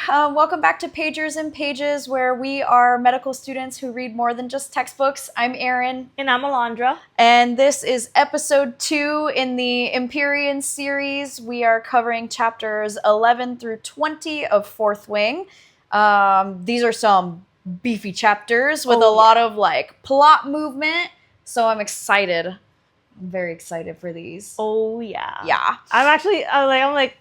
Welcome back to Pagers and Pages, where we are medical students who read more than just textbooks. I'm Erin. And I'm Alondra. And this is episode 2 in the Empyrean Series. We are covering chapters 11 through 20 of Fourth Wing. These are some beefy chapters with a lot of plot movement. So I'm excited. I'm very excited for these. Oh, yeah. Yeah. I'm like,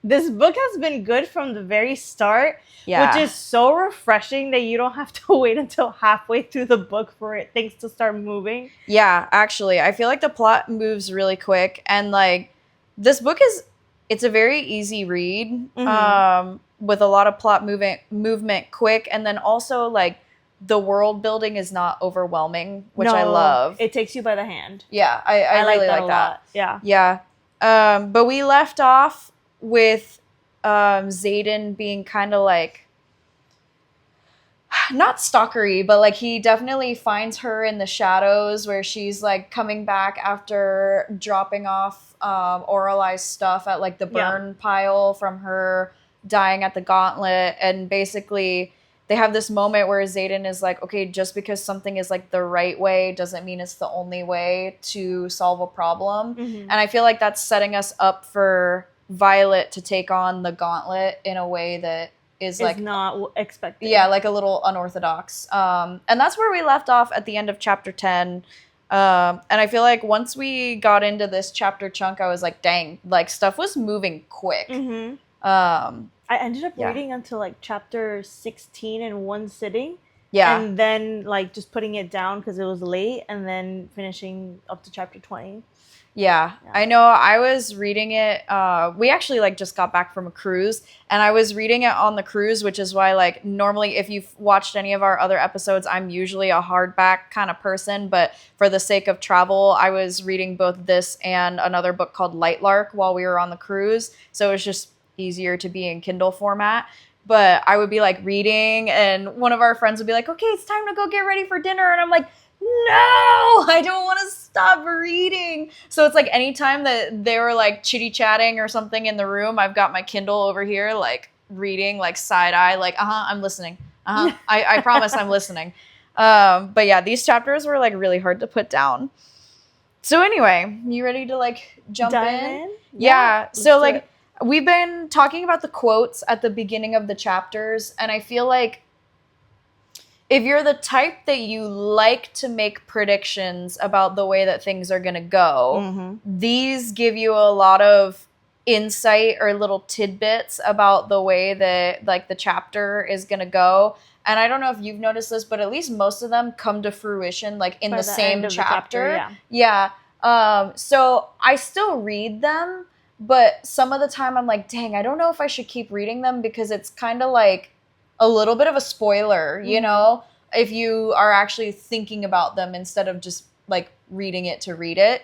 this book has been good from the very start, which is so refreshing that you don't have to wait until halfway through the book for things to start moving. Yeah, actually, I feel like the plot moves really quick, and this book it's a very easy read, with a lot of plot movement quick, and then also the world building is not overwhelming, which I love. It takes you by the hand. Yeah, I really like that. Yeah. But we left off with Xaden being kind of not stalkery, but he definitely finds her in the shadows where she's coming back after dropping off oralized stuff at the burn pile from her dying at the Gauntlet. And basically they have this moment where Xaden is okay, just because something is the right way doesn't mean it's the only way to solve a problem. And I feel like that's setting us up for Violet to take on the Gauntlet in a way that is not expected. Yeah, a little unorthodox. And that's where we left off at the end of chapter 10. And I feel like once we got into this chapter chunk, I was like, dang, stuff was moving quick. I ended up reading until chapter 16 in one sitting. Yeah. And then just putting it down because it was late, and then finishing up to chapter 20. Yeah, I know. I was reading it. We actually just got back from a cruise, and I was reading it on the cruise, which is why normally if you've watched any of our other episodes, I'm usually a hardback kind of person. But for the sake of travel, I was reading both this and another book called Lightlark while we were on the cruise. So it was just easier to be in Kindle format. But I would be reading, and one of our friends would be like, okay, it's time to go get ready for dinner. And I'm like, no, I don't want to stop reading. So it's anytime that they were chitty chatting or something in the room, I've got my Kindle over here, reading, side eye, I'm listening. I promise I'm listening. But yeah, these chapters were really hard to put down. So anyway, you ready to jump in? Yeah. So we've been talking about the quotes at the beginning of the chapters, and I feel if you're the type that you like to make predictions about the way that things are going to go, these give you a lot of insight or little tidbits about the way that the chapter is going to go. And I don't know if you've noticed this, but at least most of them come to fruition in the same chapter. Yeah. So I still read them, but some of the time I'm dang, I don't know if I should keep reading them because it's kind of a little bit of a spoiler, you know, if you are actually thinking about them instead of just reading it to read it.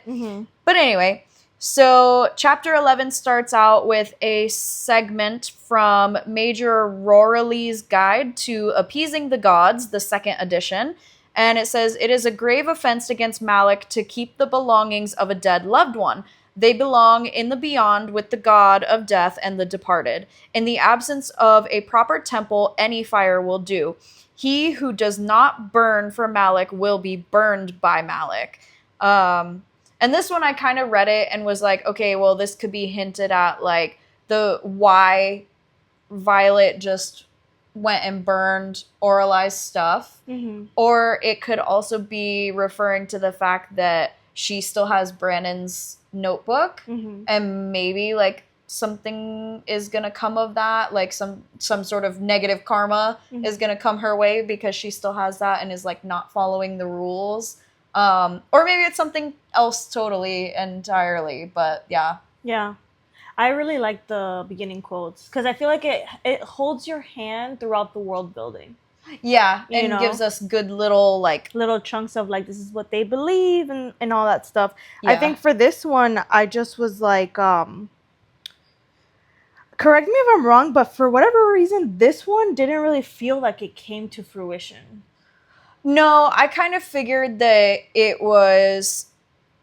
But anyway, so chapter 11 starts out with a segment from Major Roraley's Guide to Appeasing the Gods, the second edition. And it says, it is a grave offense against Malik to keep the belongings of a dead loved one. They belong in the beyond with the god of death and the departed. In the absence of a proper temple, any fire will do. He who does not burn for Malik will be burned by Malik. And this one I kind of read it and was okay, well, this could be hinted at the why Violet just went and burned oralized stuff. Or it could also be referring to the fact that she still has Brandon's notebook, and maybe something is gonna come of that, some sort of negative karma is gonna come her way because she still has that and is not following the rules, or maybe it's something else totally entirely. But yeah, I really like the beginning quotes because I feel like it holds your hand throughout the world building. Yeah, and gives us good little little chunks of this is what they believe and all that stuff. Yeah. I think for this one, I just was correct me if I'm wrong, but for whatever reason, this one didn't really feel like it came to fruition. No, I kind of figured that it was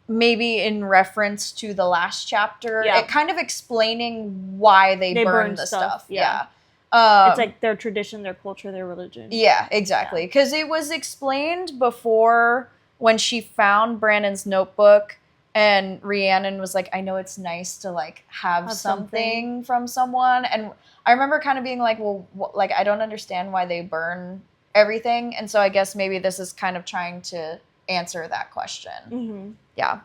maybe in reference to the last chapter. Yeah. It kind of explaining why they burned the stuff. Yeah. It's like their tradition, their culture, their religion. Yeah, exactly. Because it was explained before when she found Brandon's notebook, and Rhiannon was like, I know it's nice to like have something from someone. And I remember kind of being like, well, like, I don't understand why they burn everything. And so I guess maybe this is kind of trying to answer that question. Mm-hmm. Yeah.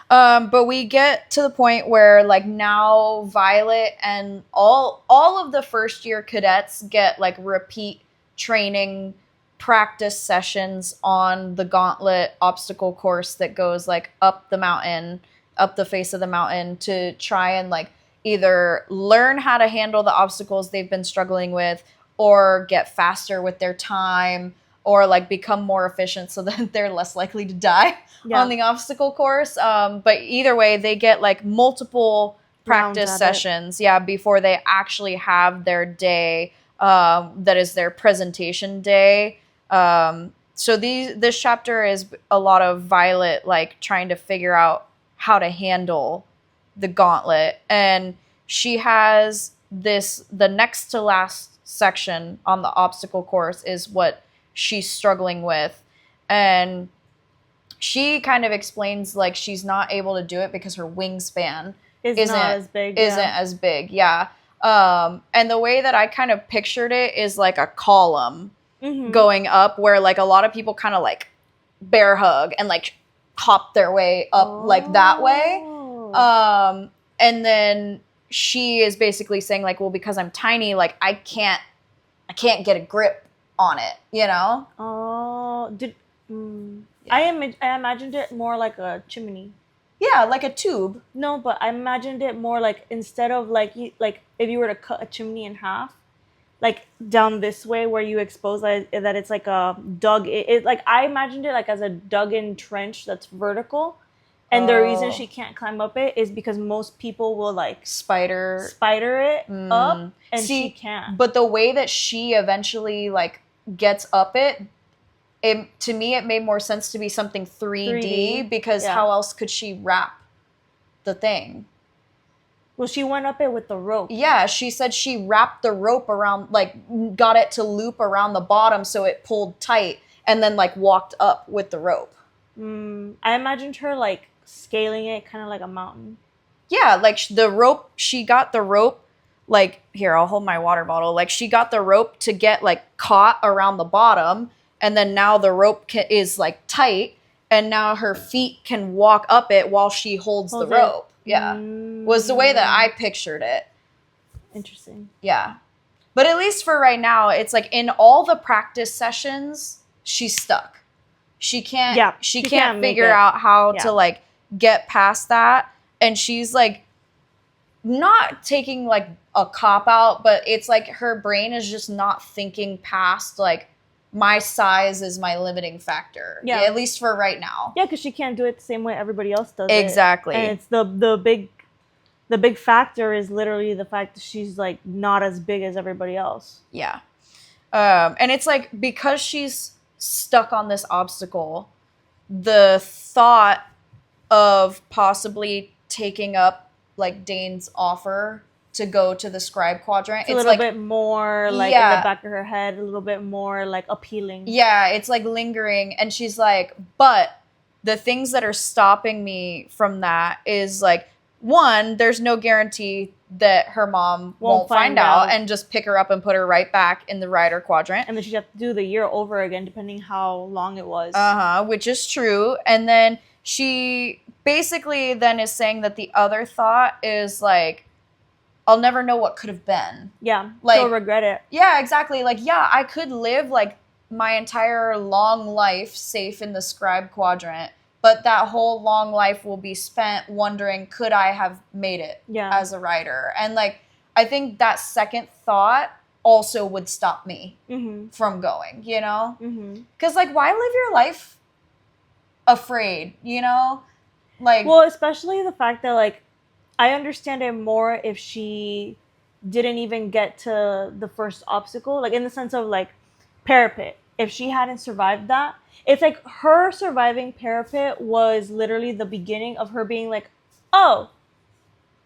But we get to the point where like now Violet and all of the first year cadets get like repeat training practice sessions on the Gauntlet obstacle course that goes like up the face of the mountain to try and like either learn how to handle the obstacles they've been struggling with or get faster with their time or like become more efficient so that they're less likely to die on the obstacle course. But either way, they get like multiple practice sessions, before they actually have their day. That is their presentation day. So this chapter is a lot of Violet like trying to figure out how to handle the gauntlet, and she has the next to last section on the obstacle course is what she's struggling with, and she kind of explains like she's not able to do it because her wingspan isn't as big. And the way that I kind of pictured it is like a column going up where like a lot of people kind of like bear hug and like hop their way up like that way. And then she is basically saying like, well, because I'm tiny, like I can't get a grip on it, you know? I imagined it more like a chimney. Yeah, like a tube. No, but I imagined it more like instead of like if you were to cut a chimney in half, like down this way where you expose that it's like a dug. It like I imagined it like as a dug-in trench that's vertical, and the reason she can't climb up it is because most people will like spider it up, and she can't. But the way that she eventually like gets up it, to me it made more sense to be something 3D because how else could she wrap the thing? Well, she went up it with the rope. Yeah, she said she wrapped the rope around, like got it to loop around the bottom so it pulled tight and then like walked up with the rope. I imagined her like scaling it kind of like a mountain. Yeah, like the rope, she got the rope, like, here, I'll hold my water bottle. Like she got the rope to get like caught around the bottom, and then now the rope is like tight, and now her feet can walk up it while she holds the rope. Yeah. Was the way that I pictured it. Interesting. Yeah. But at least for right now, it's like in all the practice sessions, she's stuck. She can't figure out how to like get past that. And she's like not taking like a cop out, but it's like her brain is just not thinking past like my size is my limiting factor. Yeah, at least for right now. Yeah, because she can't do it the same way everybody else does. Exactly. And it's the big factor is literally the fact that she's like not as big as everybody else. Yeah. And it's like because she's stuck on this obstacle, the thought of possibly taking up like Dane's offer to go to the scribe quadrant, it's a little bit more like in the back of her head, a little bit more like appealing. Yeah, it's like lingering, and she's like, but the things that are stopping me from that is like, one, there's no guarantee that her mom won't find out and just pick her up and put her right back in the rider quadrant. And then she'd have to do the year over again, depending how long it was. Which is true. And then she basically then is saying that the other thought is like, I'll never know what could have been. Yeah, like, she'll regret it. Yeah, exactly. Like, yeah, I could live like my entire long life safe in the scribe quadrant, but that whole long life will be spent wondering, could I have made it as a writer? And like, I think that second thought also would stop me from going, you know? Because like, why live your life afraid, you know? Like, well, especially the fact that like, I understand it more if she didn't even get to the first obstacle, like in the sense of like parapet. If she hadn't survived that, it's like her surviving parapet was literally the beginning of her being like, oh,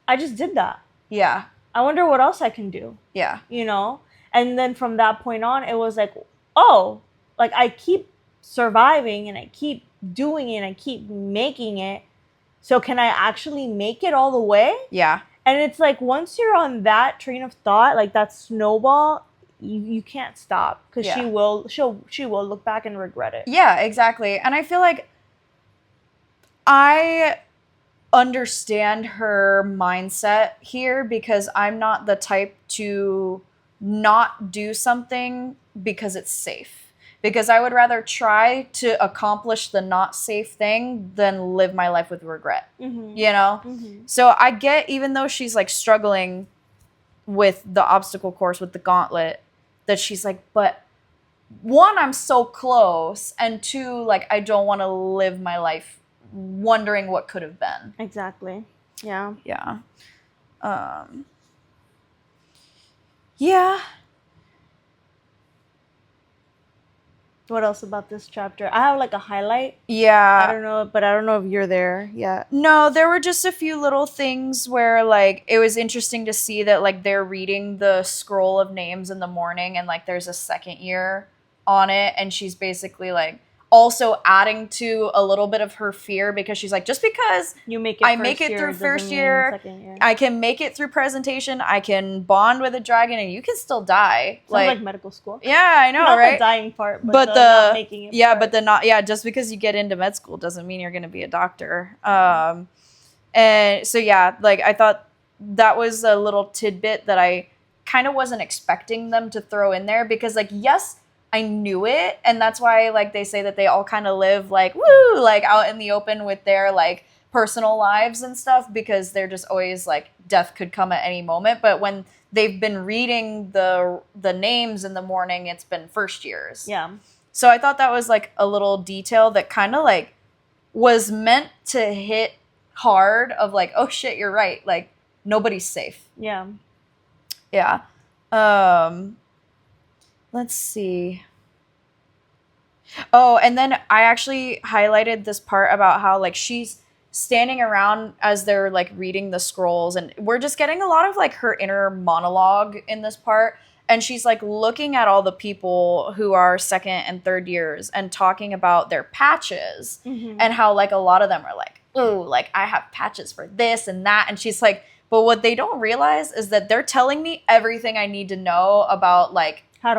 I just did that. Yeah. I wonder what else I can do. Yeah. You know? And then from that point on, it was like, oh, like I keep surviving and I keep doing it and I keep making it. So can I actually make it all the way? Yeah. And it's like once you're on that train of thought, like that snowball, you can't stop because Yeah. she will look back and regret it. Yeah, exactly. And I feel like I understand her mindset here because I'm not the type to not do something because it's safe. Because I would rather try to accomplish the not safe thing than live my life with regret. Mm-hmm. You know? Mm-hmm. So I get, even though she's like struggling with the obstacle course with the gauntlet, that she's like, but one, I'm so close, and two, like I don't want to live my life wondering what could have been. Exactly. Yeah. Yeah. Yeah. What else about this chapter? I have like a highlight. Yeah. I don't know, but I don't know if you're there yet. No, there were just a few little things where like it was interesting to see that like they're reading the scroll of names in the morning and like there's a second year on it, and she's basically like also adding to a little bit of her fear because she's like, just because you make it I make it through first year, I can make it through presentation, I can bond with a dragon, and you can still die. Sounds like medical school. Yeah, I know, not right? The dying part, but the not making it. Yeah, part. but the not. Yeah, just because you get into med school doesn't mean you're going to be a doctor. And so yeah, like I thought that was a little tidbit that I kind of wasn't expecting them to throw in there because like yes, I knew it, and that's why like they say that they all kind of live like woo, like out in the open with their like personal lives and stuff because they're just always like death could come at any moment. But when they've been reading the names in the morning, it's been first years. Yeah. So I thought that was like a little detail that kind of like was meant to hit hard of like, oh shit, you're right. Like nobody's safe. Yeah. Yeah. Let's see. Oh, and then I actually highlighted this part about how like she's standing around as they're like reading the scrolls, and we're just getting a lot of like her inner monologue in this part, and she's like looking at all the people who are second and third years and talking about their patches and how like a lot of them are like, oh, like I have patches for this and that, and she's like, but what they don't realize is that they're telling me everything I need to know about like how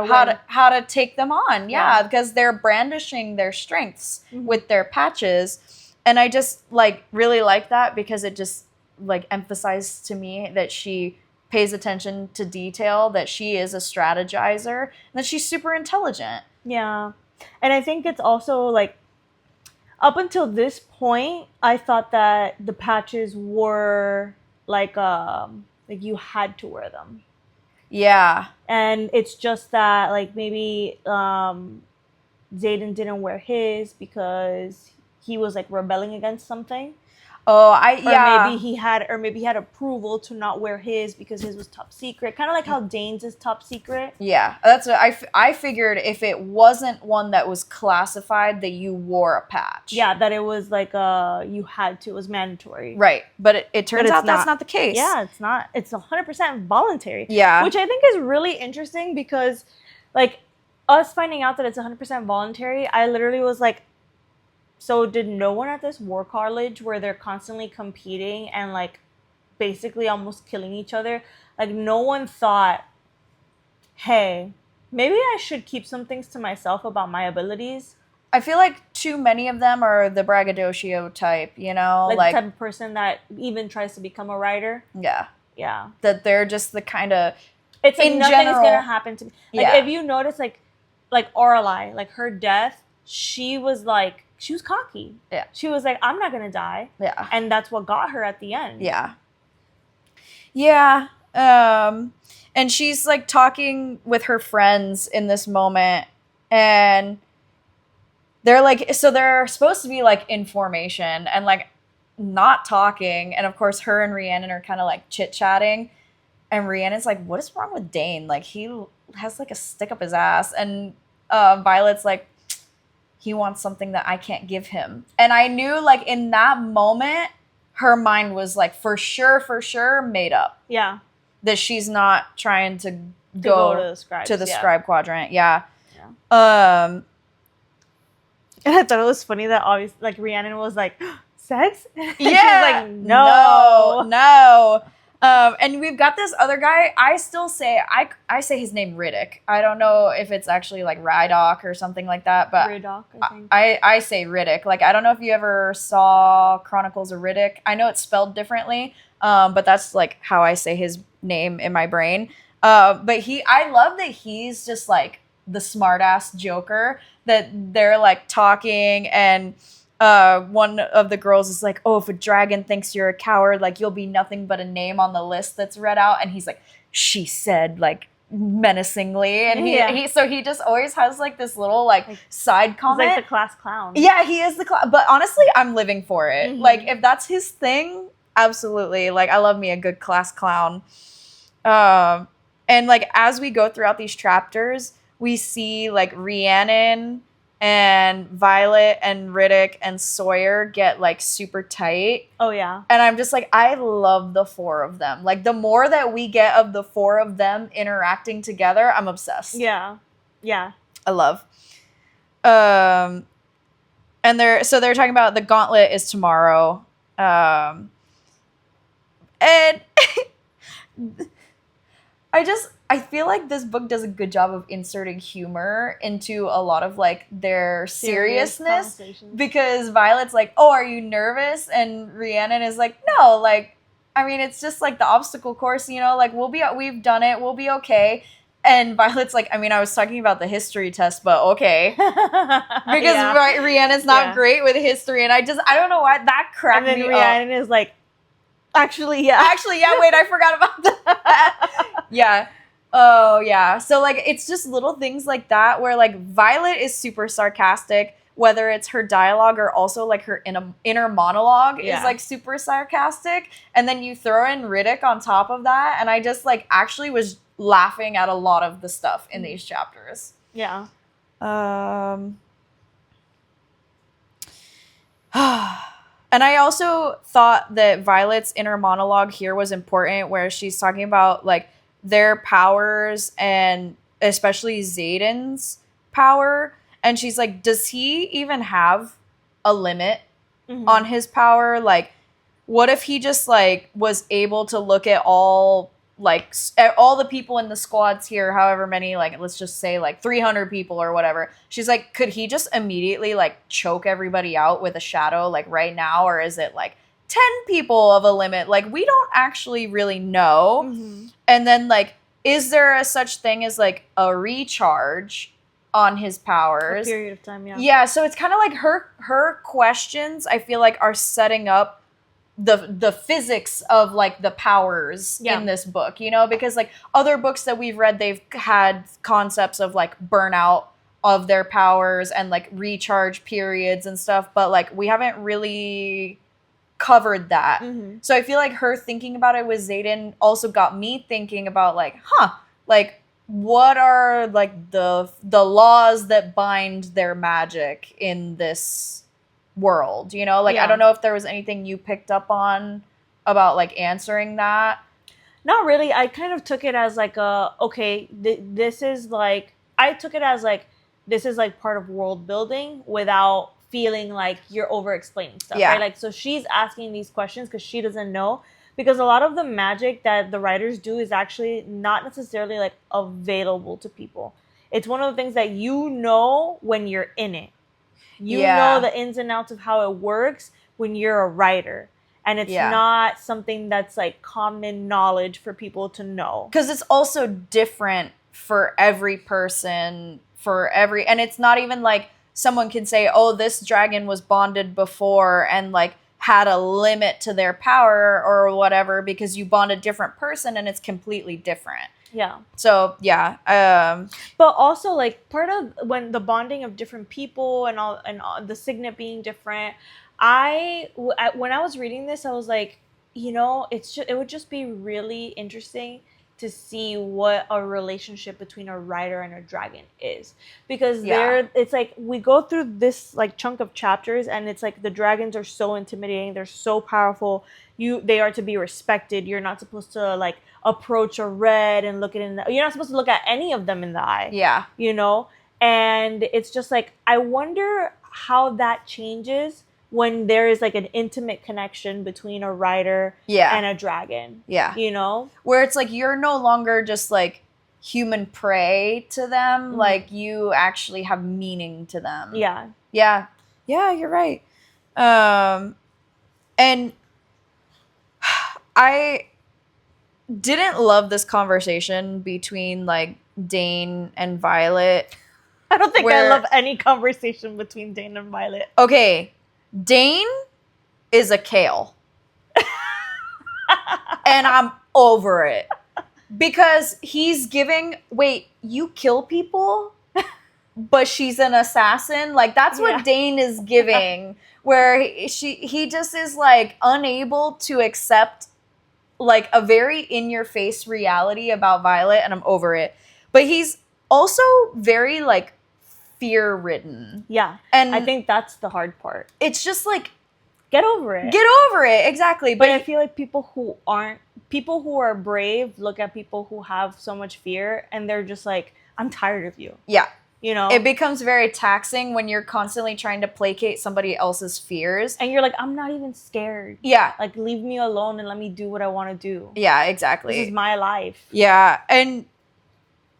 to take them on. Yeah, because they're brandishing their strengths with their patches. And I just like really like that because it just like emphasized to me that she pays attention to detail, that she is a strategizer, and that she's super intelligent. Yeah. And I think it's also like up until this point, I thought that the patches were like you had to wear them. Yeah. And it's just that like maybe Zayden didn't wear his because he was like rebelling against something. Oh, Maybe he had approval to not wear his because his was top secret. Kind of like how Dane's is top secret. Yeah, that's what I figured. If it wasn't one that was classified, that you wore a patch. Yeah, that it was like you had to. It was mandatory. Right, but it turns out that's not the case. Yeah, it's not. It's 100% voluntary. Yeah, which I think is really interesting because, like, us finding out that it's 100% voluntary, I literally was like, so did no one at this war college where they're constantly competing and like basically almost killing each other, like no one thought, hey, maybe I should keep some things to myself about my abilities? I feel like too many of them are the braggadocio type, you know? Like the type of person that even tries to become a writer. Yeah. Yeah. That they're just the kind of... It's like nothing's going to happen to me. Like if you notice like Orlai, like her death, she was cocky. Yeah. She was like, I'm not going to die. Yeah. And that's what got her at the end. Yeah. Yeah. And she's like talking with her friends in this moment, and they're like, so they're supposed to be like in formation and like not talking. And of course her and Rhiannon are kind of like chit-chatting, and Rhiannon's like, what is wrong with Dane? Like he has like a stick up his ass. And Violet's like, he wants something that I can't give him. And I knew like in that moment, her mind was like for sure made up. Yeah. that she's not trying to go go to the scribes, to the yeah. scribe quadrant. Yeah. And I thought it was funny that obviously, like, Rhiannon was like, sex? And she was like, no. no. And we've got this other guy. I still say I say his name Riddick. I don't know if it's actually like Rydok or something like that, but Riddock, I think. I say Riddick. Like, I don't know if you ever saw Chronicles of Riddick. I know it's spelled differently, but that's like how I say his name in my brain. But I love that he's just like the smartass Joker, that they're like talking, and one of the girls is like, oh, if a dragon thinks you're a coward, like, you'll be nothing but a name on the list that's read out. And he's like, she said, like, menacingly. And he just always has like this little like side comment. He's like the class clown. Yeah, he is the class. But honestly, I'm living for it. Mm-hmm. Like, if that's his thing, absolutely. Like, I love me a good class clown. And like, as we go throughout these chapters, we see like Rhiannon and Violet and Riddick and Sawyer get like super tight. Oh yeah. And I'm just like, I love the four of them. Like, the more that we get of the four of them interacting together, I'm obsessed. Yeah. Yeah. I love. And they're talking about the gauntlet is tomorrow. And I feel like this book does a good job of inserting humor into a lot of like their seriousness, because Violet's like, oh, are you nervous? And Rhiannon is like, no, like, I mean, it's just like the obstacle course, you know, like, we've done it, we'll be okay. And Violet's like, I mean, I was talking about the history test, but okay. Because Rhiannon's not great with history, and I don't know why that cracked me up. And then Rhiannon is like, Actually, yeah, wait, I forgot about that. Yeah. Oh, yeah. So, like, it's just little things like that where, like, Violet is super sarcastic, whether it's her dialogue or also, like, her inner monologue is, like, super sarcastic. And then you throw in Riddick on top of that, and I just, like, actually was laughing at a lot of the stuff in these chapters. Yeah. And I also thought that Violet's inner monologue here was important, where she's talking about, like, their powers and especially Xaden's power. And she's like, does he even have a limit on his power? Like, what if he just, like, was able to look at all the people in the squads here, however many, like, let's just say, like, 300 people or whatever. She's like, could he just immediately, like, choke everybody out with a shadow, like, right now? Or is it, like, 10 people of a limit? Like, we don't actually really know. Mm-hmm. And then, like, is there a such thing as, like, a recharge on his powers? A period of time, yeah. Yeah, so it's kind of like her questions, I feel like, are setting up the physics of, like, the powers in this book, you know? Because, like, other books that we've read, they've had concepts of, like, burnout of their powers and, like, recharge periods and stuff, but, like, we haven't really covered that. Mm-hmm. So I feel like her thinking about it with Xaden also got me thinking about, like, like, what are, like, the laws that bind their magic in this world, you know? Like, I don't know if there was anything you picked up on about, like, answering that. Not really. I kind of took it as, like, this is, like, I took it as, like, this is, like, part of world building without feeling like you're over-explaining stuff, right? Like, so she's asking these questions because she doesn't know. Because a lot of the magic that the writers do is actually not necessarily, like, available to people. It's one of the things that you know when you're in it. You know the ins and outs of how it works when you're a writer. And it's not something that's, like, common knowledge for people to know. Because it's also different for every person, and it's not even like someone can say, oh, this dragon was bonded before and, like, had a limit to their power or whatever, because you bond a different person and it's completely different. Yeah. So, yeah. But also, like, part of when the bonding of different people and all the signet being different, when I was reading this, I was like, you know, it would just be really interesting to see what a relationship between a rider and a dragon is, because it's like we go through this like chunk of chapters and it's like the dragons are so intimidating, they're so powerful, they are to be respected, you're not supposed to like approach a red and look it in the, you're not supposed to look at any of them in the eye, you know. And it's just like, I wonder how that changes when there is like an intimate connection between a rider and a dragon. You know? Where it's like you're no longer just like human prey to them. Like you actually have meaning to them. Yeah, you're right. And I didn't love this conversation between like Dane and Violet. I don't think I love any conversation between Dane and Violet. Okay. Dane is a kale. And I'm over it. Because he's giving, wait, you kill people? But she's an assassin? Like, that's what Dane is giving. Where he just is, like, unable to accept, like, a very in-your-face reality about Violet, and I'm over it. But he's also very, like, fear-ridden. Yeah. And I think that's the hard part. It's just, like, get over it. Get over it, exactly. But I feel like people who are brave look at people who have so much fear and they're just like, I'm tired of you. Yeah. You know? It becomes very taxing when you're constantly trying to placate somebody else's fears. And you're like, I'm not even scared. Yeah. Like, leave me alone and let me do what I want to do. Yeah, exactly. This is my life. Yeah. And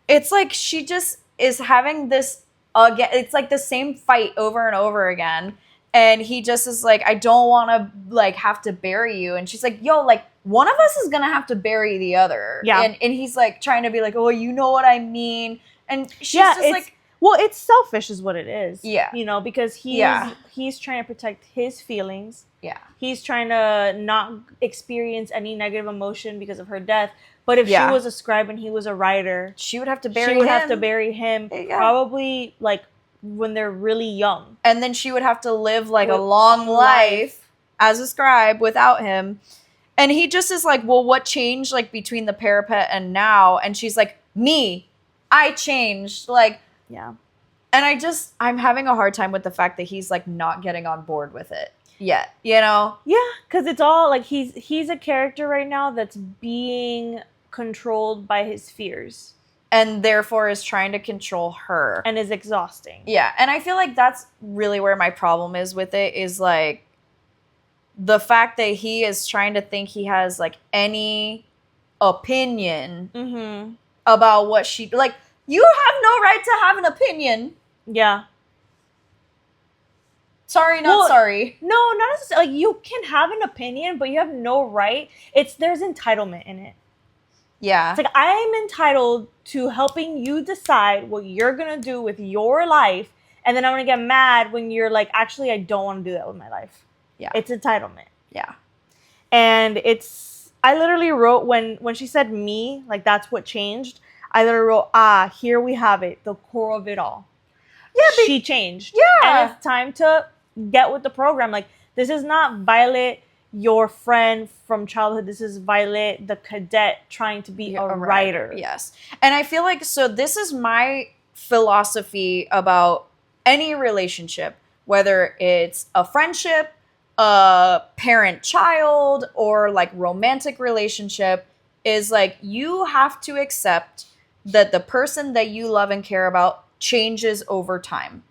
it's like she just is having this again. It's like the same fight over and over again. And he just is like, I don't want to, like, have to bury you. And she's like, yo, like, one of us is going to have to bury the other. Yeah. And he's, like, trying to be like, oh, you know what I mean? And she's just like... Well, it's selfish is what it is. Yeah. You know, because he's trying to protect his feelings. Yeah. He's trying to not experience any negative emotion because of her death. But if she was a scribe and he was a writer... She would have to bury him. Probably, like... when they're really young. And then she would have to live like a long life as a scribe without him. And he just is like, well, what changed like between the parapet and now? And she's like, me, I changed. Like, yeah. And I'm having a hard time with the fact that he's like not getting on board with it yet, you know? Yeah, because it's all like he's a character right now that's being controlled by his fears. And therefore is trying to control her. And is exhausting. Yeah. And I feel like that's really where my problem is with it, is like the fact that he is trying to think he has like any opinion about what she... Like, you have no right to have an opinion. Yeah. Sorry, not sorry. No, not necessarily. Like, you can have an opinion, but you have no right. There's entitlement in it. Yeah. It's like, I'm entitled to helping you decide what you're going to do with your life. And then I'm going to get mad when you're like, actually, I don't want to do that with my life. Yeah. It's entitlement. Yeah. And I literally wrote when she said me, like that's what changed. I literally wrote, here we have it. The core of it all. Yeah. She changed. Yeah. And it's time to get with the program. Like, this is not Violet, your friend from childhood. This is Violet, the cadet, trying to be a writer. Yes. And I feel like, so this is my philosophy about any relationship, whether it's a friendship, a parent-child, or like romantic relationship, is like you have to accept that the person that you love and care about changes over time.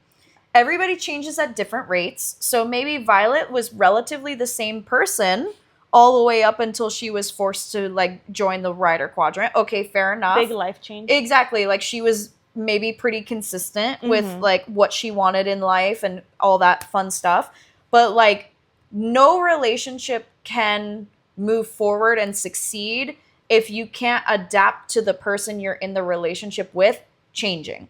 Everybody changes at different rates. So maybe Violet was relatively the same person all the way up until she was forced to like join the Rider Quadrant. Okay, fair enough. Big life change. Exactly. Like she was maybe pretty consistent with like what she wanted in life and all that fun stuff. But like no relationship can move forward and succeed if you can't adapt to the person you're in the relationship with changing.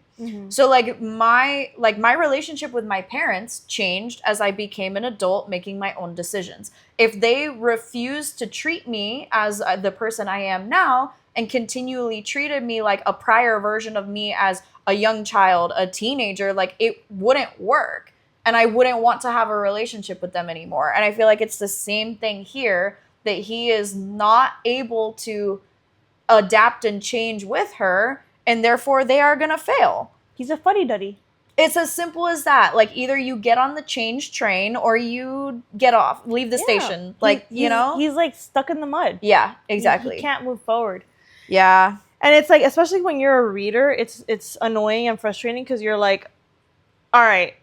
So like my relationship with my parents changed as I became an adult making my own decisions. If they refused to treat me as the person I am now and continually treated me like a prior version of me as a young child, a teenager, like it wouldn't work. And I wouldn't want to have a relationship with them anymore. And I feel like it's the same thing here, that he is not able to adapt and change with her, and therefore they are gonna fail. He's a fuddy-duddy. It's as simple as that. Like, either you get on the change train or you get off, leave the station. Like, he's like stuck in the mud. Yeah, exactly. He can't move forward. Yeah. And it's like, especially when you're a reader, it's annoying and frustrating because you're like, all right,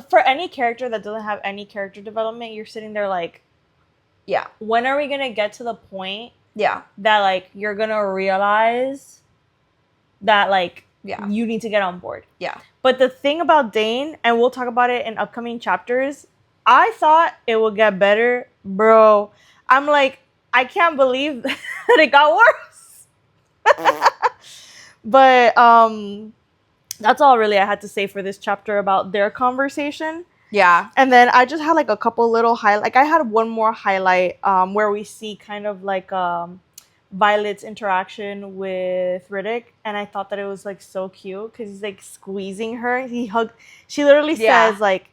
for any character that doesn't have any character development, you're sitting there like, yeah, when are we gonna get to the point that like you're gonna realize that like Yeah. you need to get on board. Yeah. But the thing about Dane, and we'll talk about it in upcoming chapters, I thought it would get better. Bro, I'm like, I can't believe that it got worse. But that's all really I had to say for this chapter about their conversation. Yeah. And then I just had like a couple little highlight. Like I had one more highlight where we see kind of like Violet's interaction with Riddick, and I thought that it was like so cute because he's like squeezing her. She literally says like,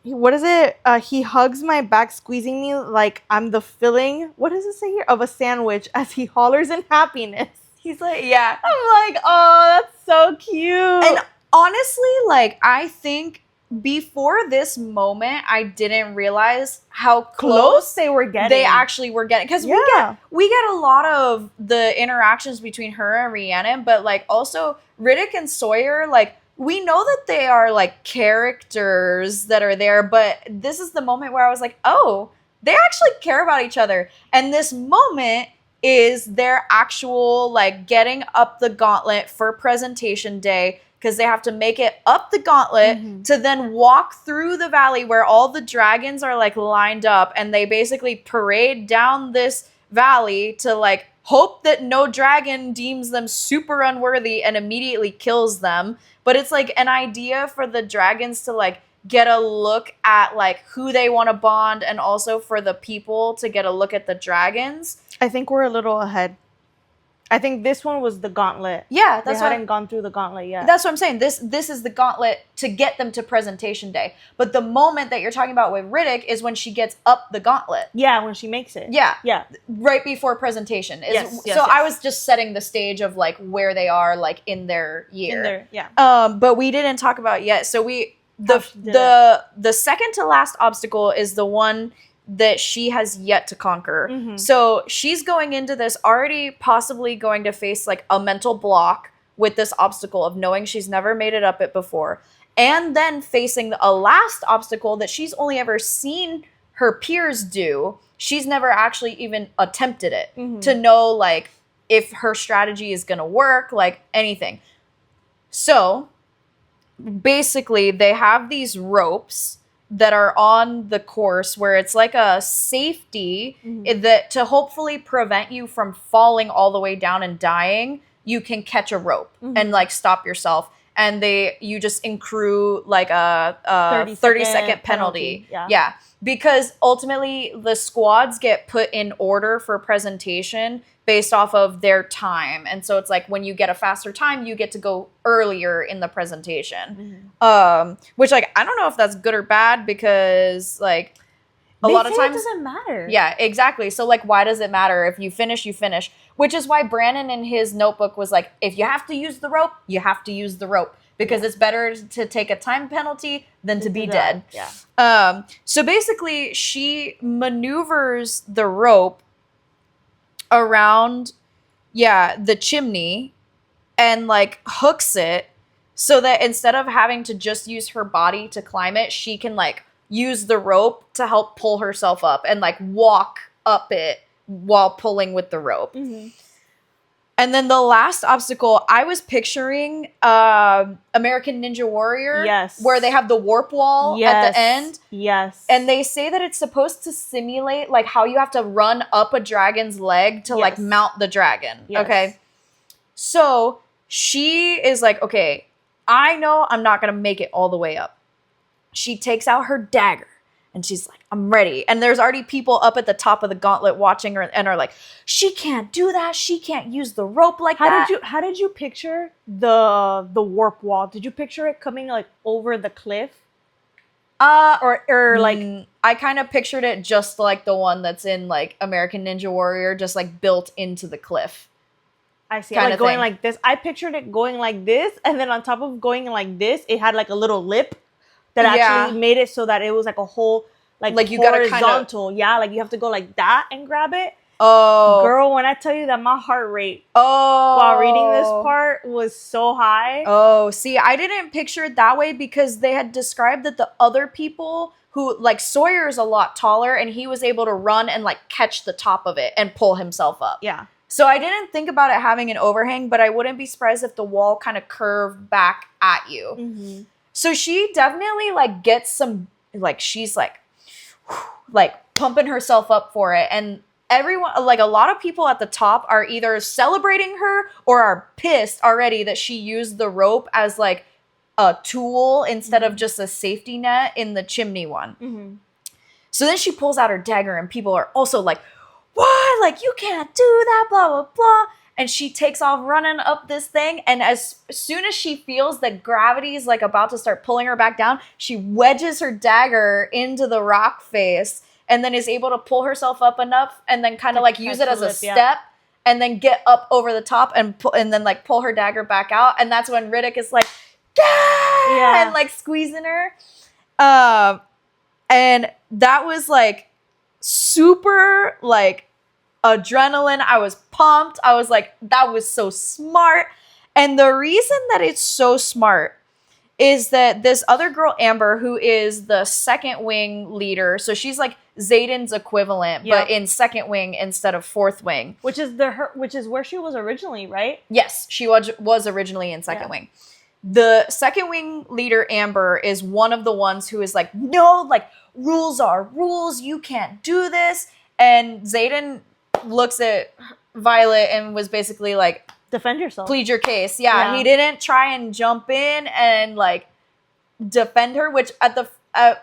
what is it? He hugs my back, squeezing me like I'm the filling. What does it say here? Of a sandwich as he hollers in happiness. He's like, yeah. I'm like, oh, that's so cute. And honestly, like, I think before this moment, I didn't realize how close they were getting. They actually were getting, because we get a lot of the interactions between her and Rhiannon, but like also Riddick and Sawyer, like we know that they are like characters that are there, but this is the moment where I was like, oh, they actually care about each other, and this moment is their actual like getting up the gauntlet for presentation day. Because they have to make it up the gauntlet to then walk through the valley where all the dragons are like lined up, and they basically parade down this valley to like hope that no dragon deems them super unworthy and immediately kills them. But it's like an idea for the dragons to like get a look at like who they want to bond, and also for the people to get a look at the dragons. I think we're a little ahead. I think this one was the gauntlet. Yeah, they hadn't gone through the gauntlet yet. That's what I'm saying. This is the gauntlet to get them to presentation day. But the moment that you're talking about with Riddick is when she gets up the gauntlet. Yeah, when she makes it. Yeah. Yeah. Right before presentation. Yes, I was just setting the stage of like where they are like in their year. Yeah. But we didn't talk about it yet. So the second to last obstacle is the one that she has yet to conquer. So she's going into this already possibly going to face like a mental block with this obstacle of knowing she's never made it up it before, and then facing a last obstacle that she's only ever seen her peers do. She's never actually even attempted it to know like if her strategy is gonna work, like anything. So basically they have these ropes that are on the course where it's like a safety that to hopefully prevent you from falling all the way down and dying. You can catch a rope and like stop yourself, and you just accrue like a 30-second penalty. Yeah, because ultimately the squads get put in order for presentation based off of their time, and so it's like when you get a faster time, you get to go earlier in the presentation. Which like I don't know if that's good or bad, because like a lot of times it doesn't matter. Yeah, exactly. So like, why does it matter? If you finish, you finish. Which is why Brandon in his notebook was like, if you have to use the rope, you have to use the rope, because it's better to take a time penalty than to be dead. Yeah. So basically, she maneuvers the rope around, the chimney, and like hooks it so that instead of having to just use her body to climb it, she can like use the rope to help pull herself up and like walk up it while pulling with the rope. And then the last obstacle, I was picturing American Ninja Warrior. Yes. Where they have the warp wall at the end. Yes. And they say that it's supposed to simulate like how you have to run up a dragon's leg to like mount the dragon. Yes. Okay. So she is like, okay, I know I'm not going to make it all the way up. She takes out her dagger. And she's like, I'm ready. And there's already people up at the top of the gauntlet watching her and are like, she can't do that. She can't use the rope like that. How did you picture the warp wall? Did you picture it coming like over the cliff? Or like I kind of pictured it just like the one that's in like American Ninja Warrior, just like built into the cliff. I see. Kind Like of going thing. like this. I pictured it going like this, and then on top of going like this, it had like a little lip that actually made it so that it was like a whole like you gotta horizontal. Yeah, like you have to go like that and grab it. Oh. Girl, when I tell you that my heart rate Oh. while reading this part was so high. Oh, see, I didn't picture it that way because they had described that the other people who, like, Sawyer's a lot taller and he was able to run and, like, catch the top of it and pull himself up. Yeah. So I didn't think about it having an overhang, but I wouldn't be surprised if the wall kind of curved back at you. Mm-hmm. So she definitely, like, gets some, like, she's, like pumping herself up for it. And everyone, like, a lot of people at the top are either celebrating her or are pissed already that she used the rope as, like, a tool instead of just a safety net in the chimney one. Mm-hmm. So then she pulls out her dagger and people are also like, what? Like, you can't do that, blah, blah, blah. And she takes off running up this thing. And as soon as she feels that gravity is, like, about to start pulling her back down, she wedges her dagger into the rock face and then is able to pull herself up enough and then kind of, like, use it as a step and then get up over the top and then, like, pull her dagger back out. And that's when Riddick is like, yeah, and, like, squeezing her. And that was, like, super, like, adrenaline. I was pumped. I was like, that was so smart. And the reason that it's so smart is that this other girl, Amber, who is the second wing leader, so she's like Xaden's equivalent, but in second wing instead of fourth wing. Which is where she was originally, right? Yes, she was originally in second wing. The second wing leader, Amber, is one of the ones who is like, no, like, rules are rules. You can't do this. And Xaden looks at Violet and was basically like, defend yourself. Plead your case. Yeah. He didn't try and jump in and, like, defend her, which I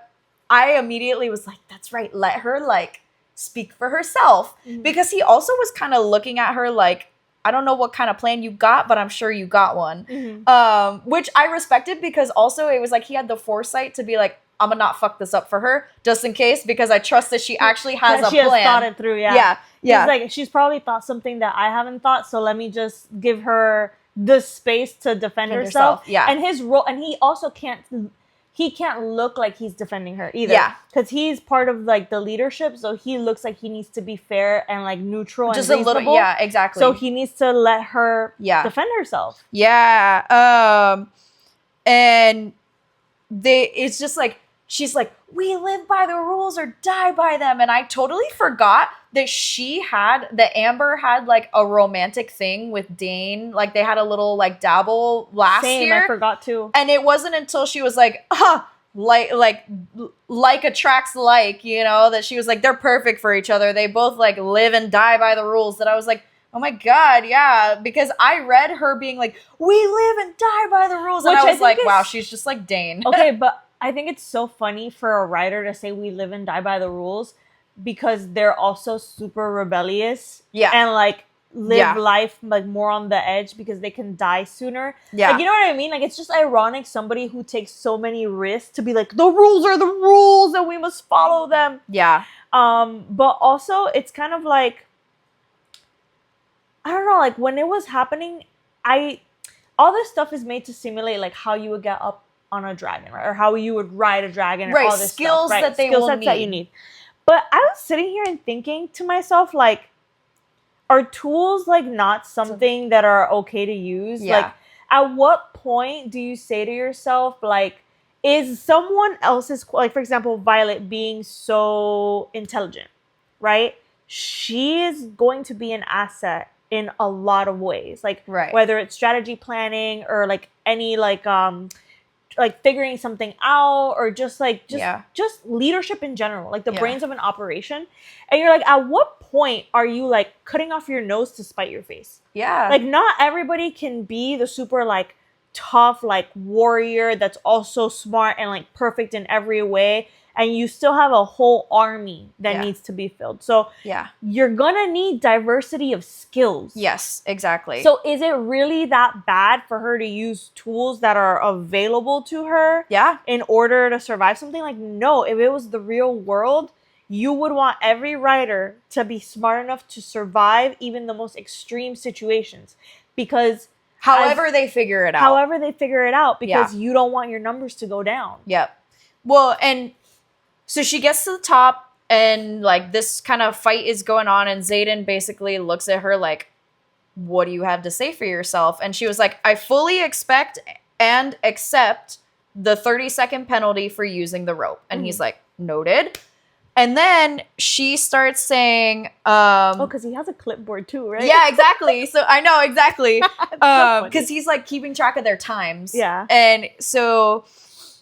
immediately was like, that's right. Let her, like, speak for herself. Mm-hmm. Because he also was kind of looking at her like, I don't know what kind of plan you got, but I'm sure you got one. Mm-hmm. Which I respected because also it was like he had the foresight to be like, I'm gonna not fuck this up for her just in case because I trust that she actually has a plan. She has thought it through, Yeah. It's like she's probably thought something that I haven't thought, so let me just give her the space to defend herself. Yeah. And his role, and he also can't look like he's defending her either. Yeah. Because he's part of, like, the leadership, so he looks like he needs to be fair and, like, neutral and reasonable. A little, yeah, exactly. So he needs to let her defend herself. Yeah. And it's just like, she's like, we live by the rules or die by them. And I totally forgot that Amber had, like, a romantic thing with Dane. Like, they had a little, like, dabble last year. I forgot too. And it wasn't until she was like, like attracts like, you know, that she was like, they're perfect for each other. They both, like, live and die by the rules. That I was like, oh my God, yeah. Because I read her being like, we live and die by the rules. And I was like, wow, she's just like Dane. Okay, but I think it's so funny for a writer to say we live and die by the rules because they're also super rebellious. Yeah. And, like, live life, like, more on the edge because they can die sooner. Yeah. Like, you know what I mean? Like, it's just ironic somebody who takes so many risks to be like, the rules are the rules and we must follow them. Yeah. But also it's kind of like, I don't know, like, when it was happening, all this stuff is made to simulate, like, how you would get up on a dragon, right? Or how you would ride a dragon, or all this skills stuff, right? That they will need. That you need. But I was sitting here and thinking to myself, like, are tools, like, not something that are okay to use? Yeah. Like, at what point do you say to yourself, like, is someone else's, like, for example, Violet being so intelligent, right? She is going to be an asset in a lot of ways, like, whether it's strategy planning or, like, any, like figuring something out or just leadership in general, like the brains of an operation. And you're like, at what point are you, like, cutting off your nose to spite your face? Yeah. Like, not everybody can be the super, like, tough, like, warrior that's also smart and, like, perfect in every way. And you still have a whole army that needs to be filled. So you're gonna need diversity of skills. Yes, exactly. So is it really that bad for her to use tools that are available to her in order to survive something? Like, no, if it was the real world, you would want every rider to be smart enough to survive even the most extreme situations, because However they figure it out. however they figure it out, because you don't want your numbers to go down. Yep. Well, and so she gets to the top, and like this kind of fight is going on, and Xaden basically looks at her like, what do you have to say for yourself? And she was like, I fully expect and accept the 30-second penalty for using the rope. And he's like, noted. And then she starts saying, because he has a clipboard too, right? Yeah, exactly. So I know, exactly. Because he's like keeping track of their times. Yeah. And so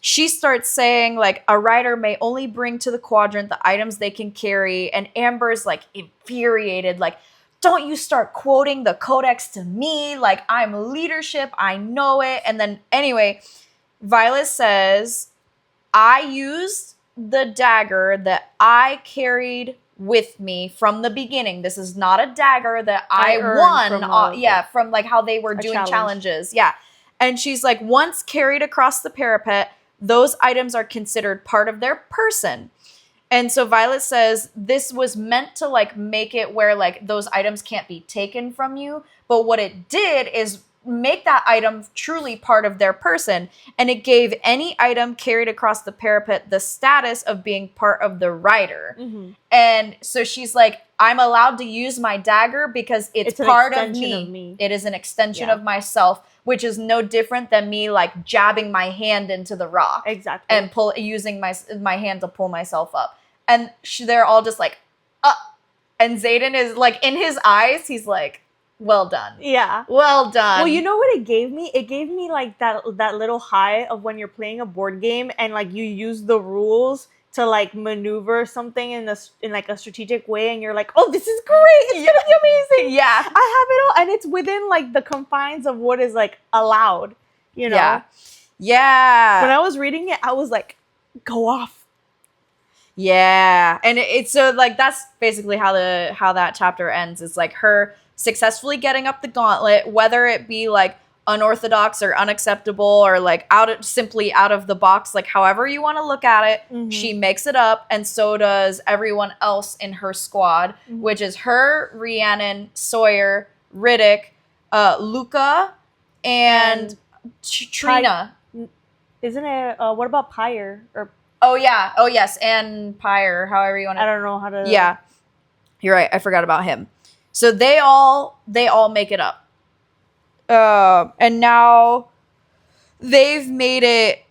she starts saying, like, a rider may only bring to the quadrant the items they can carry. And Amber's like infuriated, like, don't you start quoting the codex to me. Like, I'm leadership. I know it. And then anyway, Violet says, I used the dagger that I carried with me from the beginning. This is not a dagger that I won from like how they were doing challenges. Yeah. And she's like, once carried across the parapet, those items are considered part of their person. And so Violet says this was meant to like make it where like those items can't be taken from you. But what it did is make that item truly part of their person. And it gave any item carried across the parapet the status of being part of the rider. Mm-hmm. And so she's like, I'm allowed to use my dagger because it's part of me. It is an extension of myself, which is no different than me like jabbing my hand into the rock. Exactly. And using my hand to pull myself up. And they're all just like, and Xaden is like, in his eyes, he's like, well done. Yeah. Well done. Well, you know what it gave me? It gave me like that little high of when you're playing a board game and like you use the rules to like maneuver something in like a strategic way, and you're like, oh, this is great. It's gonna be amazing. Yeah. I have it all, and it's within like the confines of what is like allowed, you know? Yeah. Yeah. When I was reading it, I was like, go off. Yeah. And it's so like that's basically how that chapter ends. It's like her successfully getting up the gauntlet, whether it be like unorthodox or unacceptable or like simply out of the box, like however you want to look at it. Mm-hmm. She makes it up, and so does everyone else in her squad, mm-hmm. which is her, Rhiannon, Sawyer, Riddick, Luca, and Trina. Isn't it? What about Pyre? Or oh yeah, oh yes, and Pyre, however you want to. I don't know how to. Yeah, you're right. I forgot about him. So they all make it up. And now they've made it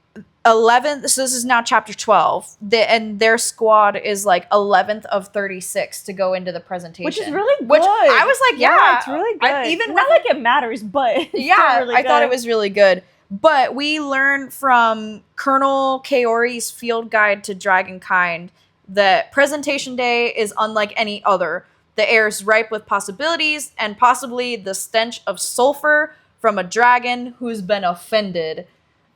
11th. So this is now chapter 12. And their squad is like 11th of 36 to go into the presentation. Which is really good. Which I was like, yeah. It's really good. Not like it matters, but it's yeah, really I thought it was really good. But we learned from Colonel Kaori's field guide to Dragonkind that presentation day is unlike any other. The air is ripe with possibilities and possibly the stench of sulfur from a dragon who's been offended.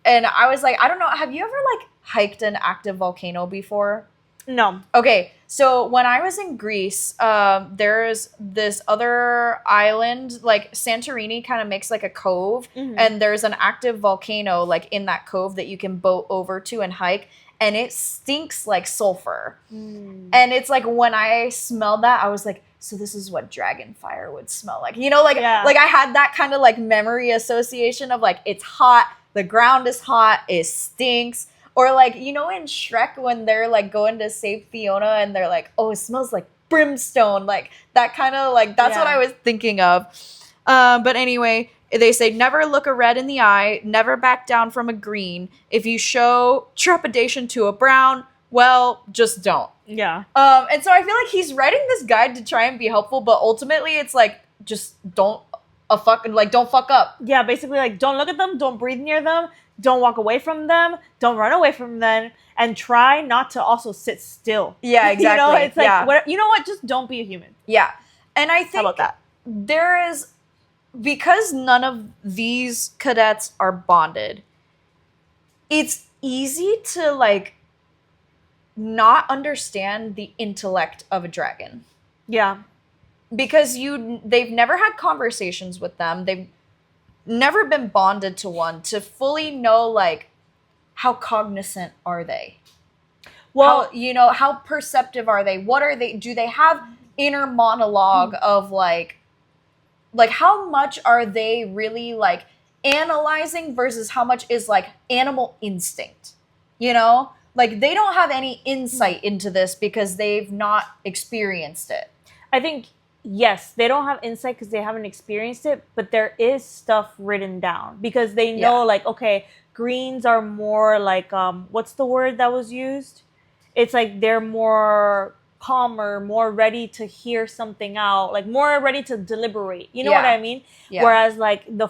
And I was like, I don't know. Have you ever like hiked an active volcano before? No. Okay. So when I was in Greece, there's this other island, like Santorini kind of makes like a cove. Mm-hmm. And there's an active volcano like in that cove that you can boat over to and hike. And it stinks like sulfur. Mm. And it's like when I smelled that, I was like, so this is what dragon fire would smell like. You know, like like I had that kind of like memory association of like, it's hot, the ground is hot, it stinks. Or like, you know, in Shrek when they're like going to save Fiona and they're like, oh, it smells like brimstone. Like that kind of like, that's what I was thinking of. But anyway, they say never look a red in the eye, never back down from a green. If you show trepidation to a brown, well, just don't. Yeah. And so I feel like he's writing this guide to try and be helpful, but ultimately it's like, just don't fuck up. Yeah, basically like don't look at them, don't breathe near them, don't walk away from them, don't run away from them, and try not to also sit still. Yeah, exactly. You know, it's like, you know what, just don't be a human. Yeah. And I think how about that? There is, because none of these cadets are bonded, it's easy to like not understand the intellect of a dragon. Yeah. Because they've never had conversations with them. They've never been bonded to one to fully know like how cognizant are they. Well, how perceptive are they? What are they? Do they have inner monologue of like how much are they really like analyzing versus how much is like animal instinct? Like they don't have any insight into this because they've not experienced it. I think, yes, they don't have insight because they haven't experienced it, but there is stuff written down because they know, like, okay, greens are more like, what's the word that was used? It's like they're more calmer, more ready to hear something out, like more ready to deliberate. You know what I mean? Yeah. Whereas like the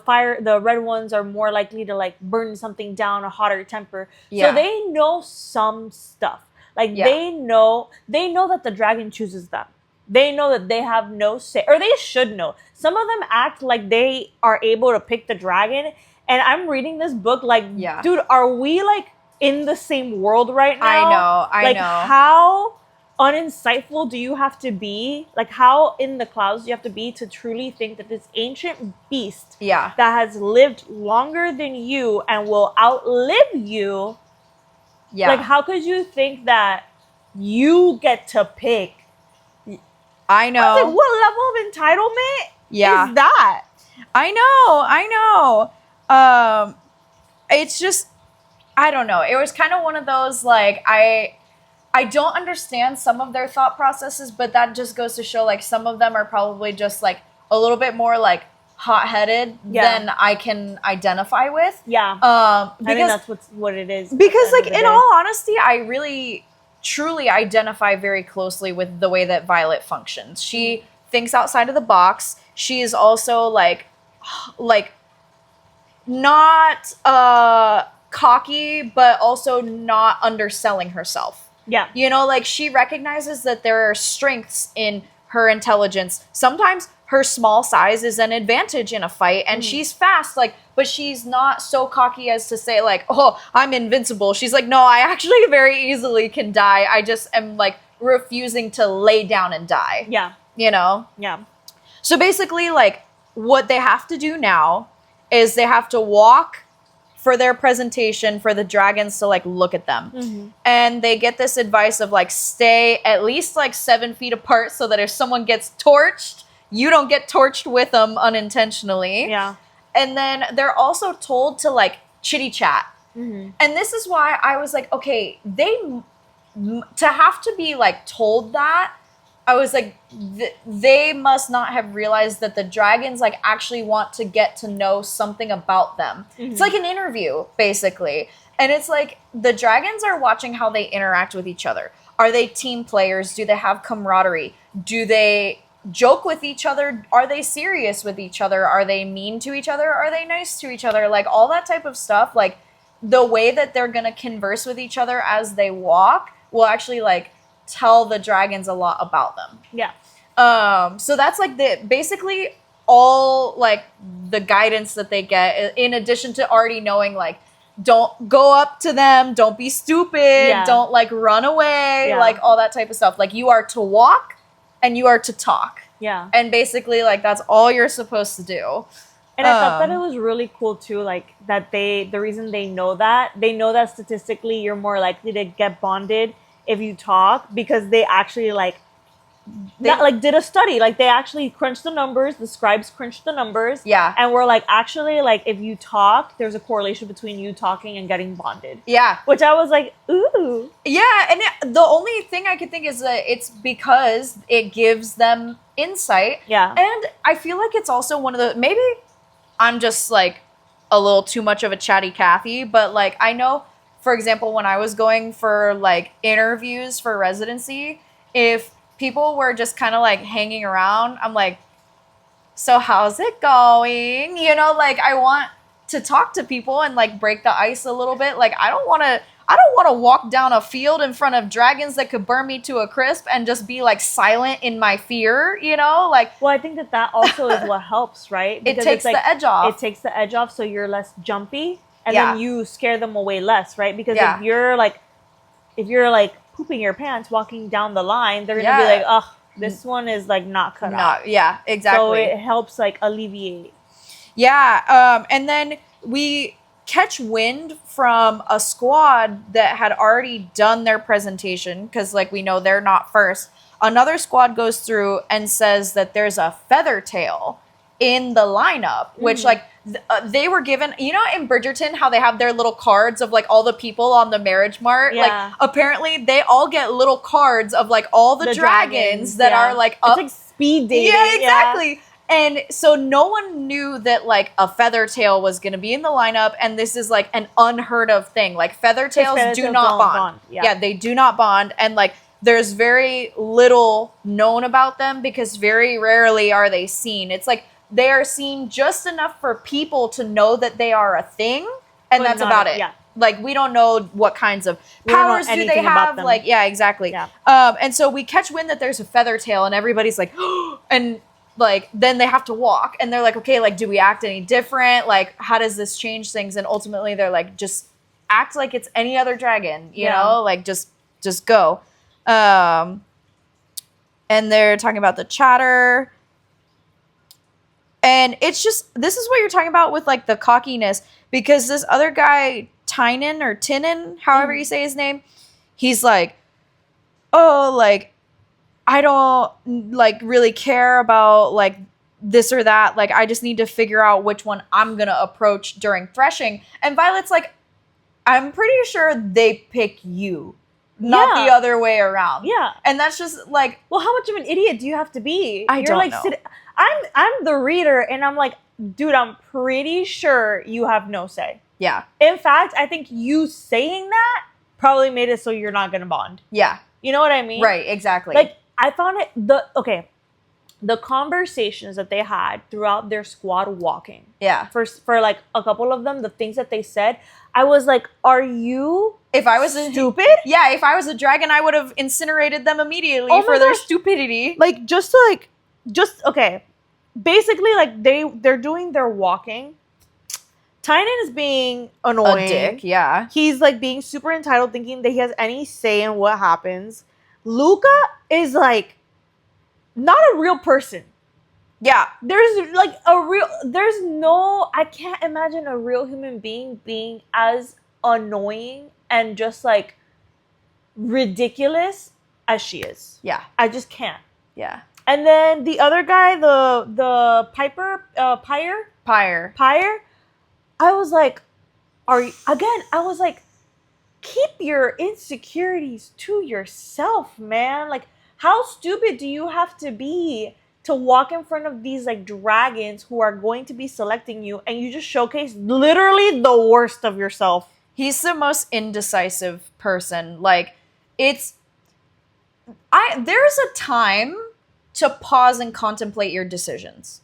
red ones are more likely to like burn something down, a hotter temper. Yeah. So they know some stuff. Like they know that the dragon chooses them. They know that they have no say, or they should know. Some of them act like they are able to pick the dragon. And I'm reading this book like, dude, are we like in the same world right now? I know. How uninsightful do you have to be? Like how in the clouds do you have to be to truly think that this ancient beast that has lived longer than you and will outlive you? Yeah. Like how could you think that you get to pick? I know. I was like, what level of entitlement is that? I know. It's just, I don't know. It was kind of one of those, like, I don't understand some of their thought processes, but that just goes to show, like, some of them are probably just, like, a little bit more, like, hot-headed than I can identify with. Yeah. I think that's what it is. Because, like, in all honesty, I really truly identify very closely with the way that Violet functions. She thinks outside of the box. She is also like not cocky, but also not underselling herself. Yeah. Like she recognizes that there are strengths in her intelligence. Sometimes her small size is an advantage in a fight, and she's fast, like, but she's not so cocky as to say, like, oh, I'm invincible. She's like, no, I actually very easily can die. I just am, like, refusing to lay down and die. Yeah. Yeah. So basically, like, what they have to do now is they have to walk for their presentation for the dragons to, like, look at them. Mm-hmm. And they get this advice of, like, stay at least, like, 7 feet apart so that if someone gets torched, you don't get torched with them unintentionally. Yeah. And then they're also told to, like, chitty chat. Mm-hmm. And this is why I was like, okay, to have to be, like, told that, I was like, they must not have realized that the dragons, like, actually want to get to know something about them. Mm-hmm. It's like an interview, basically. And it's like, the dragons are watching how they interact with each other. Are they team players? Do they have camaraderie? Do they joke with each other? Are they serious with each other? Are they mean to each other? Are they nice to each other? Like, all that type of stuff, like, the way that they're going to converse with each other as they walk will actually, like, tell the dragons a lot about them. Yeah. So that's, like, basically all, like, the guidance that they get, in addition to already knowing, like, don't go up to them, don't be stupid, don't, like, run away, like, all that type of stuff. Like, you are to walk and you are to talk. Yeah. And basically, like, that's all you're supposed to do. And I thought that it was really cool, too, like, that the reason they know that statistically you're more likely to get bonded if you talk, because they actually, like, did a study. Like, they actually crunched the numbers. The scribes crunched the numbers. Yeah. And we're like, actually, like, if you talk, there's a correlation between you talking and getting bonded. Yeah. Which I was like, ooh. Yeah, and the only thing I could think is that it's because it gives them insight. Yeah. And I feel like it's also one of the, maybe I'm just, like, a little too much of a chatty Cathy, but, like, I know, for example, when I was going for, like, interviews for residency, if people were just kind of, like, hanging around, I'm like, so how's it going? Like, I want to talk to people and, like, break the ice a little bit. Like, I don't want to walk down a field in front of dragons that could burn me to a crisp and just be, like, silent in my fear, like. Well, I think that also is what helps, right? Because it takes the edge off. It takes the edge off, so you're less jumpy, and then you scare them away less, right? Because if you're like pooping your pants walking down the line, they're gonna be like, oh, this one is, like, not cut out. Yeah, exactly. So it helps, like, alleviate. Yeah, and then we catch wind from a squad that had already done their presentation, because like we know they're not first. Another squad goes through and says that there's a feathertail in the lineup, which like they were given, you know, in Bridgerton, how they have their little cards of like all the people on the marriage mart. Yeah. Like apparently they all get little cards of like all the dragons that are like up. It's like speed dating. Yeah, exactly. And so no one knew that like a feathertail was going to be in the lineup, and this is like an unheard of thing. Like feathertails do not bond. Yeah, they do not bond, and like there's very little known about them because very rarely are they seen. It's like they are seen just enough for people to know that they are a thing, and that's about it. Yeah. Like we don't know what kinds of powers do they have. Like, yeah, exactly. Yeah. And so we catch wind that there's a feathertail, and everybody's like, and like then they have to walk, and they're like, okay, like do we act any different? Like how does this change things? And ultimately they're like, just act like it's any other dragon, you know, like just go. And they're talking about the chatter. And it's just, this is what you're talking about with like the cockiness, because this other guy, Tynan, however you say his name, he's like, oh, like, I don't like really care about like this or that. Like, I just need to figure out which one I'm going to approach during threshing. And Violet's like, I'm pretty sure they pick you, not the other way around. Yeah. And that's just like, well, how much of an idiot do you have to be? I don't know. I'm the reader, and I'm like, dude, I'm pretty sure you have no say. Yeah. In fact, I think you saying that probably made it so you're not going to bond. Yeah. You know what I mean? Right, exactly. Like, I found it, the conversations that they had throughout their squad walking. Yeah. For like a couple of them, the things that they said, I was like, are you if I was stupid? Yeah, if I was a dragon, I would have incinerated them immediately for their stupidity. Like, okay. Basically, like, they're doing their walking. Tynan is being annoying. A dick, yeah. He's, like, being super entitled, thinking that he has any say in what happens. Luca is, like, not a real person. Yeah. I can't imagine a real human being as annoying and just, like, ridiculous as she is. Yeah. I just can't. Yeah. And then the other guy, the Pyre. I was like, keep your insecurities to yourself, man. Like, how stupid do you have to be to walk in front of these like dragons who are going to be selecting you, and you just showcase literally the worst of yourself? He's the most indecisive person. Like, there's a time to pause and contemplate your decisions.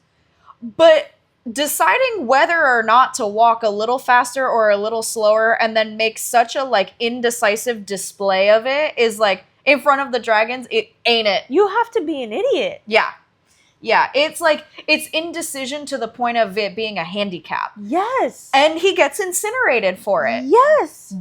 But deciding whether or not to walk a little faster or a little slower and then make such a like indecisive display of it is like in front of the dragons, it ain't it. You have to be an idiot. Yeah. Yeah. It's like, it's indecision to the point of it being a handicap. Yes. And he gets incinerated for it. Yes.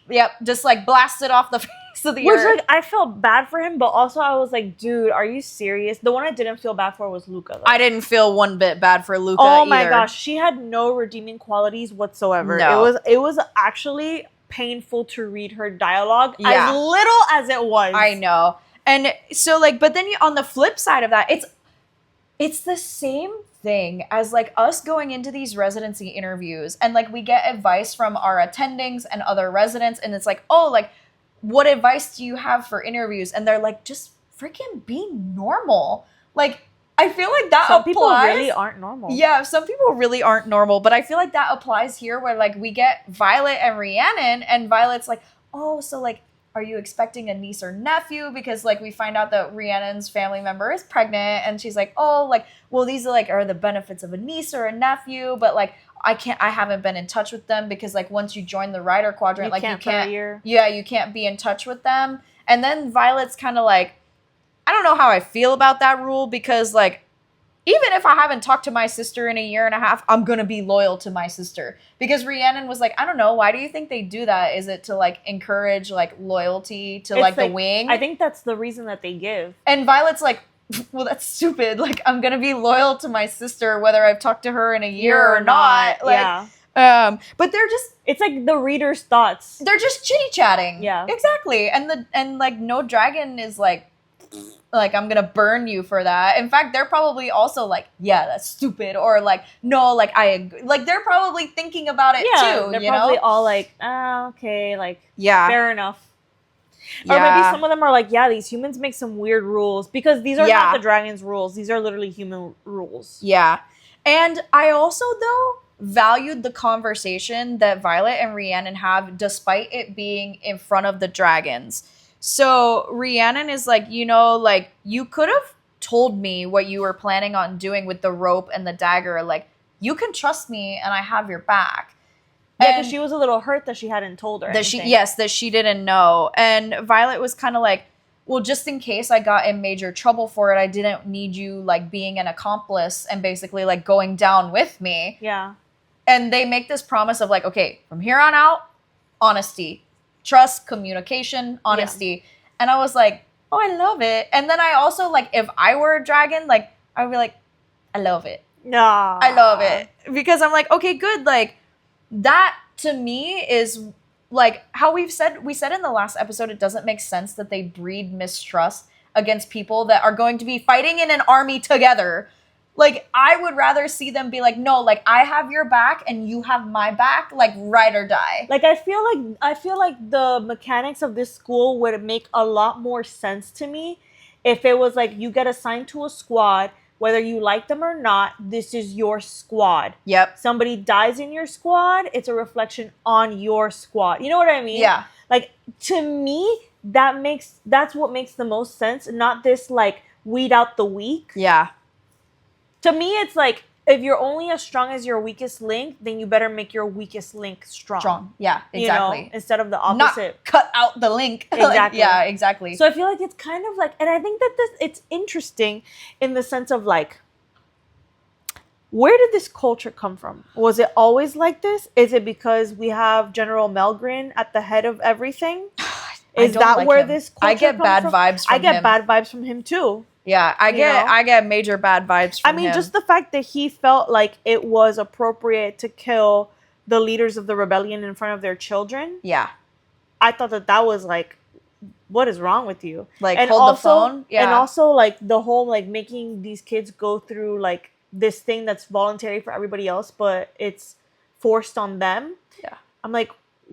Yep. Just like blasted off the face of the earth. Which, like, I felt bad for him, but also I was like, dude, are you serious? The one I didn't feel bad for was Luca, though. I didn't feel one bit bad for Luca Oh my either. gosh. She had no redeeming qualities whatsoever. No. It was actually painful to read her dialogue, Yeah. as little as it was. I know. And so like, but then on the flip side of that, it's the same thing as like us going into these residency interviews, and like we get advice from our attendings and other residents, and it's like, oh, like, what advice do you have for interviews? And they're like, just freaking be normal. Like, I feel like that some applies. people really aren't normal. Yeah, some people really aren't normal, but I feel like that applies here, where like we get Violet and Rhiannon, and Violet's like, oh, so like, are you expecting a niece or nephew? Because like we find out that Rhiannon's family member is pregnant, and she's like, oh, like, well, these are the benefits of a niece or a nephew, but like I haven't been in touch with them because like once you join the Rider Quadrant, you can't be in touch with them. And then Violet's kind of like, I don't know how I feel about that rule, because like, even if I haven't talked to my sister in a year and a half, I'm going to be loyal to my sister. Because Rhiannon was like, I don't know, why do you think they do that? Is it to like encourage like loyalty to like the wing? I think that's the reason that they give. And Violet's like, well, that's stupid. Like, I'm going to be loyal to my sister whether I've talked to her in a year or not. Like, yeah. But they're just It's like the reader's thoughts. they're just chitty chatting. Yeah. Exactly. And like no dragon is like I'm gonna burn you for that. In fact, they're probably also like, yeah, that's stupid, or like, no, like I agree. Like they're probably thinking about it too. They're you probably know? all like, okay, like Yeah. fair enough. Or Yeah. maybe some of them are like, yeah, these humans make some weird rules because these are not the dragon's rules. These are literally human rules. Yeah. And I also though valued the conversation that Violet and Rhiannon have despite it being in front of the dragons. So Rhiannon is like, like you could have told me what you were planning on doing with the rope and the dagger. Like you can trust me and I have your back. Yeah, because she was a little hurt that she hadn't told her. That she didn't know. And Violet was kind of like, well, just in case I got in major trouble for it, I didn't need you like being an accomplice and basically like going down with me. Yeah. And they make this promise of like, okay, from here on out, honesty, trust, communication, honesty. Yeah. And I was like, oh, I love it. And then I also like, if I were a dragon, like I would be like, I love it. No. I love it. Because I'm like, okay, good. Like that to me is like how we said in the last episode, it doesn't make sense that they breed mistrust against people that are going to be fighting in an army together. Like, I would rather see them be like, no, like, I have your back and you have my back, like, ride or die. Like, I feel like the mechanics of this school would make a lot more sense to me if it was like, you get assigned to a squad, whether you like them or not, this is your squad. Yep. Somebody dies in your squad, it's a reflection on your squad. You know what I mean? Yeah. Like, to me, that's what makes the most sense, not this, like, weed out the weak. Yeah. To me, it's like, if you're only as strong as your weakest link, then you better make your weakest link strong. Yeah, exactly. You know, instead of the opposite. Not cut out the link. Exactly. Like, yeah, exactly. So I feel like it's kind of like, and I think that it's interesting in the sense of like, where did this culture come from? Was it always like this? Is it because we have General Melgrin at the head of everything? Is that like where him. This culture I get bad from? Vibes from him. I get bad vibes from him too. Yeah, I get major bad vibes from him. I mean, just the fact that he felt like it was appropriate to kill the leaders of the rebellion in front of their children. Yeah. I thought that was like, what is wrong with you? Like, and hold also, the phone? Yeah. And also, like, the whole, like, making these kids go through, like, this thing that's voluntary for everybody else, but it's forced on them. Yeah. I'm like,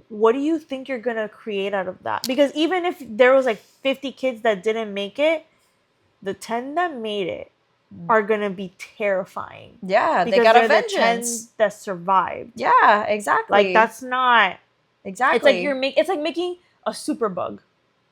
what do you think you're going to create out of that? Because even if there was, like, 50 kids that didn't make it, the 10 that made it are going to be terrifying. Yeah, they got a vengeance. The 10 that survived. Yeah, exactly. Like, that's not... Exactly. It's like it's like making a superbug.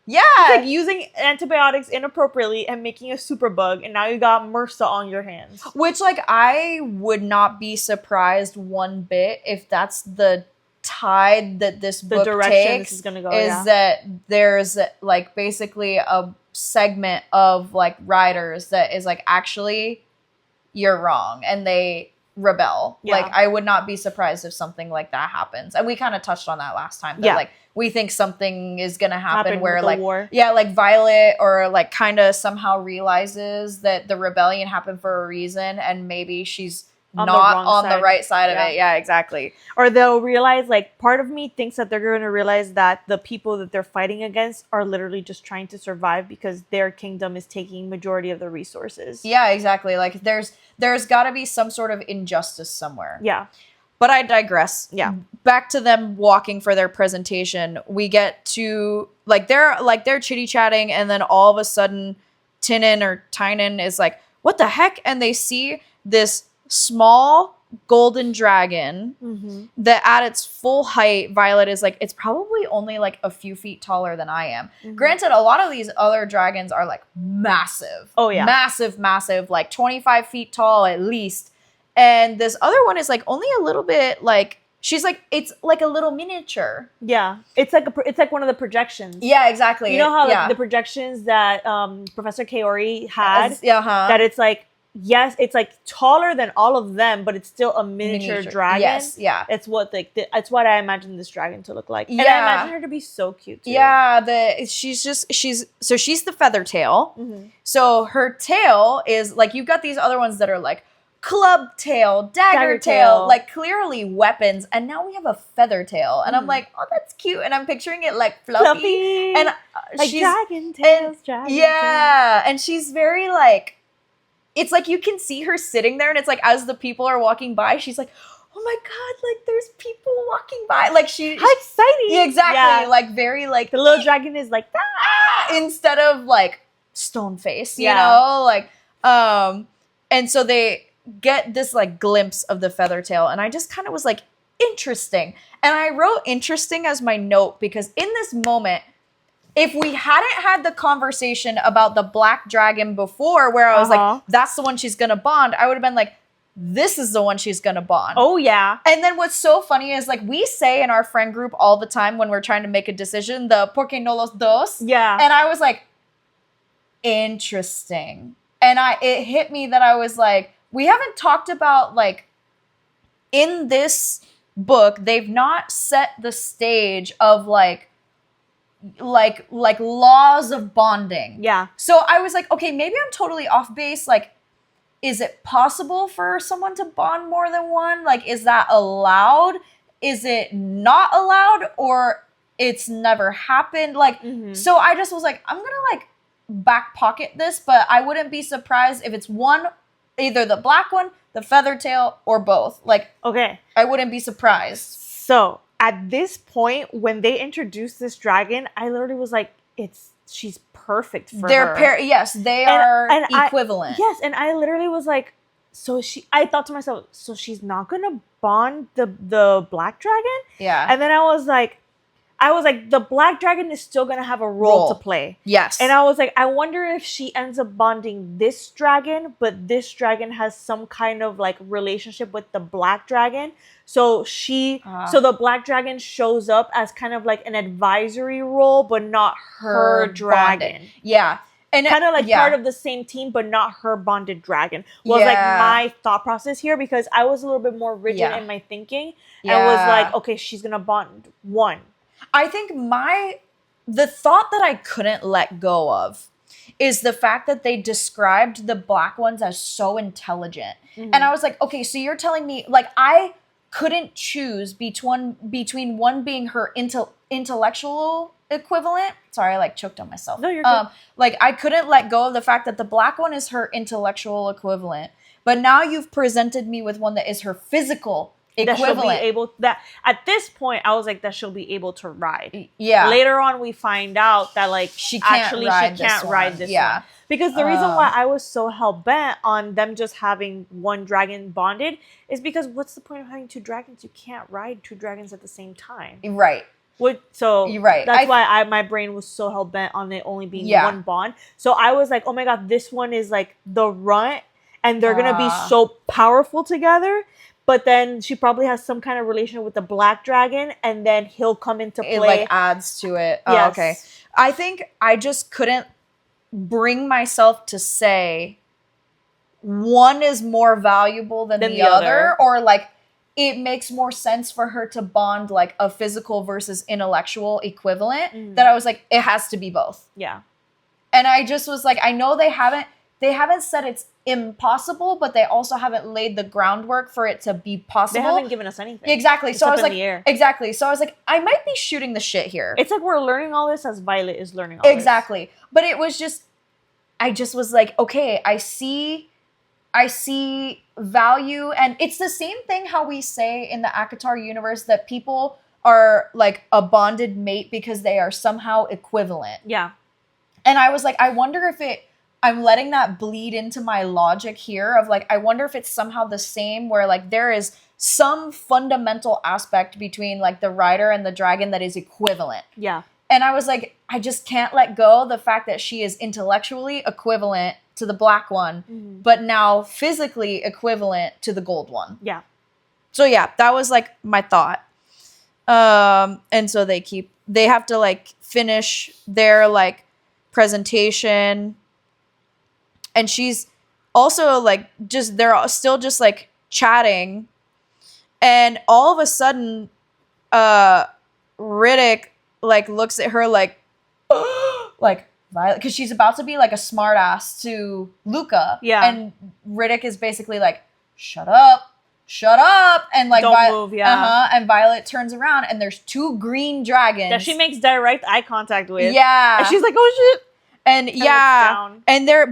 Yeah. It's like using antibiotics inappropriately and making a superbug, and now you got MRSA on your hands. Which, like, I would not be surprised one bit if that's the tide that this book takes, is gonna go, that there's, like, basically a segment of, like, riders that is, like, actually, you're wrong, and they rebel. Yeah. Like, I would not be surprised if something like that happens. And we kind of touched on that last time. That, like, we think something is going to happen where, like, war. Yeah, like, Violet or, like, kind of somehow realizes that the rebellion happened for a reason, and maybe she's not on the right side of it. Yeah, exactly. Or they'll realize, like, part of me thinks that they're going to realize that the people that they're fighting against are literally just trying to survive because their kingdom is taking majority of the resources. Yeah, exactly. Like, there's got to be some sort of injustice somewhere. Yeah. But I digress. Yeah. Back to them walking for their presentation. We get to, they're chitty-chatting, and then all of a sudden Tynan is like, what the heck? And they see this small golden dragon that at its full height, Violet is like, it's probably only like a few feet taller than I am. Granted, a lot of these other dragons are like massive. Oh yeah. Massive, like 25 feet tall at least. And this other one is like only a little bit, like, she's like, it's like a little miniature. Yeah. It's like one of the projections. Yeah, exactly. You know how like, the projections that Professor Kaori had? That it's like, yes, it's like taller than all of them, but it's still a miniature dragon. Yes, yeah. It's what it's what I imagine this dragon to look like. And I imagine her to be so cute too. Yeah, she's the feathertail. So her tail is like, you've got these other ones that are like club tail, dagger tail, like clearly weapons, and now we have a feather tail, and I'm like, oh, that's cute, and I'm picturing it like fluffy. And like she's dragon tails, and she's very like, it's like you can see her sitting there, and it's like as the people are walking by, she's like, oh my god, like there's people walking by, like how exciting. Yeah, exactly. Like very like the little dragon is like instead of like stone face, you know, like and so they get this like glimpse of the feather tail, and I just kind of was like, interesting. And I wrote interesting as my note because in this moment, if we hadn't had the conversation about the black dragon before, where I was like, that's the one she's gonna bond, I would have been like, this is the one she's gonna bond. Oh yeah. And then what's so funny is like we say in our friend group all the time when we're trying to make a decision, the porque no los dos. Yeah. And I was like, interesting. And it hit me that I was like, we haven't talked about like in this book, they've not set the stage of like laws of bonding. Yeah. So I was like, okay, maybe I'm totally off base. Like, is it possible for someone to bond more than one? Like, is that allowed? Is it not allowed? Or it's never happened? Like, so I just was like, I'm gonna like back pocket this, but I wouldn't be surprised if it's one, either the black one, the feather tail, or both. Like, okay, I wouldn't be surprised. So at this point, when they introduced this dragon, I literally was like, she's perfect for her. Yes, they are equivalent. Yes, and I literally was like, I thought to myself, so she's not gonna bond the black dragon? Yeah. And then I was like, the black dragon is still gonna have a role to play. Yes. And I was like, I wonder if she ends up bonding this dragon, but this dragon has some kind of like relationship with the black dragon. So so the black dragon shows up as kind of like an advisory role, but not her dragon. Bonded. Yeah. And kind of like part of the same team, but not her bonded dragon was like my thought process here, because I was a little bit more rigid in my thinking and was like, okay, she's gonna bond one. I think the thought that I couldn't let go of is the fact that they described the black ones as so intelligent. And I was like, okay, so you're telling me, like, I couldn't choose between one being her intellectual equivalent. Sorry, I like choked on myself. No, you're good. Like, I couldn't let go of the fact that the black one is her intellectual equivalent. But now you've presented me with one that is her physical equivalent. That at this point I was like, that she'll be able to ride. Yeah. Later on we find out that like she can't ride this one. Because the reason why I was so hell bent on them just having one dragon bonded is because what's the point of having two dragons? You can't ride two dragons at the same time. Right. So you're right. That's why my brain was so hell bent on it only being one bond. So I was like, oh my god, this one is like the runt, and they're gonna be so powerful together. But then she probably has some kind of relation with the black dragon, and then he'll come into play. It like adds to it. Oh, yes. Okay. I think I just couldn't bring myself to say one is more valuable than the other, or like it makes more sense for her to bond like a physical versus intellectual equivalent. That I was like, it has to be both. Yeah. And I just was like, I know they haven't said it's impossible, but they also haven't laid the groundwork for it to be possible. They haven't given us anything. Exactly. So I was like, exactly. So I was like, I might be shooting the shit here. It's like we're learning all this as Violet is learning all this. Exactly. But it was just, I just was like, okay, I see value. And it's the same thing how we say in the ACOTAR universe that people are like a bonded mate because they are somehow equivalent. Yeah. And I was like, I wonder if I'm letting that bleed into my logic here of like, I wonder if it's somehow the same where like there is some fundamental aspect between like the rider and the dragon that is equivalent. Yeah. And I was like, I just can't let go the fact that she is intellectually equivalent to the black one, but now physically equivalent to the gold one. Yeah. So yeah, that was like my thought. And so they have to like finish their like presentation. And she's also like they're still just like chatting. And all of a sudden, Riddick like looks at her like, like Violet, because she's about to be like a smart ass to Luca. Yeah. And Riddick is basically like, shut up, and like don't move, yeah. and Violet turns around and there's 2 green dragons that she makes direct eye contact with. Yeah, and she's like, oh shit, and they're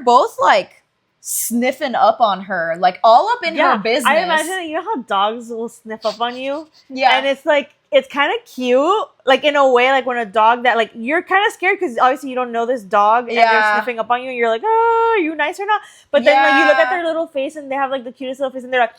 both like sniffing up on her, like all up in her business. I imagine, you know how dogs will sniff up on you? Yeah. And it's like, it's kind of cute, like in a way, like when a dog that, like, you're kind of scared because obviously you don't know this dog and they're sniffing up on you and you're like, oh, are you nice or not? But then like you look at their little face and they have like the cutest little face and they're like,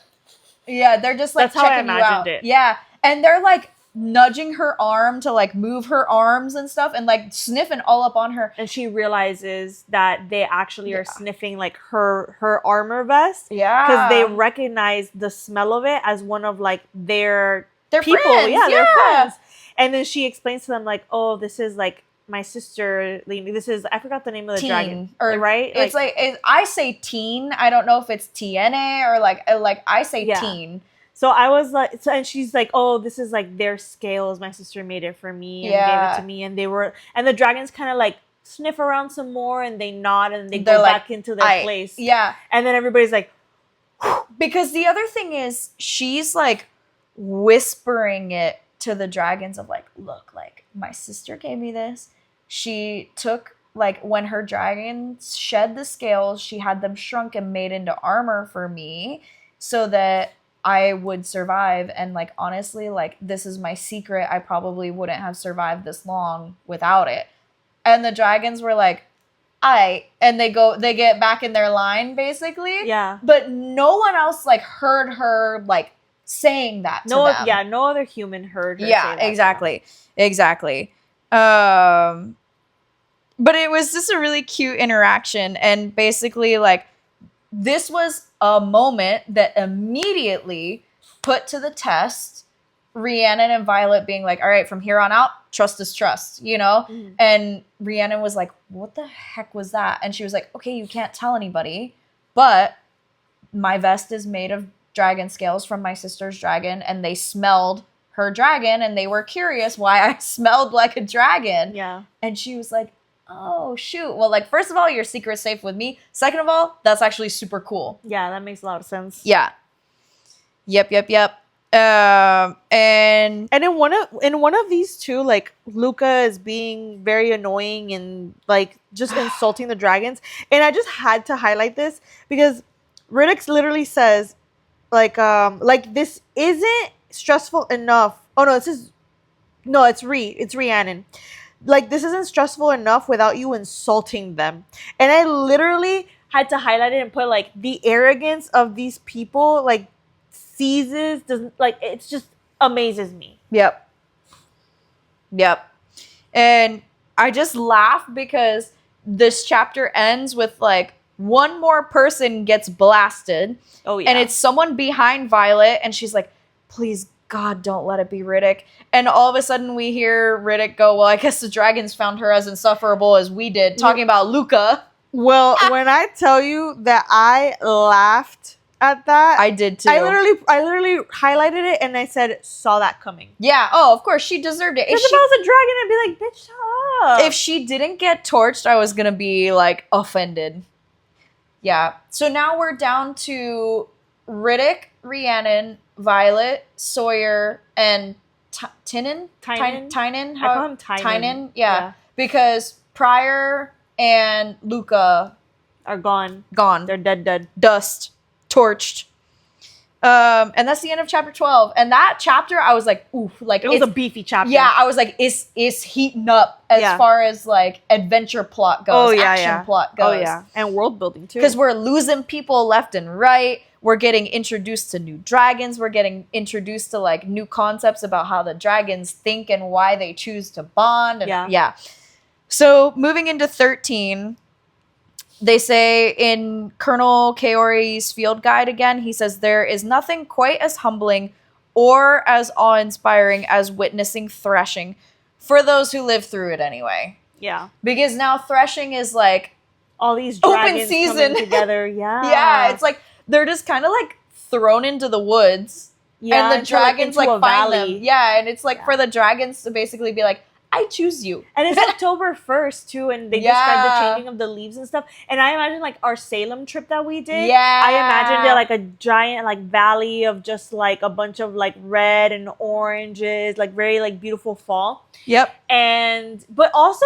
yeah, they're just like that's how I checking you out. imagined it. Yeah. And they're like nudging her arm to like move her arms and stuff and like sniffing all up on her. And she realizes that they actually are sniffing like her armor vest. Yeah. Because they recognize the smell of it as one of like their people. Friends. Yeah, they're friends. And then she explains to them like, oh, this is like my sister. This is, I forgot the name of the dragon. Or, right? It's like I say teen. I don't know if it's TNA or like I say teen. So I was like, and she's like, oh, this is like their scales. My sister made it for me and gave it to me. And the dragons kind of like sniff around some more and they nod and they go back into their place. Yeah. And then everybody's like, because the other thing is she's like whispering it to the dragons of like, look, like my sister gave me this. She took, like, when her dragons shed the scales, she had them shrunk and made into armor for me so that I would survive. And like, honestly, like, this is my secret. I probably wouldn't have survived this long without it. And the dragons were like, and they get back in their line basically. Yeah. But no one else like heard her like saying that to them. Yeah, no other human heard her say that. Exactly. But it was just a really cute interaction. And basically, like, this was a moment that immediately put to the test Rhiannon and Violet being like, all right, from here on out, trust is trust, you know? Mm-hmm. And Rhiannon was like, what the heck was that? And she was like, okay, you can't tell anybody, but my vest is made of dragon scales from my sister's dragon, and they smelled her dragon, and they were curious why I smelled like a dragon. Yeah. And she was like, oh, shoot. Well, like, first of all, your secret's safe with me. Second of all, that's actually super cool. Yeah, that makes a lot of sense. Yeah. Yep. And in one of these two, like, Luca is being very annoying and like just insulting the dragons. And I just had to highlight this because Riddick literally says, like this isn't stressful enough. Oh no, it's Rhiannon. Like, this isn't stressful enough without you insulting them. And I literally had to highlight it and put like the arrogance of these people, like, doesn't, like, it's just amazes me. Yep. And I just laugh because this chapter ends with like one more person gets blasted. Oh yeah. And it's someone behind Violet, and she's like, please God, don't let it be Riddick. And all of a sudden we hear Riddick go, well, I guess the dragons found her as insufferable as we did, talking about Luca. Well, when I tell you that I laughed at that, I did too. I literally highlighted it and I said, saw that coming. Yeah. Oh, of course, she deserved it. Because if I was a dragon, I'd be like, bitch, shut up. If she didn't get torched, I was gonna be like offended. Yeah. So now we're down to Riddick, Rhiannon, Violet, Sawyer, and Tynan. Tynan. I call him Tynan. Tynan. Yeah. Because Pryor and Luca are gone. They're dead. Dust. Torched. And that's the end of chapter 12. And that chapter, I was like, oof, like it was a beefy chapter. Yeah, I was like, it's heating up as far as like adventure plot goes, action plot goes. Oh yeah, and world building too. Because we're losing people left and right. We're getting introduced to new dragons. We're getting introduced to like new concepts about how the dragons think and why they choose to bond. And, yeah. So moving into 13. They say in Colonel Kaori's field guide again, he says, there is nothing quite as humbling or as awe-inspiring as witnessing threshing, for those who live through it anyway. Yeah. Because now threshing is like all these dragons open season coming together. Yeah. Yeah, it's like they're just kind of like thrown into the woods. Yeah, and the dragons like find them. Yeah, and it's like for the dragons to basically be like, I choose you. And it's October 1st too, and they describe the changing of the leaves and stuff. And I imagine like our Salem trip that we did. Yeah. I imagined it like a giant like valley of just like a bunch of like red and oranges, like very like beautiful fall. Yep. But also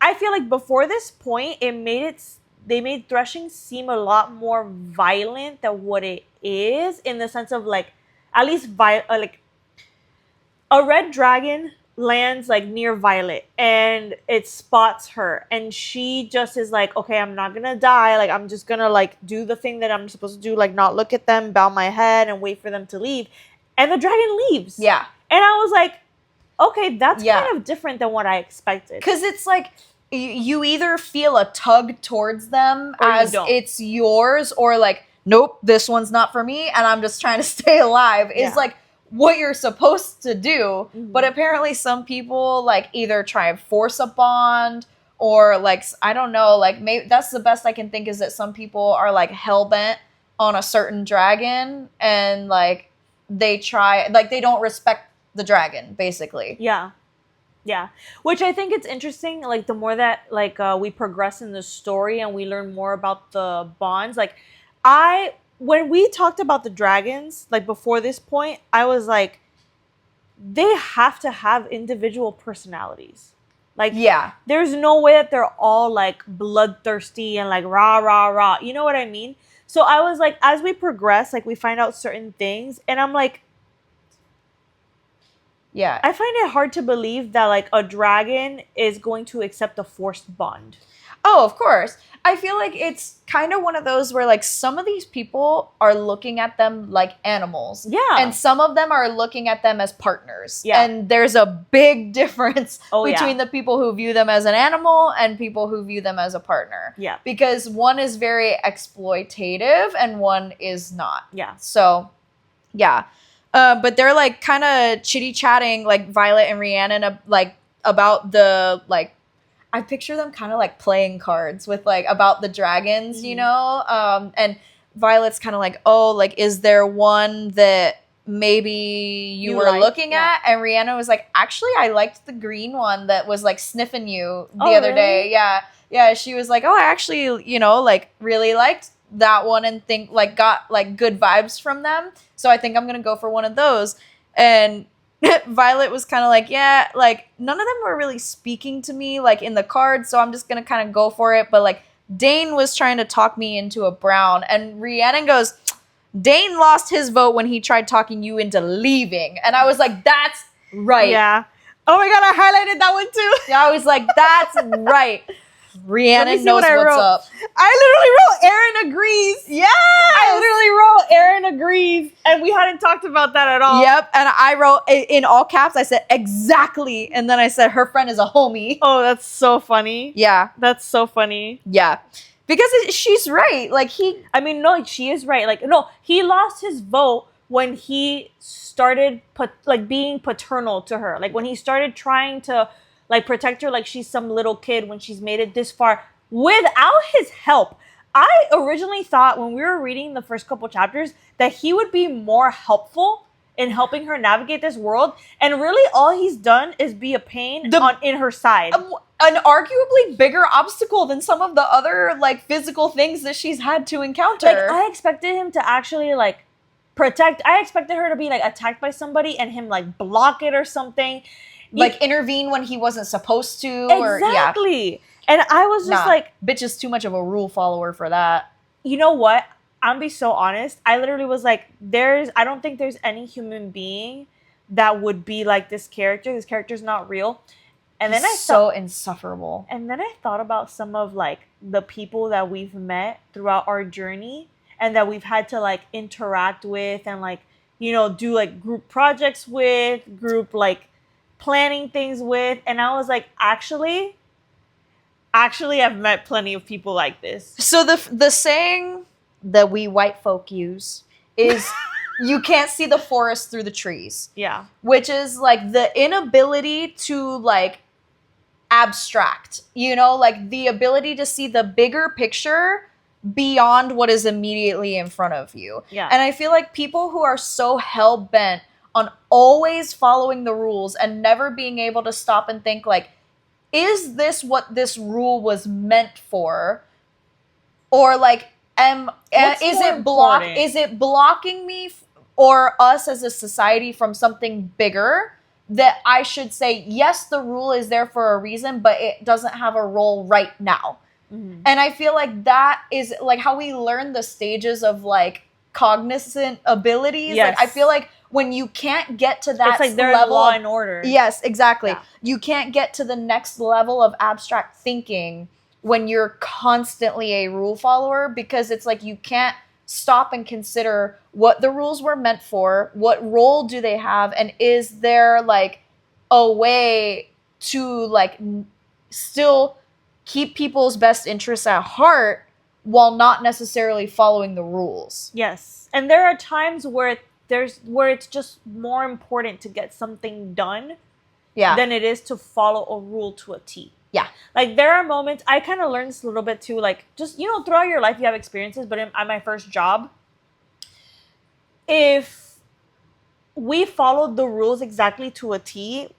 I feel like before this point they made threshing seem a lot more violent than what it is, in the sense of like at least like a red dragon lands like near Violet and it spots her, and she just is like, okay, I'm not gonna die, like I'm just gonna like do the thing that I'm supposed to do, like not look at them, bow my head and wait for them to leave, and the dragon leaves. Yeah. And I was like, okay, that's kind of different than what I expected, because it's like you either feel a tug towards them or as it's yours, or like, nope, this one's not for me and I'm just trying to stay alive, is like what you're supposed to do. But apparently some people like either try and force a bond, or like, I don't know, like maybe that's the best I can think, is that some people are like hell-bent on a certain dragon, and like they try, like they don't respect the dragon basically. Yeah, which I think it's interesting, like the more that like we progress in the story and we learn more about the bonds, like when we talked about the dragons, like before this point, I was like, they have to have individual personalities. Like, there's no way that they're all like bloodthirsty and like rah, rah, rah. You know what I mean? So I was like, as we progress, like we find out certain things, and I'm like, I find it hard to believe that like a dragon is going to accept a forced bond. Oh, of course. I feel like it's kind of one of those where like some of these people are looking at them like animals. Yeah. And some of them are looking at them as partners. Yeah. And there's a big difference between the people who view them as an animal and people who view them as a partner. Yeah. Because one is very exploitative and one is not. Yeah. So, yeah. But they're like kind of chitty-chatting, like Violet and Rhiannon, like about the like, I picture them kind of like playing cards with like about the dragons, you know? And Violet's kind of like, oh, like, is there one that maybe you were looking at? And Rhiannon was like, actually, I liked the green one that was like sniffing you the other day. Yeah. Yeah. She was like, oh, I actually, you know, like really liked that one and think like got like good vibes from them. So I think I'm going to go for one of those. And Violet was kind of like, yeah, like none of them were really speaking to me like in the cards, so I'm just gonna kind of go for it. But like Dane was trying to talk me into a brown, and Rhiannon goes, Dane lost his vote when he tried talking you into leaving. And I was like, that's right. Yeah. Oh my god, I highlighted that one too. Yeah, I was like, that's right. Rhiannon knows what's up. I literally wrote Aaron agrees. Yeah. I literally wrote Aaron agrees. And we hadn't talked about that at all. Yep. And I wrote in all caps, I said exactly. And then I said her friend is a homie. Oh, that's so funny. Yeah. That's so funny. Yeah. Because she's right. Like no, she is right. Like, no, he lost his vote when he started being paternal to her. Like when he started trying to like protect her like she's some little kid when she's made it this far without his help. I originally thought when we were reading the first couple chapters that he would be more helpful in helping her navigate this world. And really all he's done is be a pain in her side. An arguably bigger obstacle than some of the other like physical things that she's had to encounter. Like I expected him to actually like protect. I expected her to be like attacked by somebody and him like block it or something. Like intervene when he wasn't supposed to. Exactly. Or, and I was just like, bitch is too much of a rule follower for that. You know what? I'm gonna be so honest. I literally was like, I don't think there's any human being that would be like this character. This character's not real. And then so insufferable. And then I thought about some of like the people that we've met throughout our journey and that we've had to like interact with and like, you know, do like group projects with, group like planning things with. And I was like, actually I've met plenty of people like this. So the saying that we white folk use is you can't see the forest through the trees. Yeah. Which is like the inability to like abstract, you know, like the ability to see the bigger picture beyond what is immediately in front of you. Yeah. And I feel like people who are so hell-bent on always following the rules and never being able to stop and think like, is this what this rule was meant for? Or like, is it blocking me or us as a society from something bigger that I should say, yes, the rule is there for a reason, but it doesn't have a role right now. Mm-hmm. And I feel like that is like how we learn the stages of like cognizant abilities. Yes. Like I feel like when you can't get to that it's like there's level law and order. Yes, exactly. Yeah. You can't get to the next level of abstract thinking when you're constantly a rule follower, because it's like you can't stop and consider what the rules were meant for, what role do they have, and is there like a way to like still keep people's best interests at heart while not necessarily following the rules. Yes. And there are times where it's just more important to get something done than it is to follow a rule to a T. Yeah. Like there are moments, I kind of learned this a little bit too, like just, throughout your life you have experiences, but at my first job, if we followed the rules exactly to a T,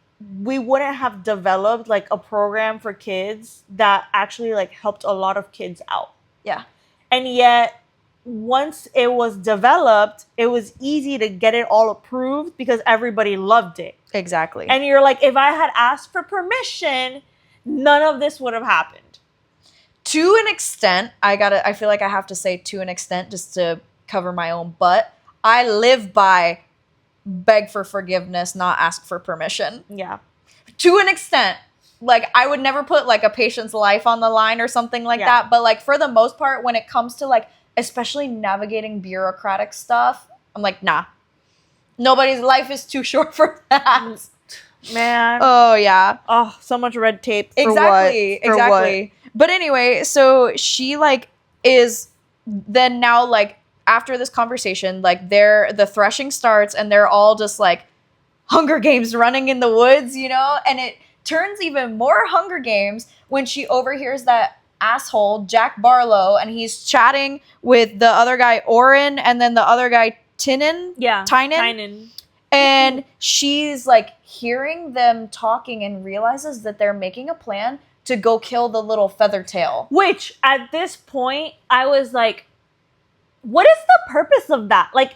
we wouldn't have developed like a program for kids that actually like helped a lot of kids out. Yeah. And yet once it was developed, it was easy to get it all approved because everybody loved it. Exactly. And you're like, if I had asked for permission, none of this would have happened. To an extent, I feel like I have to say to an extent just to cover my own butt. I live by beg for forgiveness, not ask for permission. Yeah. To an extent. Like, I would never put, like, a patient's life on the line or something like that. But, like, for the most part, when it comes to, like, especially navigating bureaucratic stuff, I'm like, nah. Nobody's life is too short for that. Man. Oh, yeah. Oh, so much red tape. Exactly. Exactly. But anyway, so she, like, is then now, like, after this conversation, like, the threshing starts and they're all just, like, Hunger Games running in the woods, And it turns even more Hunger Games when she overhears that asshole, Jack Barlow, and he's chatting with the other guy, Oren, and then the other guy, Tynan. And she's, like, hearing them talking and realizes that they're making a plan to go kill the little feathertail. Which, at this point, I was like, what is the purpose of that? Like,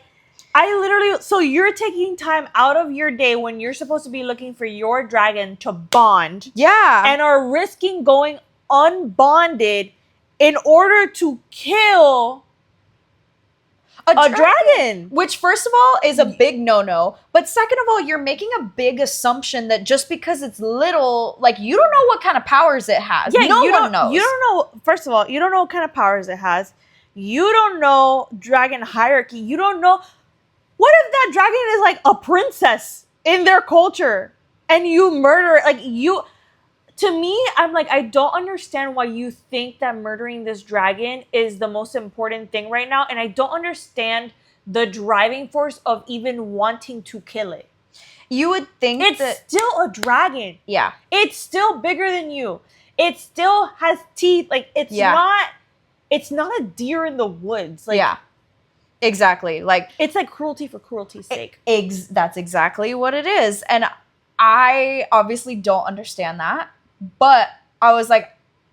so you're taking time out of your day when you're supposed to be looking for your dragon to bond. Yeah. And are risking going unbonded in order to kill a dragon. Which, first of all, is a big no-no. But second of all, you're making a big assumption that just because it's little, like, you don't know what kind of powers it has. Yeah, no one knows. You don't know, first of all, you don't know what kind of powers it has. You don't know dragon hierarchy. You don't know. What if that dragon is like a princess in their culture and you murder it? Like, to me, I'm like, I don't understand why you think that murdering this dragon is the most important thing right now. And I don't understand the driving force of even wanting to kill it. You would think it's still a dragon. Yeah. It's still bigger than you. It still has teeth. Like, it's not a deer in the woods. Like, yeah. Exactly. Like, it's like cruelty for cruelty's sake. That's exactly what it is. And I obviously don't understand that. But I was like,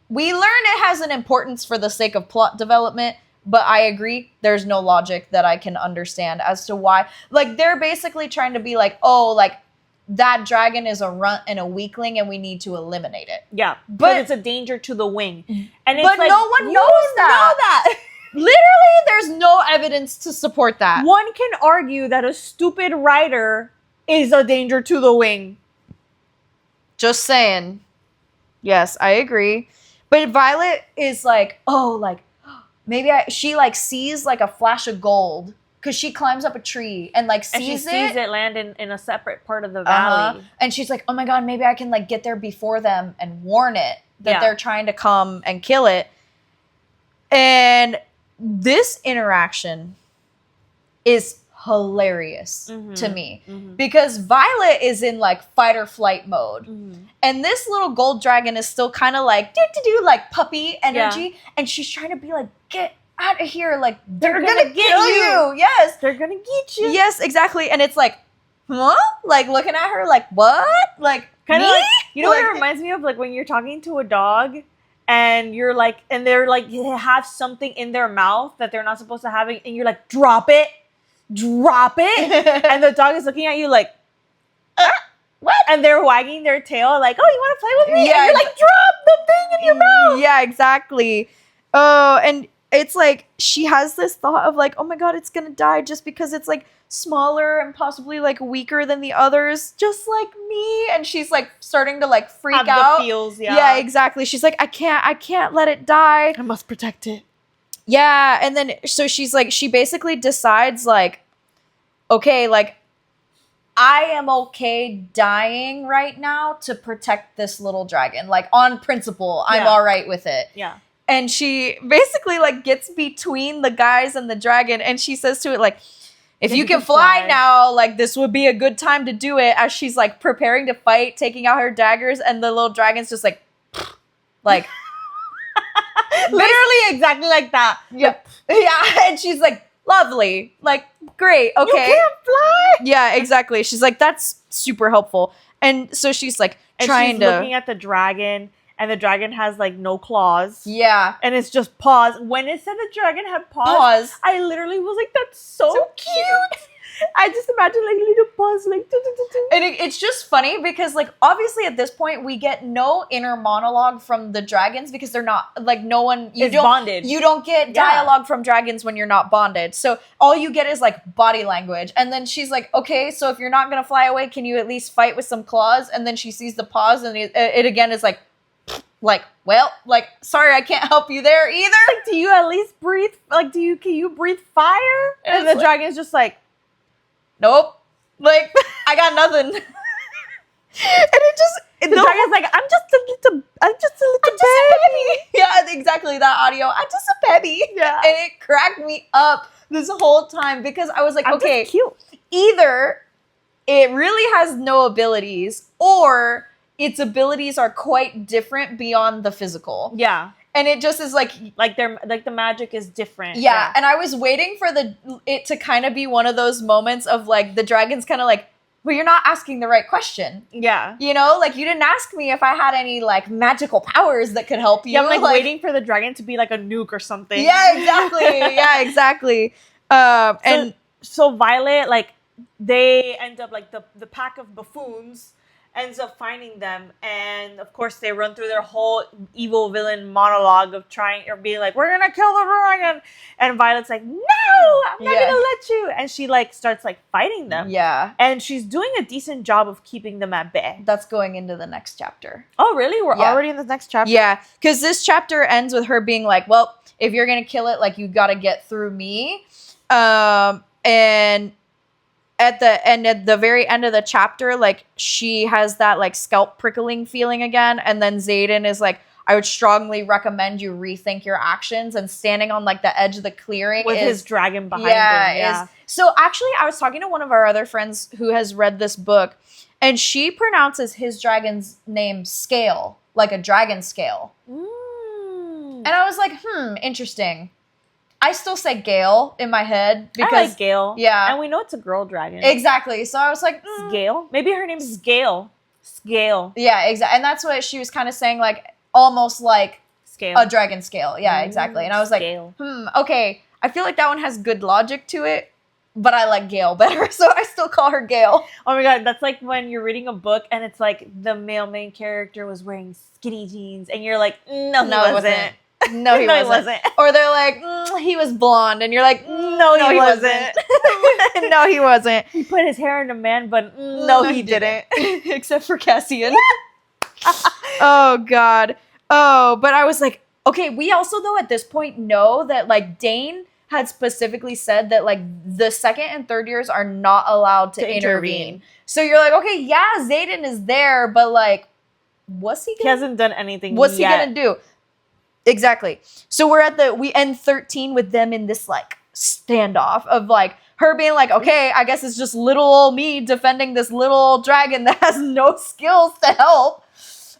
we learn it has an importance for the sake of plot development. But I agree, there's no logic that I can understand as to why. Like, they're basically trying to be like, oh, like, that dragon is a runt and a weakling and we need to eliminate it. Yeah. But it's a danger to the wing. And it's but like, no one knows that. Literally, there's no evidence to support that. One can argue that a stupid writer is a danger to the wing. Just saying. Yes, I agree. But Violet is like, oh, like, maybe she, like, sees, like, a flash of gold. Because she climbs up a tree and, like, sees it land in a separate part of the valley. And she's like, oh, my God, maybe I can, like, get there before them and warn it that they're trying to come and kill it. And this interaction is hilarious to me because Violet is in like fight or flight mode and this little gold dragon is still kind of like like puppy energy and she's trying to be like, get out of here, like they're gonna kill you. Yes, they're gonna get you. Yes, exactly. And it's like, huh? Like looking at her like, what? Like, kind of me? like, you know what Like- it reminds me of? Like when you're talking to a dog and you're like, and they're like, they have something in their mouth that they're not supposed to have, and you're like, drop it. And the dog is looking at you like, what? And they're wagging their tail like, oh, you want to play with me? Yeah, And you're like, drop the thing in your mouth. Yeah, exactly. Oh, and it's like she has this thought of like, oh my god, it's gonna die just because it's like smaller and possibly like weaker than the others, just like me. And she's like starting to like freak Have out. the feels, Yeah, exactly. She's like, I can't let it die. I must protect it. Yeah, and then so she's like, she basically decides like, okay, like I am okay dying right now to protect this little dragon. Like on principle, I'm Yeah. all right with it. Yeah. And she basically like gets between the guys and the dragon, and she says to it like, if you can fly now, like this would be a good time to do it, as she's like preparing to fight, taking out her daggers, and the little dragon's just like Literally exactly like that. Yep. Yeah. And she's like, lovely. Like, great. Okay. You can't fly. Yeah, exactly. She's like, that's super helpful. And so she's like And trying she's to looking at the dragon, and the dragon has like no claws. Yeah. And it's just paws. When it said the dragon had paws, Pause. I literally was like, that's so cute. I just imagine like little paws like And it's just funny because like obviously at this point we get no inner monologue from the dragons because they're not like no one It's bonded. You don't get dialogue from dragons when you're not bonded. So all you get is like body language. And then she's like, okay, so if you're not gonna fly away, can you at least fight with some claws? And then she sees the paws, and it again is like, well, like sorry, I can't help you there either. Like, do you at least breathe? Like, can you breathe fire? And the dragon's just like, nope. Like, I got nothing. And it just... the dragon's like, I'm just a little baby. Yeah, exactly, that audio. I'm just a baby. Yeah. And it cracked me up this whole time because I was like, I'm okay, just cute. either it really has no abilities or its abilities are quite different beyond the physical. Yeah. And it just is like the magic is different. yeah, and I was waiting for it to kind of be one of those moments of like the dragon's kind of like, well, you're not asking the right question. Yeah. You know, like you didn't ask me if I had any like magical powers that could help you. Yeah, I'm like waiting for the dragon to be like a nuke or something. Yeah, exactly. Yeah, exactly. And so Violet, like they end up like the pack of buffoons ends up finding them, and of course they run through their whole evil villain monologue of trying or being like, we're gonna kill the dragon, and Violet's like, no, I'm not gonna let you, and she like starts like fighting them. Yeah, and she's doing a decent job of keeping them at bay. That's going into the next chapter. Oh really? We're already in the next chapter? Yeah, because this chapter ends with her being like, well, if you're gonna kill it, like you gotta get through me. And at the very end of the chapter, like she has that like scalp prickling feeling again, and then Xaden is like, I would strongly recommend you rethink your actions, and standing on like the edge of the clearing with his dragon behind him. Yeah. So actually I was talking to one of our other friends who has read this book, and she pronounces his dragon's name Scale, like a dragon scale. And I was like, interesting. I still say Gale in my head because I like Gale. Yeah. And we know it's a girl dragon. Exactly. So I was like, Gale? Maybe her name is Gale. Scale. Yeah, exactly. And that's what she was kind of saying, like almost like Scale. a dragon scale. Yeah, exactly. And I was like, Scale. Okay. I feel like that one has good logic to it, but I like Gale better, so I still call her Gale. Oh my god, that's like when you're reading a book and it's like the male main character was wearing skinny jeans, and you're like, no, he wasn't. No, he wasn't. Or they're like, he was blonde, and you're like, no, he wasn't. No, he wasn't. He put his hair in a man, but no, he didn't. Except for Cassian. Oh, God. Oh, but I was like, okay, we also, though, at this point know that, like, Dane had specifically said that, like, the second and third years are not allowed to intervene. So you're like, okay, yeah, Xaden is there, but, like, what's he gonna do? He hasn't done anything What's yet. he gonna do? Exactly. So we end 13 with them in this like standoff of like her being like, okay, I guess it's just little old me defending this little old dragon that has no skills to help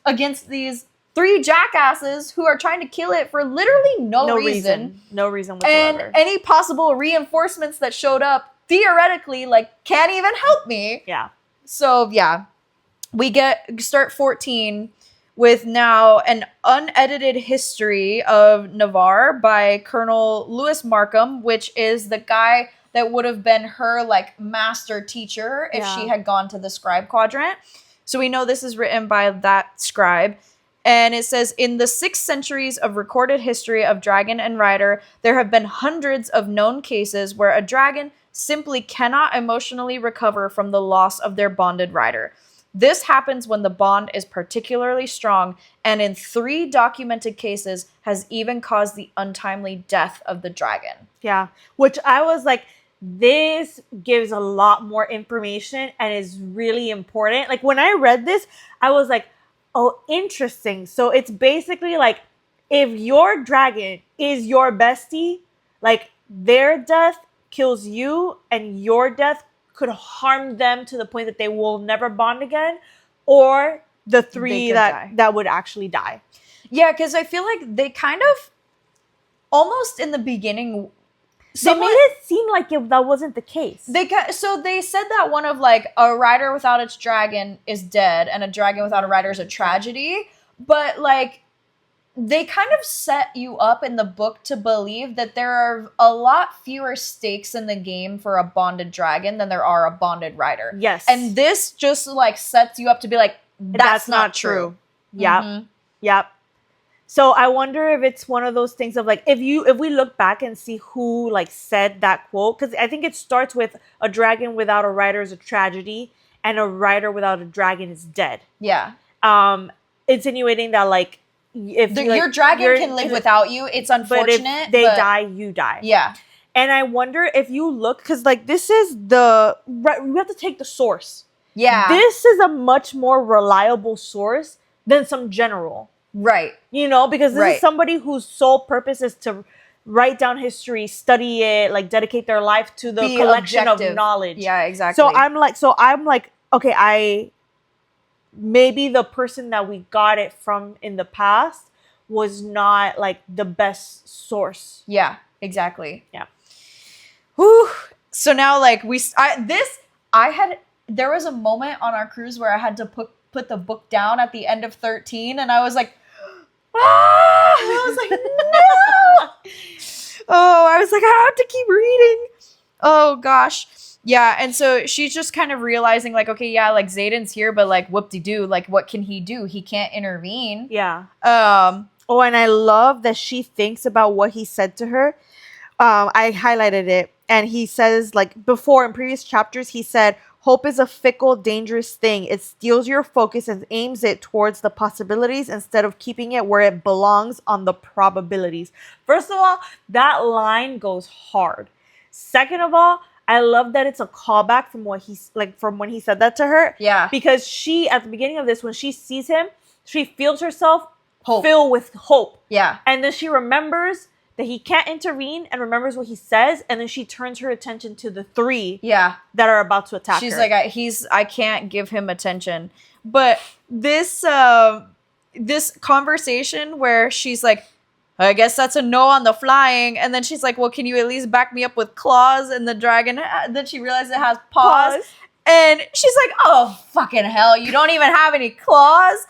against these 3 jackasses who are trying to kill it for literally no reason. No reason whatsoever. And any possible reinforcements that showed up theoretically, like, can't even help me. Yeah. So, yeah. We start 14 with now an unedited history of Navarre by Colonel Louis Markham, which is the guy that would have been her, like, master teacher if she had gone to the scribe quadrant. So we know this is written by that scribe. And it says, in the 6 centuries of recorded history of dragon and rider, there have been hundreds of known cases where a dragon simply cannot emotionally recover from the loss of their bonded rider. This happens when the bond is particularly strong, and in 3 documented cases has even caused the untimely death of the dragon. Yeah, which I was like, this gives a lot more information and is really important. Like, when I read this, I was like, oh, interesting. So it's basically like, if your dragon is your bestie, like, their death kills you and your death could harm them to the point that they will never bond again, or the 3 that would actually die. Yeah, because I feel like they kind of, almost in the beginning, they made it seem like that wasn't the case. So they said that one of, like, a rider without its dragon is dead and a dragon without a rider is a tragedy. But, like, they kind of set you up in the book to believe that there are a lot fewer stakes in the game for a bonded dragon than there are a bonded rider. Yes. And this just, like, sets you up to be like, that's not true. Yep. Mm-hmm. Yep. So I wonder if it's one of those things of, like, if we look back and see who, like, said that quote, because I think it starts with a dragon without a rider is a tragedy, and a rider without a dragon is dead. Yeah. Insinuating that, like, if your dragon can live without you, it's unfortunate. But if they die, you die. Yeah. And I wonder if you look, because, like, this is we have to take the source. Yeah. This is a much more reliable source than some general. Right. You know, because this is somebody whose sole purpose is to write down history, study it, like, dedicate their life to the collection of knowledge. Yeah, exactly. So I'm like, okay, maybe the person that we got it from in the past was not, like, the best source. Yeah, exactly. Yeah. Whew. So now, like, there was a moment on our cruise where I had to put the book down at the end of 13, and I was like, ah! And I was like, no! Oh, I was like, I have to keep reading. Oh, gosh. Yeah, and so she's just kind of realizing, like, okay, yeah, like, Xaden's here, but, like, whoop-de-doo, like, what can he do? He can't intervene. Yeah. Oh, and I love that she thinks about what he said to her. I highlighted it, and he says, like, before, in previous chapters, he said, hope is a fickle, dangerous thing. It steals your focus and aims it towards the possibilities instead of keeping it where it belongs on the probabilities. First of all, that line goes hard. Second of all, I love that it's a callback from from when he said that to her. Yeah. Because she, at the beginning of this, when she sees him, she feels herself filled with hope. Yeah. And then she remembers that he can't intervene and remembers what he says, and then she turns her attention to the 3 that are about to attack her. She's like, I can't give him attention. But this conversation where she's like, I guess that's a no on the flying, and then she's like, well, can you at least back me up with claws? And the dragon, then she realizes it has paws. And she's like, oh, fucking hell, you don't even have any claws?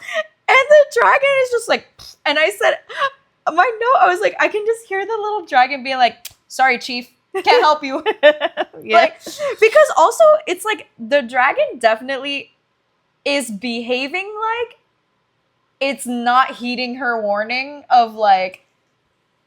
And the dragon is just like, and I said, my note, I was like, I can just hear the little dragon being like, sorry, chief, can't help you. Like, because also it's like the dragon definitely is behaving like it's not heeding her warning of, like,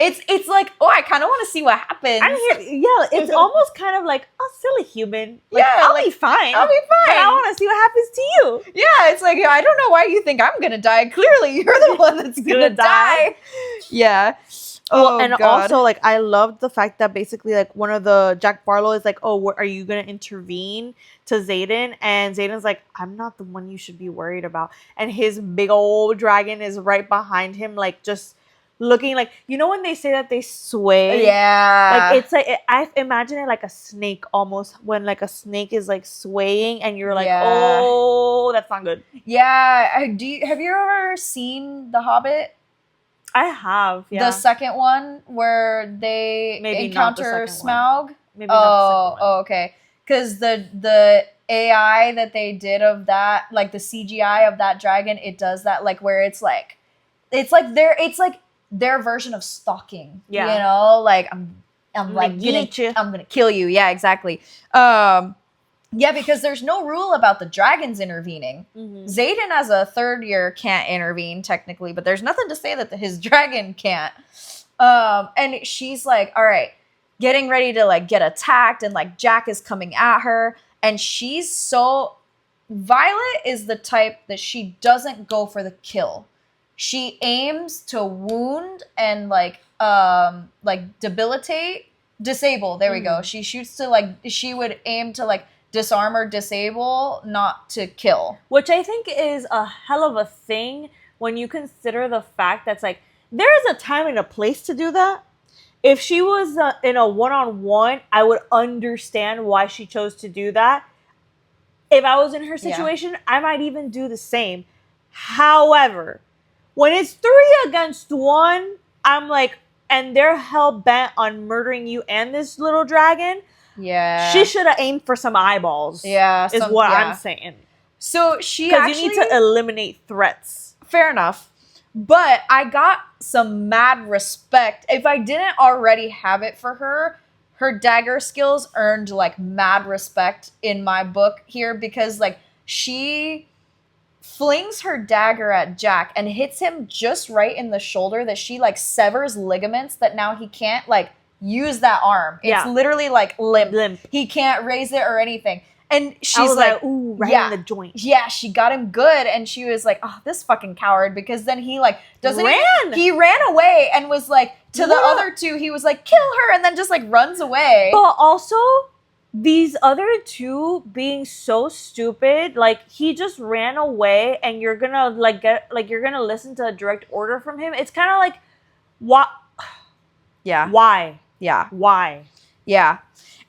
it's like, oh, I kind of want to see what happens. It's almost kind of like, oh, silly human. Like, yeah, I'll be fine. But I want to see what happens to you. Yeah, it's like, I don't know why you think I'm gonna die. Clearly, you're the one that's gonna die. Yeah. Oh, and God. Also, like, I loved the fact that basically, like, one of the Jack Barlow is like, oh, are you gonna intervene to Xaden? And Xaden's like, I'm not the one you should be worried about. And his big old dragon is right behind him, like, just looking like, you know when they say that they sway? Yeah. Like, it's like, I imagine it like a snake almost, when, like, a snake is, like, swaying and you're like, oh, that's not good. Yeah. Have you ever seen The Hobbit? I have, yeah. The second one where they encounter Smaug? Maybe not the second one. Oh, okay. because the AI that they did of that, like the CGI of that dragon, it does that, like where it's like their version of stalking. Yeah. You know, like I'm like get you. I'm gonna kill you. Yeah, exactly. Yeah, because there's no rule about the dragons intervening. Mm-hmm. Xaden as a third year can't intervene technically, but there's nothing to say that his dragon can't. And she's like, all right, getting ready to like get attacked, and like Jack is coming at her, and she's so Violet is the type that she doesn't go for the kill. She aims to wound and like disable. There we go. She shoots to like she would aim to like disarm or disable, not to kill. Which I think is a hell of a thing when you consider the fact that's like, there is a time and a place to do that. If she was in a one-on-one, I would understand why she chose to do that. If I was in her situation, I might even do the same. However, when it's 3 against 1, I'm like, and they're hell-bent on murdering you and this little dragon, yeah, she should have aimed for some eyeballs. Yeah, is what I'm saying. So she because you need to eliminate threats. Fair enough, but I got some mad respect. If I didn't already have it for her, her dagger skills earned like mad respect in my book here, because like she flings her dagger at Jack and hits him just right in the shoulder that she like severs ligaments that now he can't like use that arm. It's literally like limp. He can't raise it or anything. And she's like, ooh, right in the joint. Yeah, she got him good. And she was like, oh, this fucking coward. Because then he like he ran away and was like to the other two, he was like, kill her, and then just like runs away. But also these other two being so stupid, like he just ran away and you're gonna like you're gonna listen to a direct order from him. It's kind of like, what? Yeah. Why? Yeah. Why? Yeah.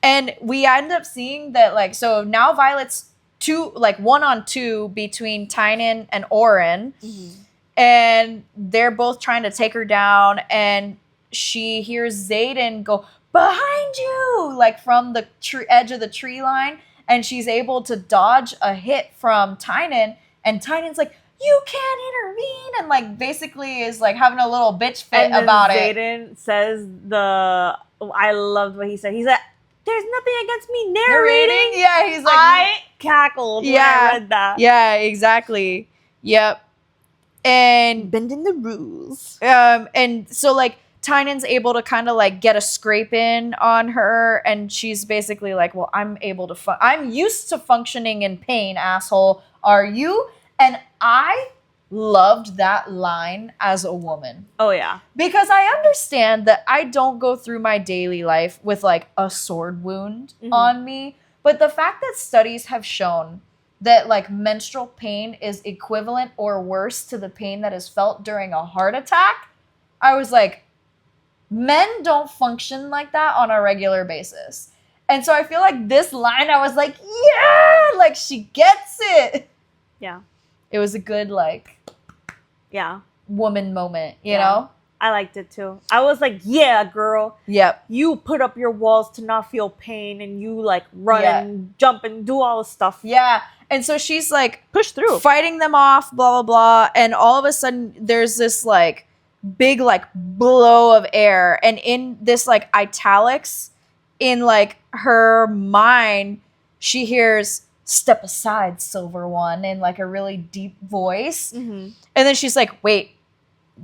And we end up seeing that, like, so now Violet's 1-on-2 between Tynan and Oren. Mm-hmm. And they're both trying to take her down. And she hears Xaden go, behind you, like from the edge of the tree line. And she's able to dodge a hit from Tynan. And Tynan's like, you can't intervene, and like basically is like having a little bitch fit about it. Xaden says I loved what he said. He said, there's nothing against me narrating. Yeah, he's like, I cackled when I read that. Yeah, exactly. Yep. And bending the rules. And so like Tynan's able to kind of like get a scrape in on her, and she's basically like, well, I'm able to I'm used to functioning in pain, asshole. Are you? And I loved that line as a woman. Oh, yeah. Because I understand that I don't go through my daily life with like a sword wound on me. But the fact that studies have shown that like menstrual pain is equivalent or worse to the pain that is felt during a heart attack, I was like, men don't function like that on a regular basis. And so I feel like this line, I was like, yeah, like she gets it. Yeah. It was a good, like, woman moment, you know? I liked it too. I was like, yeah, girl. Yep. You put up your walls to not feel pain, and you like run and jump and do all the stuff. Yeah. And so she's like, push through, fighting them off, blah, blah, blah. And all of a sudden there's this like big like blow of air. And in this like italics in like her mind, she hears, step aside, Silver One, in like a really deep voice. And then she's like, wait,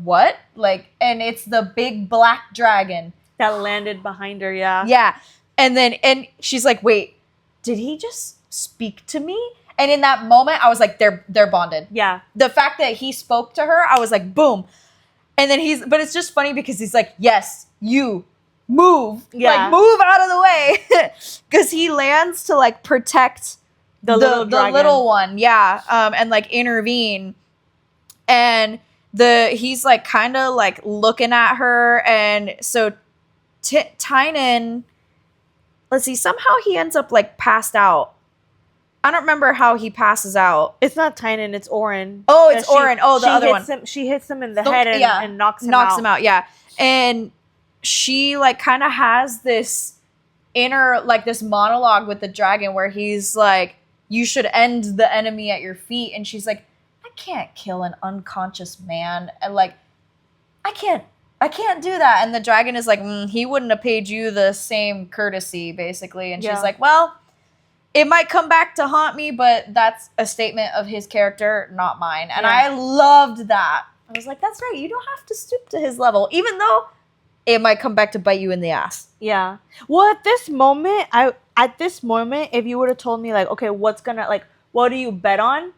what? Like, and it's the big black dragon that landed behind her. Yeah. And she's like, wait, did he just speak to me? And in that moment I was like, they're bonded. Yeah. The fact that he spoke to her, I was like, boom. And then but it's just funny because he's like, yes, you move. Like, move out of the way. Because he lands to like protect the little one, and like intervene, and he's like kind of like looking at her, and so Tynan, let's see, somehow he ends up like passed out. I don't remember how he passes out. It's not Tynan, it's Oren. Oh, it's Oren. Oh, the other one. She hits him in the head and knocks him out. Yeah, and she like kind of has this inner, like this monologue with the dragon where he's like, you should end the enemy at your feet. And she's like, I can't kill an unconscious man. And like, I can't do that. And the dragon is like, he wouldn't have paid you the same courtesy, basically. And she's like, well, it might come back to haunt me, but that's a statement of his character, not mine. And I loved that. I was like, that's right. You don't have to stoop to his level, even though it might come back to bite you in the ass. Yeah. Well, at this moment, if you would have told me like, okay, what do you bet on?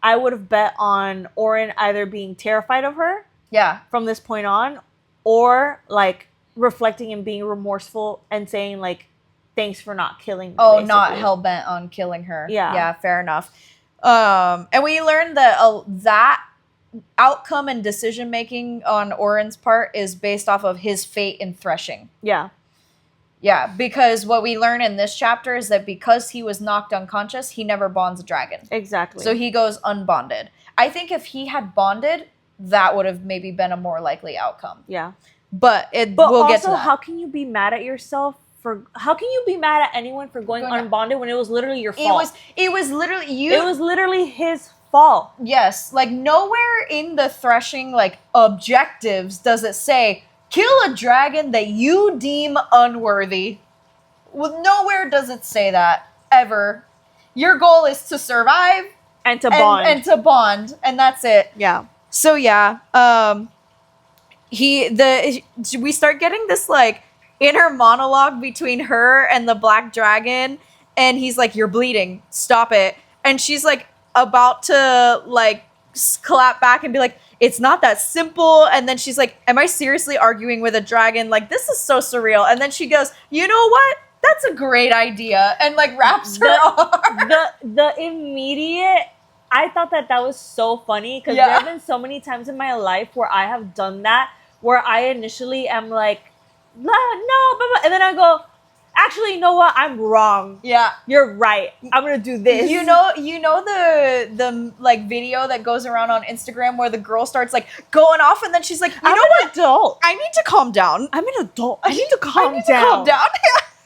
I would have bet on Oren either being terrified of her. Yeah. From this point on, or like reflecting and being remorseful and saying like, thanks for not killing me. Oh, basically. Not hell-bent on killing her. Yeah. Yeah, fair enough. And we learned that that outcome and decision-making on Oren's part is based off of his fate in threshing. Yeah. Yeah, because what we learn in this chapter is that because he was knocked unconscious, he never bonds a dragon. Exactly. So he goes unbonded. I think if he had bonded, that would have maybe been a more likely outcome. Yeah. But we'll get to that. How can you be mad at yourself how can you be mad at anyone for going unbonded when it was literally your fault? It was literally It was literally his fault. Yes. Like nowhere in the threshing like objectives does it say kill a dragon that you deem unworthy. Well, nowhere does it say that ever. Your goal is to survive and to bond. And that's it. Yeah. So yeah, we start getting this like inner monologue between her and the black dragon, and he's like, you're bleeding, stop it. And she's like about to like clap back and be like, it's not that simple. And then she's like, am I seriously arguing with a dragon? Like, this is so surreal. And then she goes, you know what? That's a great idea. And like wraps her arm. The immediate, I thought that was so funny because there have been so many times in my life where I have done that, where I initially am like, no, blah, blah, and then I go, actually, you know what? I'm wrong. Yeah. You're right. I'm going to do this. You know the like video that goes around on Instagram where the girl starts like going off and then she's like, I'm an adult. I need to calm down. I'm an adult. I need to calm down.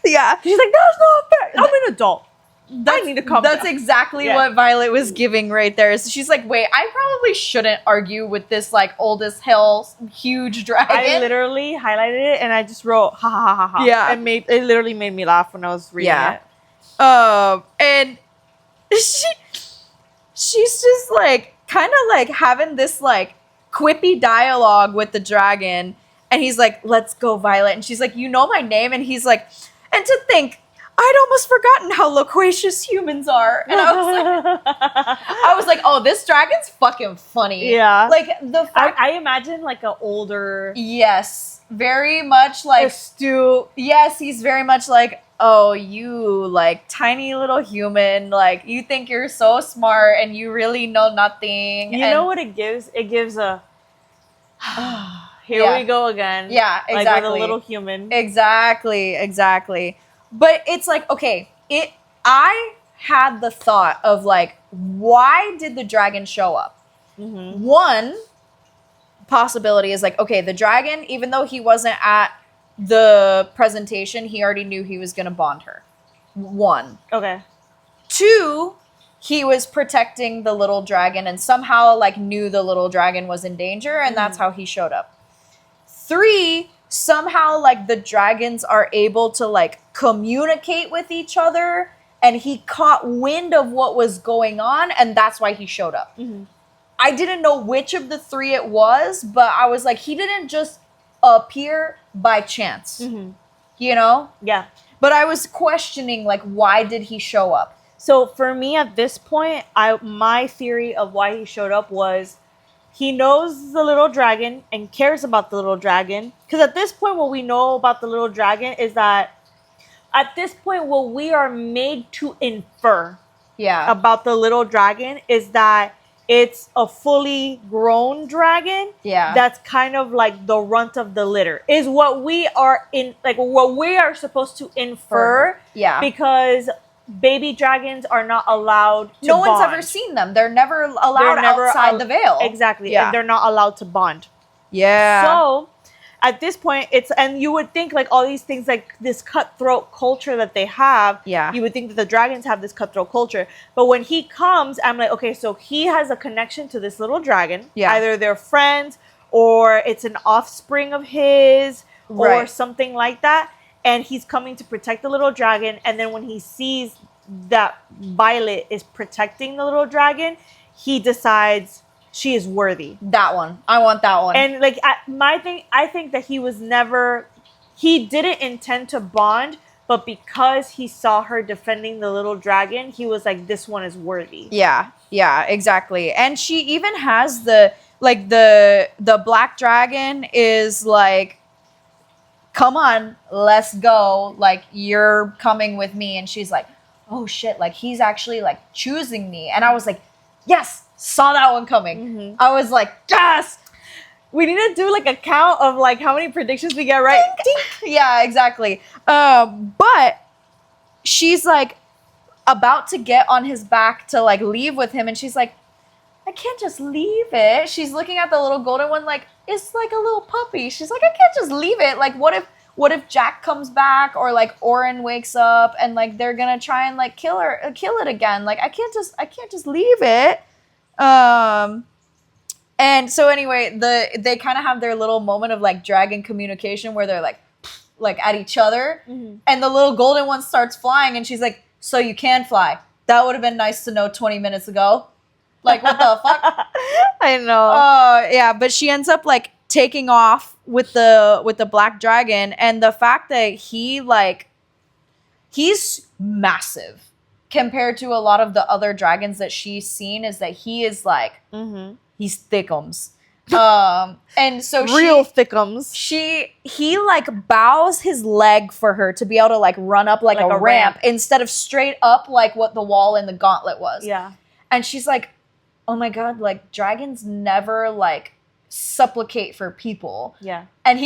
Yeah. She's like, that's not fair. I'm an adult. I need to calm down. That's exactly what Violet was giving right there. So she's like, wait, I probably shouldn't argue with this like old as hell huge dragon. I literally highlighted it and I just wrote ha ha ha ha. Yeah. It literally made me laugh when I was reading it. And she's just like kind of like having this like quippy dialogue with the dragon, and he's like, let's go, Violet. And she's like, you know my name? And he's like, and to think I'd almost forgotten how loquacious humans are. And I was like, oh, this dragon's fucking funny. Yeah. Like I imagine like an older. Yes. Very much like astute. Yes, he's very much like, oh, you like tiny little human. Like you think you're so smart and you really know nothing. You know what it gives? It gives a here we go again. Yeah, exactly. Like with a little human. Exactly. But it's like, okay, I had the thought of like, why did the dragon show up? Mm-hmm. One possibility is like, okay, the dragon, even though he wasn't at the presentation, he already knew he was going to bond her. One. Okay. Two, he was protecting the little dragon and somehow like knew the little dragon was in danger, and that's how he showed up. Three, somehow like the dragons are able to like communicate with each other, and he caught wind of what was going on, and that's why he showed up. Mm-hmm. I didn't know which of the three it was, but I was like, he didn't just appear by chance. Mm-hmm. You know? Yeah. But I was questioning like, why did he show up? So for me at this point, my theory of why he showed up was he knows the little dragon and cares about the little dragon. Because at this point, what we know about the little dragon is that at this point, what we are made to infer about the little dragon is that it's a fully grown dragon. Yeah. That's kind of like the runt of the litter is what we are what we are supposed to infer. Yeah. Because baby dragons are not allowed to bond. No one's ever seen them. They're never allowed outside the veil. Exactly. Yeah. And they're not allowed to bond. Yeah. So at this point, and you would think like all these things, like this cutthroat culture that they have. Yeah. You would think that the dragons have this cutthroat culture. But when he comes, I'm like, okay, so he has a connection to this little dragon. Yeah. Either they're friends or it's an offspring of his or Right. something like that. And he's coming to protect the little dragon. And then when he sees that Violet is protecting the little dragon, he decides she is worthy. That one. I want that one. And like I think that he didn't intend to bond, but because he saw her defending the little dragon, he was like, this one is worthy. Yeah, exactly. And she even has the black dragon is like, come on, let's go. Like, you're coming with me. And she's like, oh shit, like he's actually like choosing me. And I was like, yes, saw that one coming. Mm-hmm. I was like, yes. We need to do like a count of like how many predictions we get right. Yeah, exactly. But she's like about to get on his back to like leave with him. And she's like, I can't just leave it. She's looking at the little golden one like, it's like a little puppy. She's like, I can't just leave it. Like, what if Jack comes back or like Oren wakes up and like they're gonna try and like kill it again? Like, I can't just leave it. And so anyway, they kind of have their little moment of like dragon communication where they're like at each other, and the little golden one starts flying, and she's like, so you can fly. That would have been nice to know 20 minutes ago. Like, what the fuck? I know. Yeah, but she ends up like taking off with the black dragon, and the fact that he's massive compared to a lot of the other dragons that she's seen is that he is like he's thickums. And so real thickums. He like bows his leg for her to be able to like run up like a ramp instead of straight up like what the wall in the Gauntlet was. Yeah. And she's like, oh my God, like dragons never like supplicate for people. Yeah. And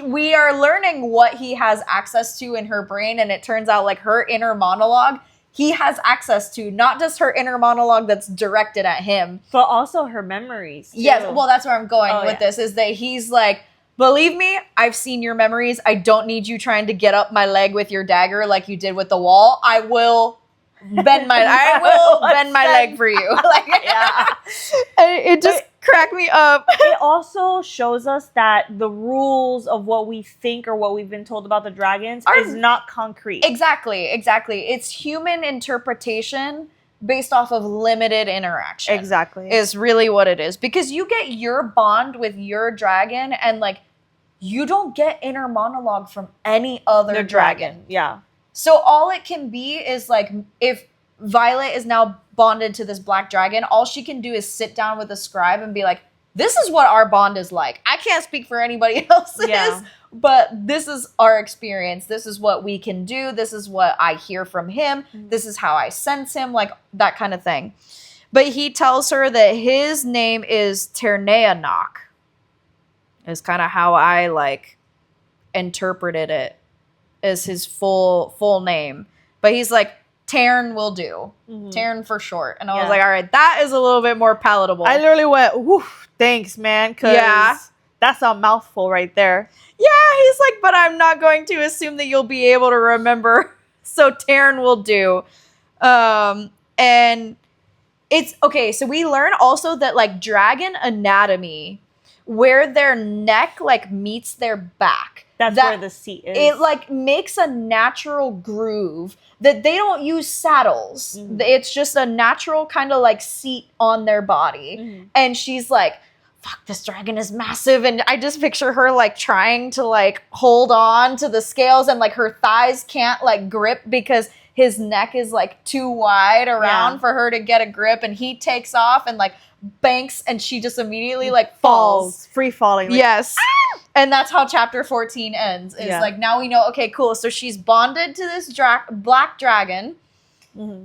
we are learning what he has access to in her brain, and it turns out like her inner monologue he has access to, not just her inner monologue that's directed at him, but also her memories too. Yes, well, that's where I'm going with this, is that he's like, believe me, I've seen your memories. I don't need you trying to get up my leg with your dagger like you did with the wall. I will bend my leg for you. Like, yeah. It just cracked me up. It also shows us that the rules of what we think or what we've been told about the dragons is not concrete. Exactly. It's human interpretation based off of limited interaction. Exactly. Is really what it is. Because you get your bond with your dragon, and like, you don't get inner monologue from any other dragon. Yeah. So all it can be is like, if Violet is now bonded to this black dragon, all she can do is sit down with a scribe and be like, this is what our bond is like. I can't speak for anybody else's, but this is our experience. This is what we can do. This is what I hear from him. This is how I sense him, like that kind of thing. But he tells her that his name is Terneanok. Is kind of how I like interpreted it as his full name. But he's like, Tern will do. Tern for short. And I was like, all right, that is a little bit more palatable. I literally went, woof, thanks, man. Because that's a mouthful right there. Yeah, he's like, but I'm not going to assume that you'll be able to remember. So Tern will do. And it's, okay, so we learn also that like dragon anatomy, where their neck like meets their back. That's where the seat is. It like makes a natural groove that they don't use saddles. It's just a natural kind of like seat on their body. And she's like, fuck, this dragon is massive. And I just picture her like trying to like hold on to the scales, and like her thighs can't like grip because his neck is like too wide around for her to get a grip. And he takes off and like banks, and she just immediately like falls. Free falling. Like, yes. Ah! And that's how chapter 14 ends. It's like, now we know, okay, cool. So she's bonded to this black dragon.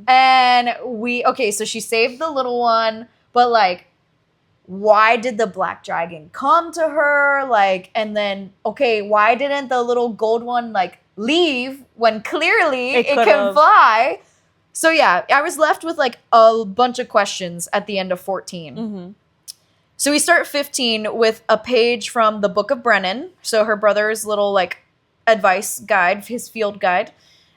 And so she saved the little one, but like, why did the black dragon come to her? Like, and then, okay, why didn't the little gold one like leave when clearly it can fly? So yeah, I was left with like a bunch of questions at the end of 14. So we start 15 with a page from the Book of Brennan. So her brother's little like advice guide, his field guide.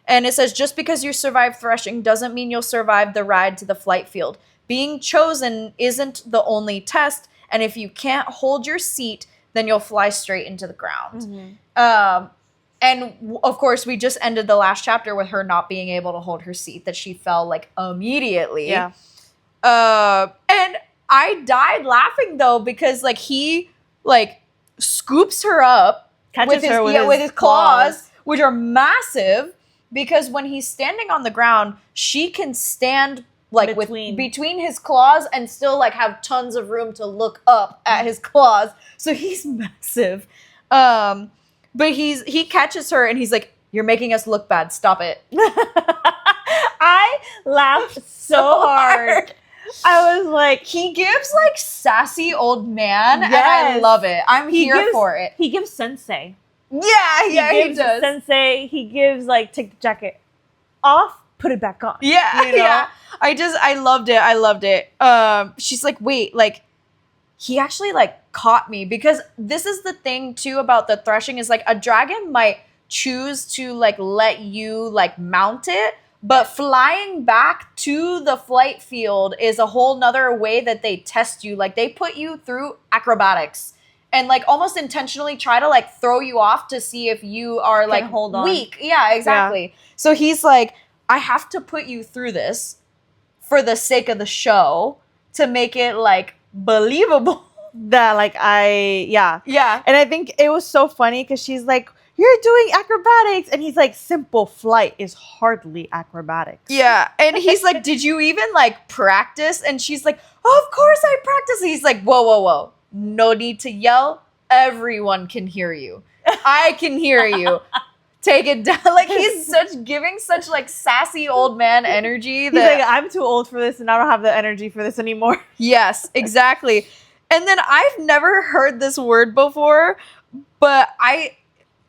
And it says, just because you survive threshing doesn't mean you'll survive the ride to the flight field. Being chosen isn't the only test. And if you can't hold your seat, then you'll fly straight into the ground. And of course, we just ended the last chapter with her not being able to hold her seat, that she fell like immediately. Yeah. And I died laughing though, because like he like scoops her up with his claws, which are massive, because when he's standing on the ground, she can stand like between his claws and still like have tons of room to look up at his claws. So he's massive. But he catches her and he's like, "You're making us look bad. Stop it." I laughed so hard. I was like, he gives like sassy old man, and I love it. I'm here for it. He gives sensei. Yeah, he does. Sensei. He gives like, take the jacket off, put it back on. Yeah, you know? Yeah. I loved it. She's like, wait, like he actually like caught me, because this is the thing too about the threshing is like a dragon might choose to like let you like mount it, but flying back to the flight field is a whole nother way that they test you. Like they put you through acrobatics and like almost intentionally try to like throw you off to see if you are like hold on. Weak. Yeah, exactly. Yeah. So he's like, I have to put you through this for the sake of the show to make it like believable. That like yeah. And I think it was so funny because she's like, you're doing acrobatics, and he's like, simple flight is hardly acrobatics. Yeah. And he's like, did you even like practice? And she's like, of course I practice. And he's like, whoa, no need to yell, everyone can hear you. I can hear you. Take it down. Like he's giving such like sassy old man energy that he's like, I'm too old for this and I don't have the energy for this anymore. Yes, exactly. And then I've never heard this word before, but I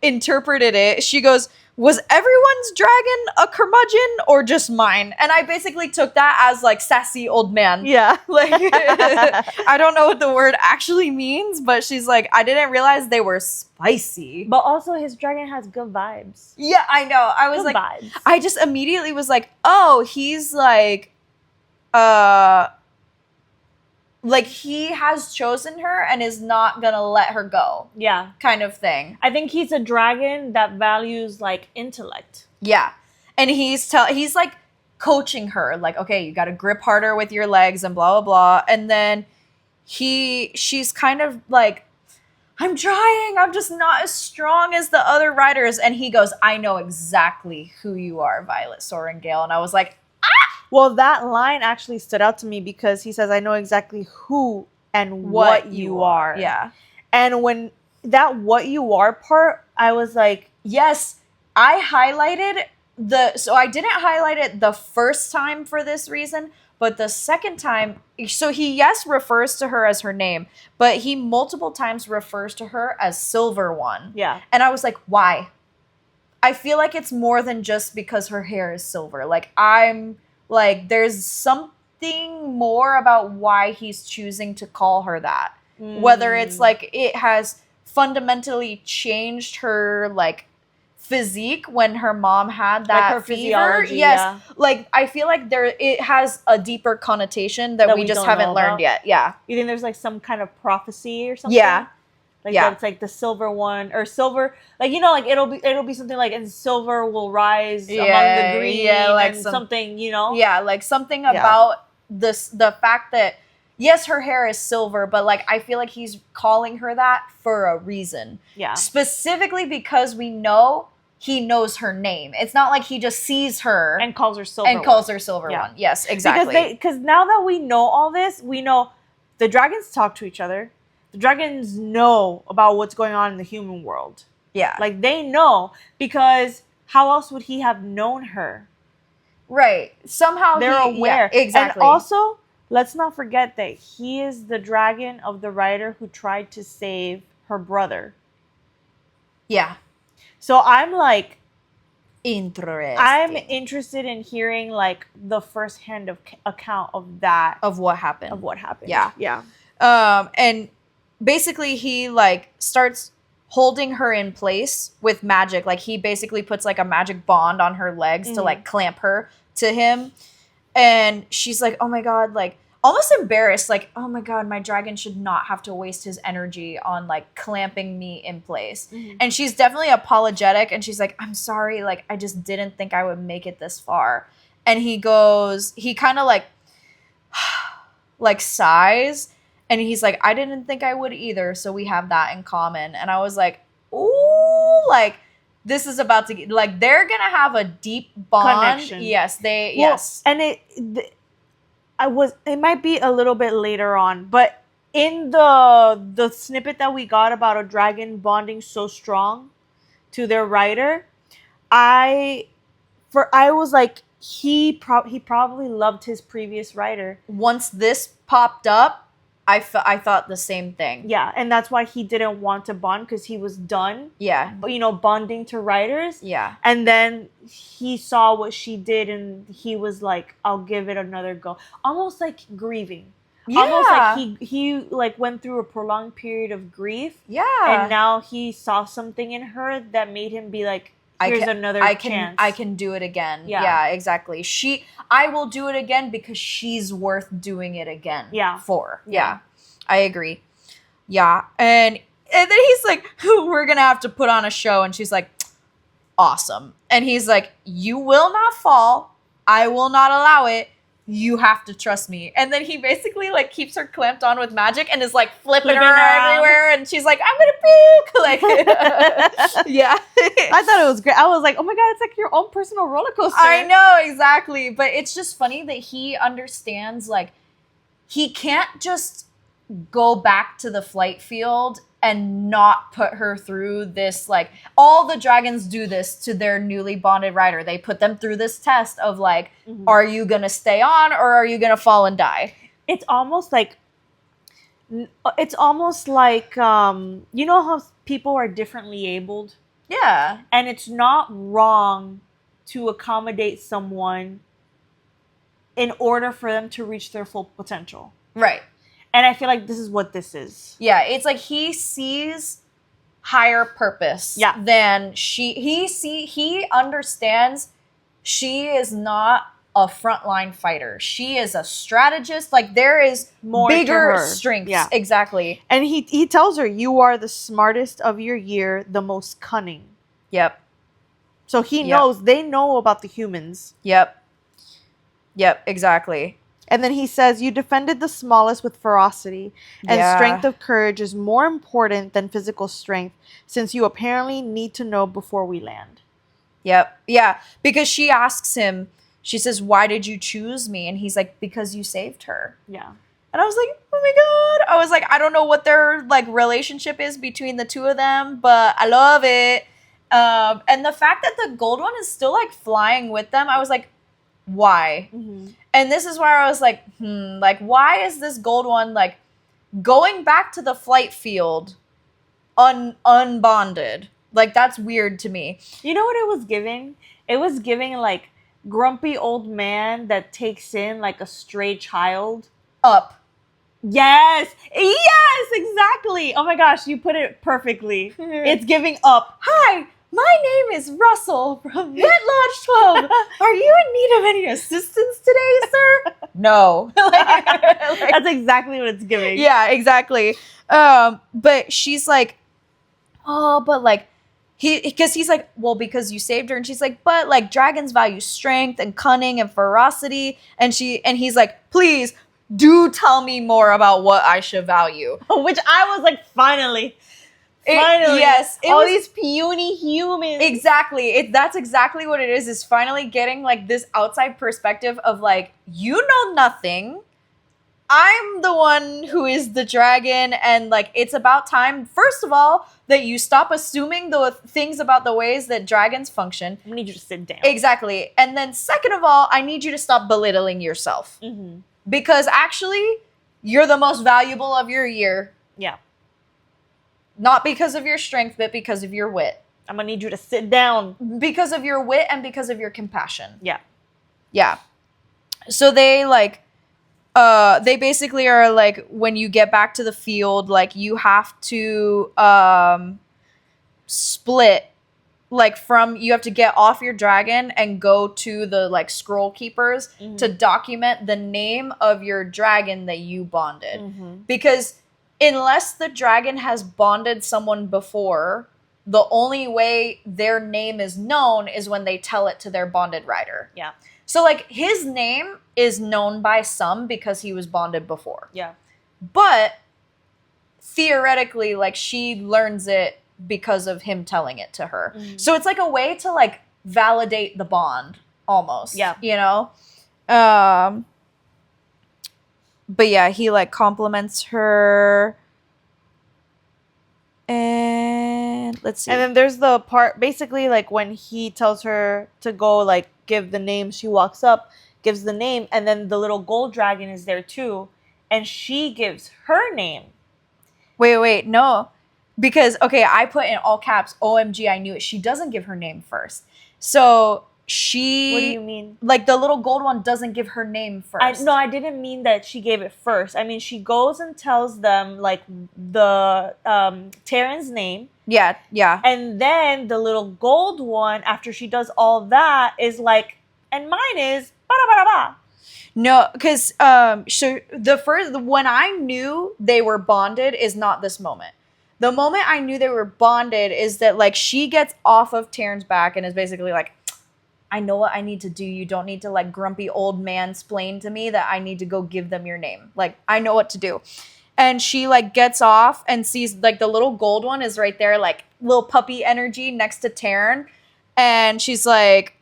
interpreted it. She goes, was everyone's dragon a curmudgeon or just mine? And I basically took that as like sassy old man. Yeah. Like I don't know what the word actually means, but she's like, I didn't realize they were spicy. But also his dragon has good vibes. Yeah, I know. I was good like, vibes. I just immediately was like, oh, he's like he has chosen her and is not gonna let her go. Yeah. Kind of thing. I think he's a dragon that values like intellect. Yeah. And he's like coaching her, like, okay, you gotta grip harder with your legs and blah blah blah. And then she's kind of like, I'm trying, I'm just not as strong as the other riders. And he goes, I know exactly who you are, Violet Sorrengail. And I was like, well, that line actually stood out to me because he says, I know exactly who and what you are. Yeah. And when that what you are part, I was like, yes, I highlighted so I didn't highlight it the first time for this reason, but the second time, so he, yes, refers to her as her name, but he multiple times refers to her as Silver One. Yeah. And I was like, why? I feel like it's more than just because her hair is silver. Like, there's something more about why he's choosing to call her that. Whether it's, like, it has fundamentally changed her, like, physique when her mom had that like her fever. physiology, yes. Yeah. Like, I feel like it has a deeper connotation that we just haven't learned yet. Yeah. You think there's, like, some kind of prophecy or something? Yeah. Like that's like the silver one or silver, like, you know, like it'll be something like, and silver will rise among the green, like and something, you know, like something about the fact that yes, her hair is silver, but like I feel like he's calling her that for a reason, specifically because we know he knows her name. It's not like he just sees her and calls her silver one. Yes, exactly. Because now that we know all this, we know the dragons talk to each other. The dragons know about what's going on in the human world. Yeah. Like, they know, because how else would he have known her? Right. Somehow they're aware. Yeah, exactly. And also, let's not forget that he is the dragon of the rider who tried to save her brother. Yeah. So I'm like... Interesting. I'm interested in hearing, like, the first-hand account of that. Of what happened. Yeah. And basically he like starts holding her in place with magic. Like he basically puts like a magic bond on her legs to like clamp her to him. And she's like, oh my God, like almost embarrassed. Like, oh my God, my dragon should not have to waste his energy on like clamping me in place. And she's definitely apologetic. And she's like, I'm sorry. Like, I just didn't think I would make it this far. And he kind of like sighs. And he's like, I didn't think I would either. So we have that in common. And I was like, ooh, like this is about to get, like, they're going to have a deep bond. Connection. Yes, yes. And it might be a little bit later on, but in the snippet that we got about a dragon bonding so strong to their rider, I was like, he probably loved his previous rider. Once this popped up, I thought the same thing. Yeah, and that's why he didn't want to bond, because he was done. Yeah. But, bonding to riders. Yeah. And then he saw what she did, and he was like, I'll give it another go. Almost like grieving. Yeah. Almost like he like went through a prolonged period of grief. Yeah. And now he saw something in her that made him be like, here's another chance. I can do it again. Yeah. Yeah, exactly. I will do it again because she's worth doing it again for. Yeah. I agree. Yeah. And then he's like, we're going to have to put on a show. And she's like, awesome. And he's like, you will not fall. I will not allow it. You have to trust me. And then he basically like keeps her clamped on with magic and is like flipping her everywhere. And she's like, I'm gonna puke. Like, yeah. I thought it was great. I was like, oh my God, it's like your own personal roller coaster. I know, exactly. But it's just funny that he understands, like, he can't just go back to the flight field and not put her through this, like, all the dragons do this to their newly bonded rider. They put them through this test of, like, are you going to stay on or are you going to fall and die? It's almost like, you know how people are differently abled? Yeah. And it's not wrong to accommodate someone in order for them to reach their full potential. Right. And I feel like this is what this is. Yeah, it's like he sees higher purpose than he understands she is not a frontline fighter. She is a strategist. Like, there is more bigger strengths. Yeah. Exactly. And he tells her, you are the smartest of your year, the most cunning. Yep. So he knows, they know about the humans. Yep, exactly. And then he says, you defended the smallest with ferocity, and strength of courage is more important than physical strength, since you apparently need to know before we land. Yep. Yeah. Because she asks him, she says, why did you choose me? And he's like, because you saved her. Yeah. And I was like, oh my God. I was like, I don't know what their like relationship is between the two of them, but I love it. And the fact that the gold one is still like flying with them, I was like, why? Mm-hmm. And this is where I was like, like, why is this gold one like going back to the flight field unbonded? Like, that's weird to me. You know what it was giving? It was giving like grumpy old man that takes in like a stray child. Up. Yes, exactly. Oh my gosh, you put it perfectly. It's giving up. Hi, my name is Russell from Wet Lodge 12. Are you in need of any assistance today, sir? No. That's exactly what it's giving. Yeah, exactly. But she's like, oh, but like, because he's like, well, because you saved her. And she's like, but like dragons value strength and cunning and ferocity. And he's like, please do tell me more about what I should value. Which I was like, finally. Yes. All these puny humans. Exactly. That's exactly what it is finally getting like this outside perspective of like, you know nothing. I'm the one who is the dragon. And like, it's about time, first of all, that you stop assuming the things about the ways that dragons function. I need you to sit down. Exactly. And then second of all, I need you to stop belittling yourself. Mm-hmm. Because actually, you're the most valuable of your year. Yeah. Not because of your strength, but because of your wit. I'm going to need you to sit down. Because of your wit and because of your compassion. Yeah. Yeah. So they like they basically are like, when you get back to the field, like you have to split, like you have to get off your dragon and go to the like scroll keepers to document the name of your dragon that you bonded. Because unless the dragon has bonded someone before, the only way their name is known is when they tell it to their bonded rider. Yeah. So, like, his name is known by some because he was bonded before. Yeah. But theoretically, like, she learns it because of him telling it to her. So it's like a way to, like, validate the bond, almost. Yeah. You know? But yeah, he, like, compliments her. And let's see. And then there's the part, basically, like, when he tells her to go, like, give the name, she walks up, gives the name, and then the little gold dragon is there too, and she gives her name. Wait, no. Because, okay, I put in all caps, OMG, I knew it. She doesn't give her name first. So she... What do you mean? Like, the little gold one doesn't give her name first. I didn't mean that she gave it first. I mean, she goes and tells them, like, the Terran's name. Yeah. And then the little gold one, after she does all that, is like, and mine is ba-da-ba-da-ba. No, because so when I knew they were bonded is not this moment. The moment I knew they were bonded is that, like, she gets off of Terran's back and is basically like, I know what I need to do. You don't need to, like, grumpy old man-splain to me that I need to go give them your name. Like, I know what to do. And she, like, gets off and sees, like, the little gold one is right there, like, little puppy energy next to Terran. And she's like,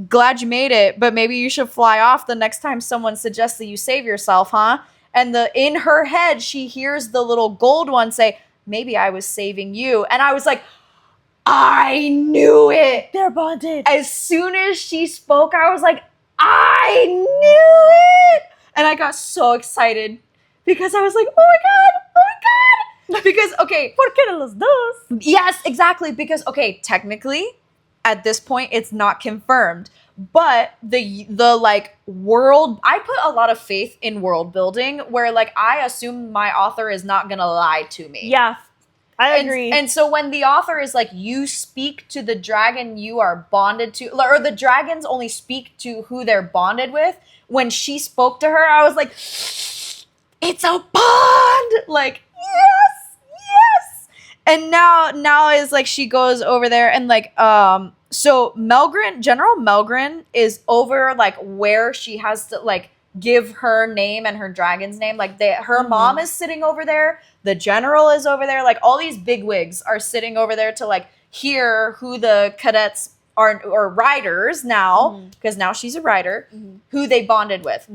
glad you made it, but maybe you should fly off the next time someone suggests that you save yourself, huh? And in her head, she hears the little gold one say, maybe I was saving you. And I was like, I knew it. They're bonded. As soon as she spoke, I was like, I knew it. And I got so excited because I was like, oh my God. Because, okay. ¿Por qué no los dos? Yes, exactly. Because, okay, technically, at this point, it's not confirmed. But the like world, I put a lot of faith in world building where, like, I assume my author is not going to lie to me. Yeah. I agree. And so when the author is like, you speak to the dragon you are bonded to, or the dragons only speak to who they're bonded with, when she spoke to her, I was like, it's a bond! Like, yes! And now is like, she goes over there and like, so General Melgren is over like where she has to like give her name and her dragon's name. Like her mom is sitting over there. The general is over there. Like all these bigwigs are sitting over there to like hear who the cadets are, or riders now, because now she's a rider, who they bonded with.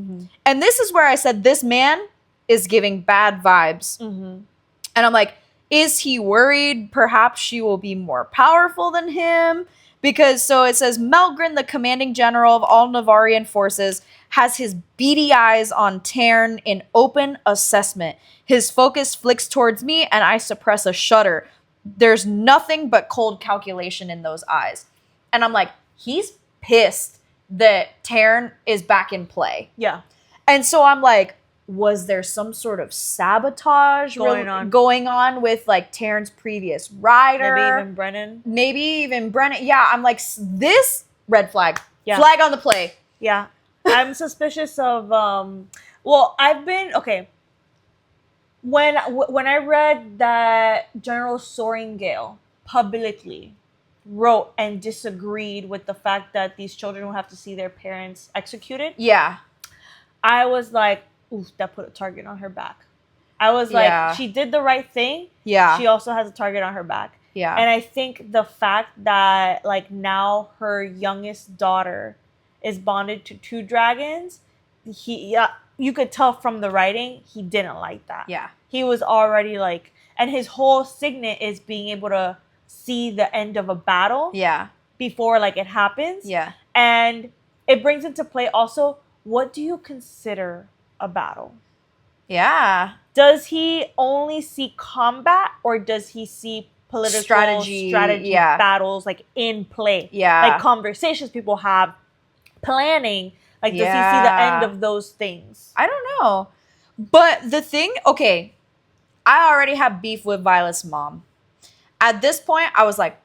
And this is where I said, this man is giving bad vibes. And I'm like, is he worried perhaps she will be more powerful than him? Because so it says, Melgren, the commanding general of all Navarian forces, has his beady eyes on Tarn in open assessment. His focus flicks towards me, and I suppress a shudder. There's nothing but cold calculation in those eyes. And I'm like, he's pissed that Tarn is back in play. Yeah. And so I'm like, was there some sort of sabotage going on with like Tarn's previous rider? Maybe even Brennan. Yeah, I'm like, this red flag. Yeah. Flag on the play. Yeah. I'm suspicious of, well, I've been, okay. When I read that General Soaringale publicly wrote and disagreed with the fact that these children will have to see their parents executed. Yeah. I was like, oof, that put a target on her back. I was like, she did the right thing. Yeah. She also has a target on her back. Yeah. And I think the fact that like now her youngest daughter is bonded to two dragons, you could tell from the writing, he didn't like that. Yeah. He was already like, and his whole signet is being able to see the end of a battle. Yeah. Before like it happens. Yeah. And it brings into play also, what do you consider a battle? Yeah. Does he only see combat or does he see political strategy battles like in play? Yeah. Like conversations people have, planning. Like, does he see the end of those things? I don't know. But the thing, okay, I already have beef with Violet's mom. At this point, I was like,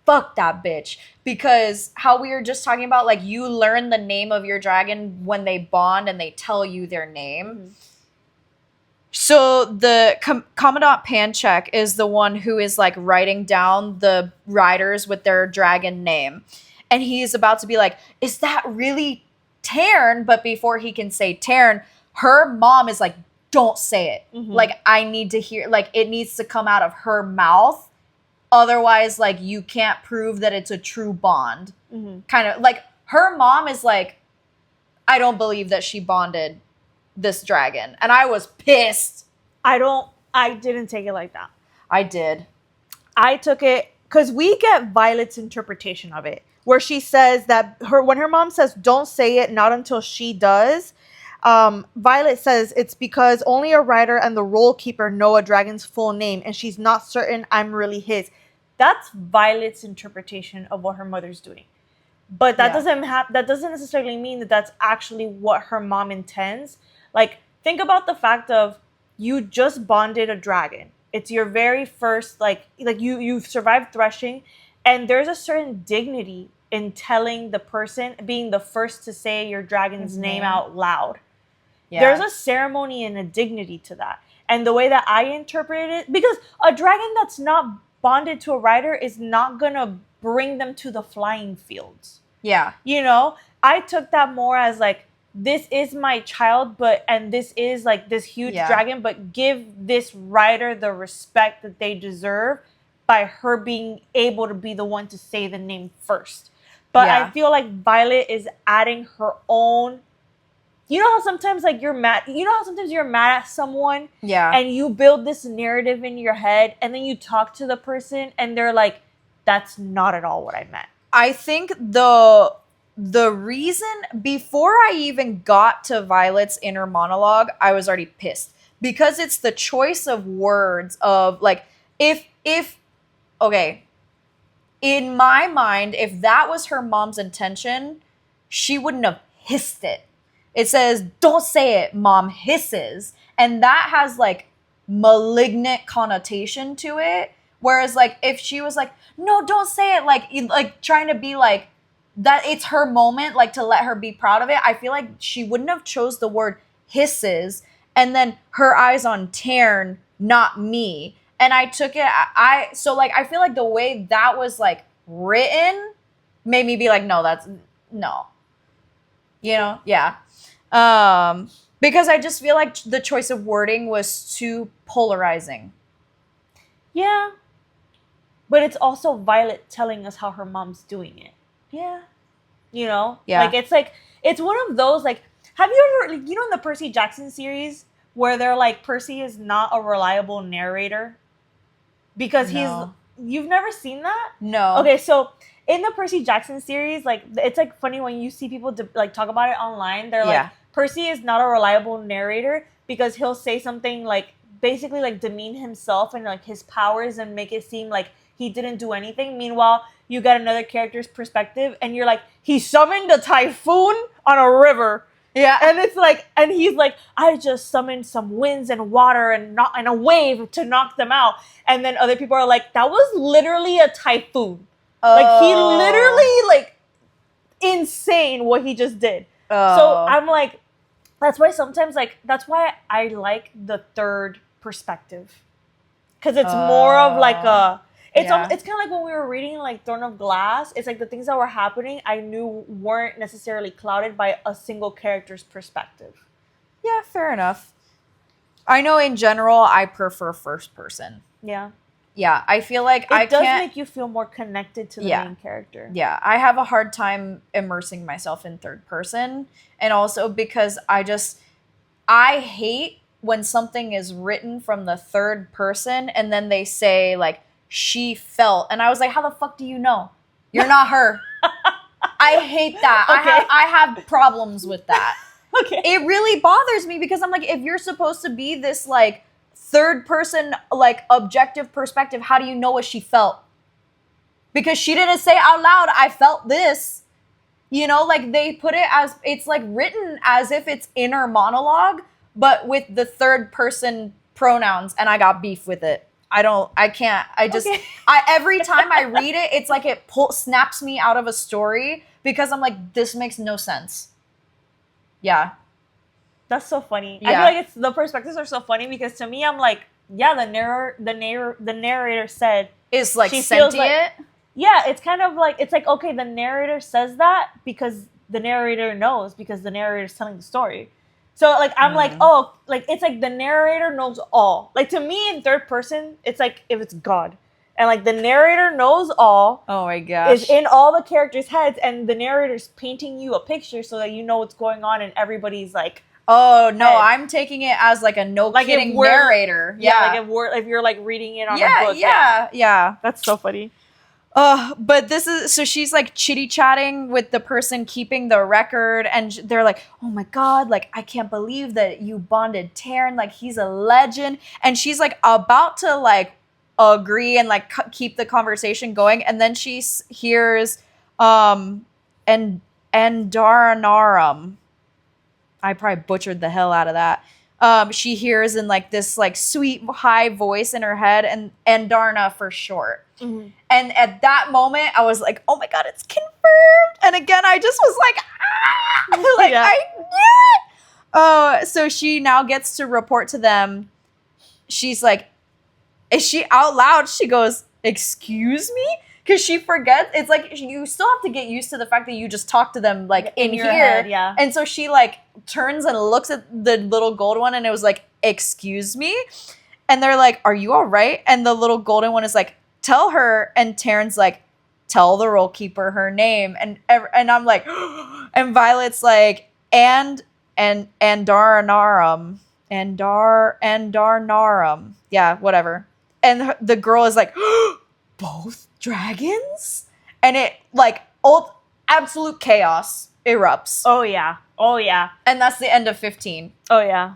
fuck that bitch. Because how we were just talking about, like, you learn the name of your dragon when they bond and they tell you their name. Mm-hmm. So the Commandant Panchek is the one who is, like, writing down the riders with their dragon name. And he's about to be like, is that really Tarn? But before he can say Tarn, her mom is like, don't say it. Mm-hmm. Like, I need to hear, like, it needs to come out of her mouth. Otherwise, like, you can't prove that it's a true bond. Mm-hmm. Kind of, like, her mom is like, I don't believe that she bonded this dragon. And I was pissed. I didn't take it like that. I did. I took it, because we get Violet's interpretation of it, where she says that when her mom says, don't say it, not until she does, Violet says it's because only a rider and the role keeper know a dragon's full name, and she's not certain I'm really his. That's Violet's interpretation of what her mother's doing. But that doesn't necessarily mean that that's actually what her mom intends. Like, think about the fact of you just bonded a dragon. It's your very first, like you've survived threshing, and there's a certain dignity in telling the person, being the first to say your dragon's name out loud. Yeah. There's a ceremony and a dignity to that. And the way that I interpreted it, because a dragon that's not bonded to a rider is not going to bring them to the flying fields. Yeah. You know, I took that more as like, this is my child, and this is like this huge dragon, but give this rider the respect that they deserve by her being able to be the one to say the name first. But I feel like Violet is adding her own. You know how sometimes like you're mad at someone, and you build this narrative in your head, and then you talk to the person and they're like, that's not at all what I meant. I think the reason, before I even got to Violet's inner monologue, I was already pissed. Because it's the choice of words of, like, okay, in my mind, if that was her mom's intention, she wouldn't have hissed it. It says, don't say it, mom hisses. And that has, like, malignant connotation to it. Whereas, like, if she was like, no, don't say it, like trying to be like, that it's her moment, like, to let her be proud of it, I feel like she wouldn't have chose the word hisses and then her eyes on Tarn, not me. And I took it, so, like, I feel like the way that was, like, written made me be like, no. You know? Yeah. Because I just feel like the choice of wording was too polarizing. Yeah. But it's also Violet telling us how her mom's doing it. Yeah. You know? Yeah. Like, it's one of those, like, have you ever, like, you know, in the Percy Jackson series where they're like, Percy is not a reliable narrator? Because you've never seen that? No. Okay, so in the Percy Jackson series, like, it's like funny when you see people like talk about it online. They're like, Percy is not a reliable narrator because he'll say something like, basically like demean himself and like his powers and make it seem like he didn't do anything. Meanwhile, you get another character's perspective and you're like, he summoned a typhoon on a river. Yeah. And it's like, and he's like, I just summoned some winds and water and a wave to knock them out. And then other people are like, that was literally a typhoon. Oh. Like, he literally, like, insane what he just did. Oh. So I'm like, that's why sometimes, like, that's why I like the third perspective. Because it's more of like a, it's kind of like when we were reading like Throne of Glass. It's like the things that were happening I knew weren't necessarily clouded by a single character's perspective. Yeah, fair enough. I know in general I prefer first person. Yeah. Yeah, I feel like it does make you feel more connected to the main character. Yeah, I have a hard time immersing myself in third person. And also because I hate when something is written from the third person and then they say like, she felt. And I was like, how the fuck do you know? You're not her. I hate that. Okay. I have problems with that. Okay. It really bothers me because I'm like, if you're supposed to be this like third person, like objective perspective, how do you know what she felt? Because she didn't say out loud, I felt this. You know, like they put it as, it's like written as if it's inner monologue, but with the third person pronouns, and I got beef with it. I can't, Okay. every time I read it, it's like it snaps me out of a story because I'm like, this makes no sense. Yeah. That's so funny. Yeah. I feel like it's the perspectives are so funny because to me, I'm like, yeah, the narrator said Is like she feels sentient. yeah, it's kind of like, it's like, okay, the narrator says that because the narrator knows, because the narrator is telling the story. So like I'm like, oh, like it's like the narrator knows all. Like to me in third person, it's like if it's God. And like the narrator knows all. Oh my gosh. Is in all the characters' heads, and the narrator's painting you a picture so that you know what's going on, and everybody's like, oh no, head. I'm taking it as like a no Like kidding if we're- narrator. Yeah, like if you're like reading it on a book. Yeah. That's so funny. But this is, so she's like chitty chatting with the person keeping the record, and they're like, oh my God, like I can't believe that you bonded Taryn, like he's a legend. And she's like about to like agree and like keep the conversation going, and then she hears and Daranarum. I probably butchered the hell out of that. She hears in like this like sweet high voice in her head, and Darna for short. Mm-hmm. And at that moment, I was like, oh my God, it's confirmed. And again, I just was like, ah, like Yeah. I knew it. So she now gets to report to them. She's like, is she out loud? She goes, excuse me? Because she forgets. It's like you still have to get used to the fact that you just talk to them like in your here. head, yeah. And so she like turns and looks at the little gold one, and it was like, excuse me? And they're like, are you all right? And the little golden one is like, tell her. And Taryn's like, tell the role keeper her name. And I'm like, and Violet's like, and Darnarum. And Darnarum. Yeah, whatever. And the girl is like, both dragons? And it like absolute chaos erupts. Oh yeah. And that's the end of 15. Oh yeah.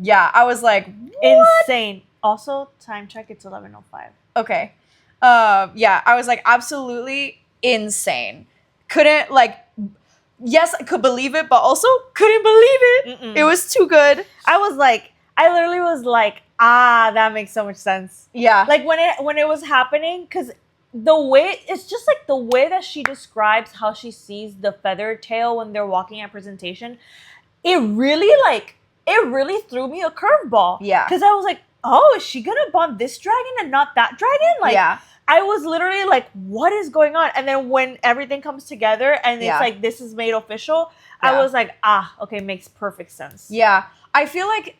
Yeah, I was like, what? Insane. Also, time check, it's 11:05. Okay. Yeah, I was like, absolutely insane. Couldn't like, yes, I could believe it, but also couldn't believe it. Mm-mm. It was too good. I literally was like, that makes so much sense. Yeah. Like when it was happening, because the way, it's just like the way that she describes how she sees the feathertail when they're walking at presentation, it really threw me a curveball. Yeah. Because I was like, oh, is she gonna bond this dragon and not that dragon? Like, yeah. I was literally like, what is going on? And then when everything comes together and it's like, this is made official, I was like, okay, makes perfect sense. Yeah. I feel like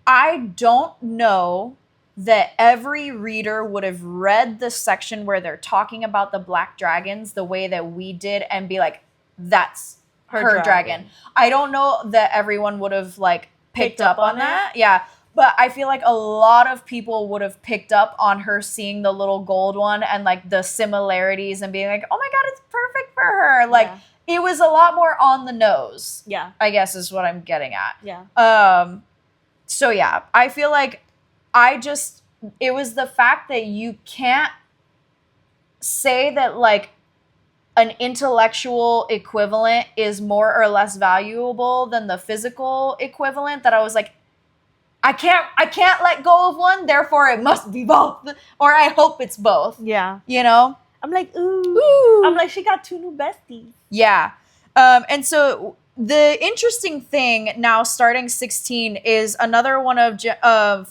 I don't know that every reader would have read the section where they're talking about the black dragons the way that we did and be like, that's her dragon. I don't know that everyone would have like picked up on that. Yeah. But I feel like a lot of people would have picked up on her seeing the little gold one and like the similarities and being like, oh my God, it's perfect for her. Like it was a lot more on the nose. Yeah. I guess is what I'm getting at. Yeah. So yeah, I feel like it was the fact that you can't say that like an intellectual equivalent is more or less valuable than the physical equivalent, that I was like, I can't let go of one, therefore it must be both. Or I hope it's both. Yeah. You know? I'm like, ooh. I'm like, she got 2 new besties. Yeah. And so the interesting thing now starting 16 is another one of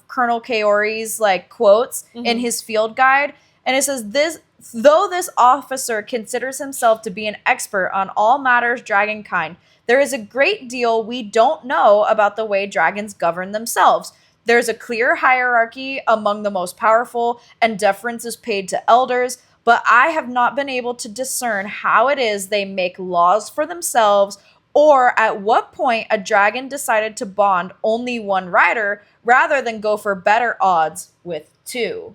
Colonel Kaori's like quotes in his field guide. And it says, though this officer considers himself to be an expert on all matters dragonkind, there is a great deal we don't know about the way dragons govern themselves. There's a clear hierarchy among the most powerful, and deference is paid to elders, but I have not been able to discern how it is they make laws for themselves, or at what point a dragon decided to bond only one rider rather than go for better odds with 2.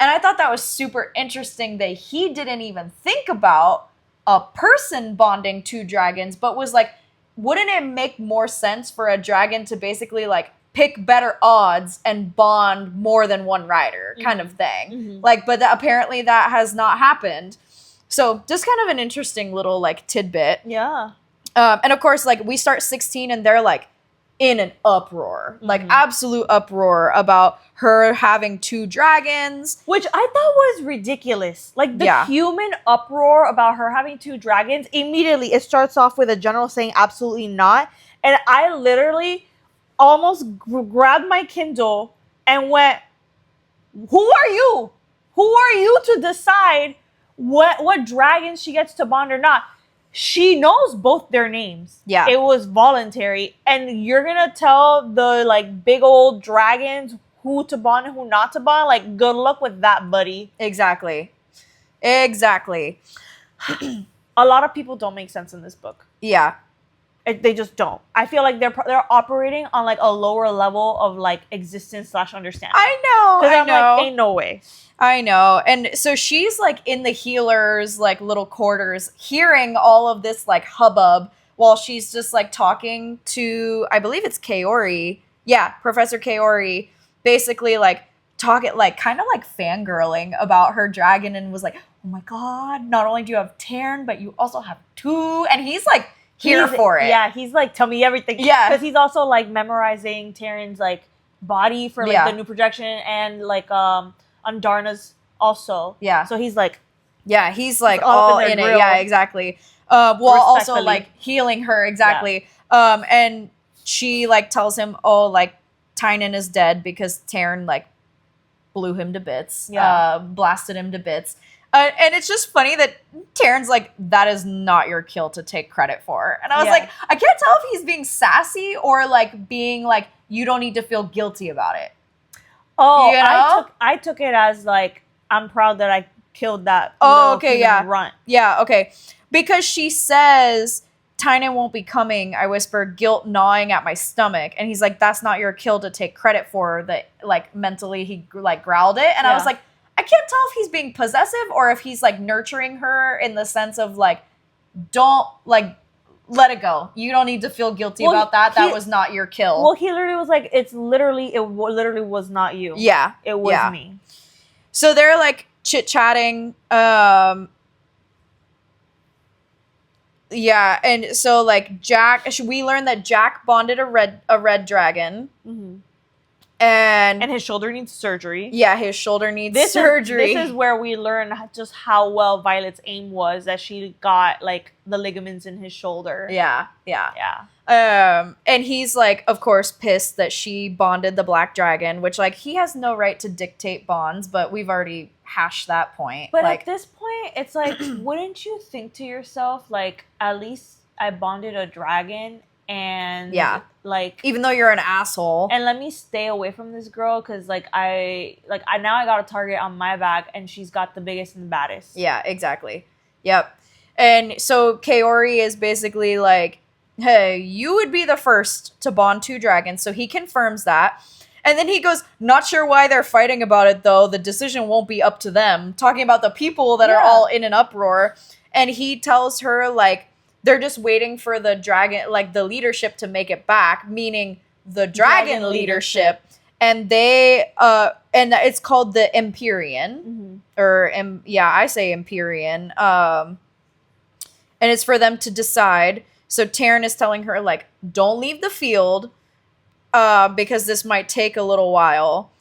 And I thought that was super interesting that he didn't even think about a person bonding 2 dragons, but was like, wouldn't it make more sense for a dragon to basically like pick better odds and bond more than one rider kind of thing? Like, but apparently that has not happened. So just kind of an interesting little like tidbit. Yeah. And of course, like we start 16 and they're like in an uproar, like absolute uproar about her having 2 dragons. Which I thought was ridiculous. Like the human uproar about her having 2 dragons, immediately it starts off with a general saying absolutely not. And I literally almost grabbed my Kindle and went, who are you? Who are you to decide what dragons she gets to bond or not? She knows both their names. Yeah. It was voluntary. And you're going to tell the like big old dragons who to bond and who not to bond? Like, good luck with that, buddy. Exactly. A lot of people don't make sense in this book. Yeah. They just don't. I feel like they're operating on like a lower level of like existence / understanding. I know. Because I'm like, ain't no way. I know. And so she's like in the healers' like little quarters hearing all of this like hubbub while she's just like talking to, I believe it's Kaori. Yeah, Professor Kaori, basically like talking like kind of like fangirling about her dragon and was like, oh my God, not only do you have Taryn, but you also have 2. And he's like here for it. Yeah, he's like, tell me everything. Yeah. Because he's also like memorizing Taryn's like body for like the new projection and like Andarna's also. Yeah. So he's like, he's like all in it. Yeah, exactly. While also like healing her. Exactly. Yeah. And she like tells him, oh, like Tynan is dead because Taryn like blew him to bits. Yeah. Blasted him to bits. And it's just funny that Taryn's like, that is not your kill to take credit for. And I was like, I can't tell if he's being sassy or like being like, you don't need to feel guilty about it. Oh, you know? I took it as like, I'm proud that I killed that. Oh, okay, yeah. Runt. Yeah, okay. Because she says, Tynan won't be coming, I whisper, guilt gnawing at my stomach. And he's like, that's not your kill to take credit for. That like mentally he like growled it. And I was like, I can't tell if he's being possessive or if he's like nurturing her in the sense of like, don't like, let it go. You don't need to feel guilty about that. That was not your kill. Well, he literally was like, it literally was not you. Yeah. It was me. So they're like chit-chatting. Yeah. And so like Jack, we learned that Jack bonded a red dragon. Mm-hmm. And his shoulder needs surgery. Yeah, his shoulder needs surgery. This is where we learn just how well Violet's aim was, that she got like the ligaments in his shoulder. Yeah. And he's like, of course, pissed that she bonded the black dragon, which like he has no right to dictate bonds, but we've already hashed that point. But like, at this point, it's like, wouldn't you think to yourself, like, at least I bonded a dragon and like, even though you're an asshole, and let me stay away from this girl because like I now I got a target on my back and she's got the biggest and the baddest. Yeah, exactly. Yep. And so Kaori is basically like, hey, you would be the first to bond 2 dragons. So he confirms that. And then he goes, not sure why they're fighting about it though. The decision won't be up to them. Talking about the people that are all in an uproar. And he tells her like, they're just waiting for the dragon, like the leadership to make it back, meaning the dragon leadership. And they, and it's called the Empyrean, I say Empyrean. And it's for them to decide. So Taryn is telling her like, don't leave the field, because this might take a little while.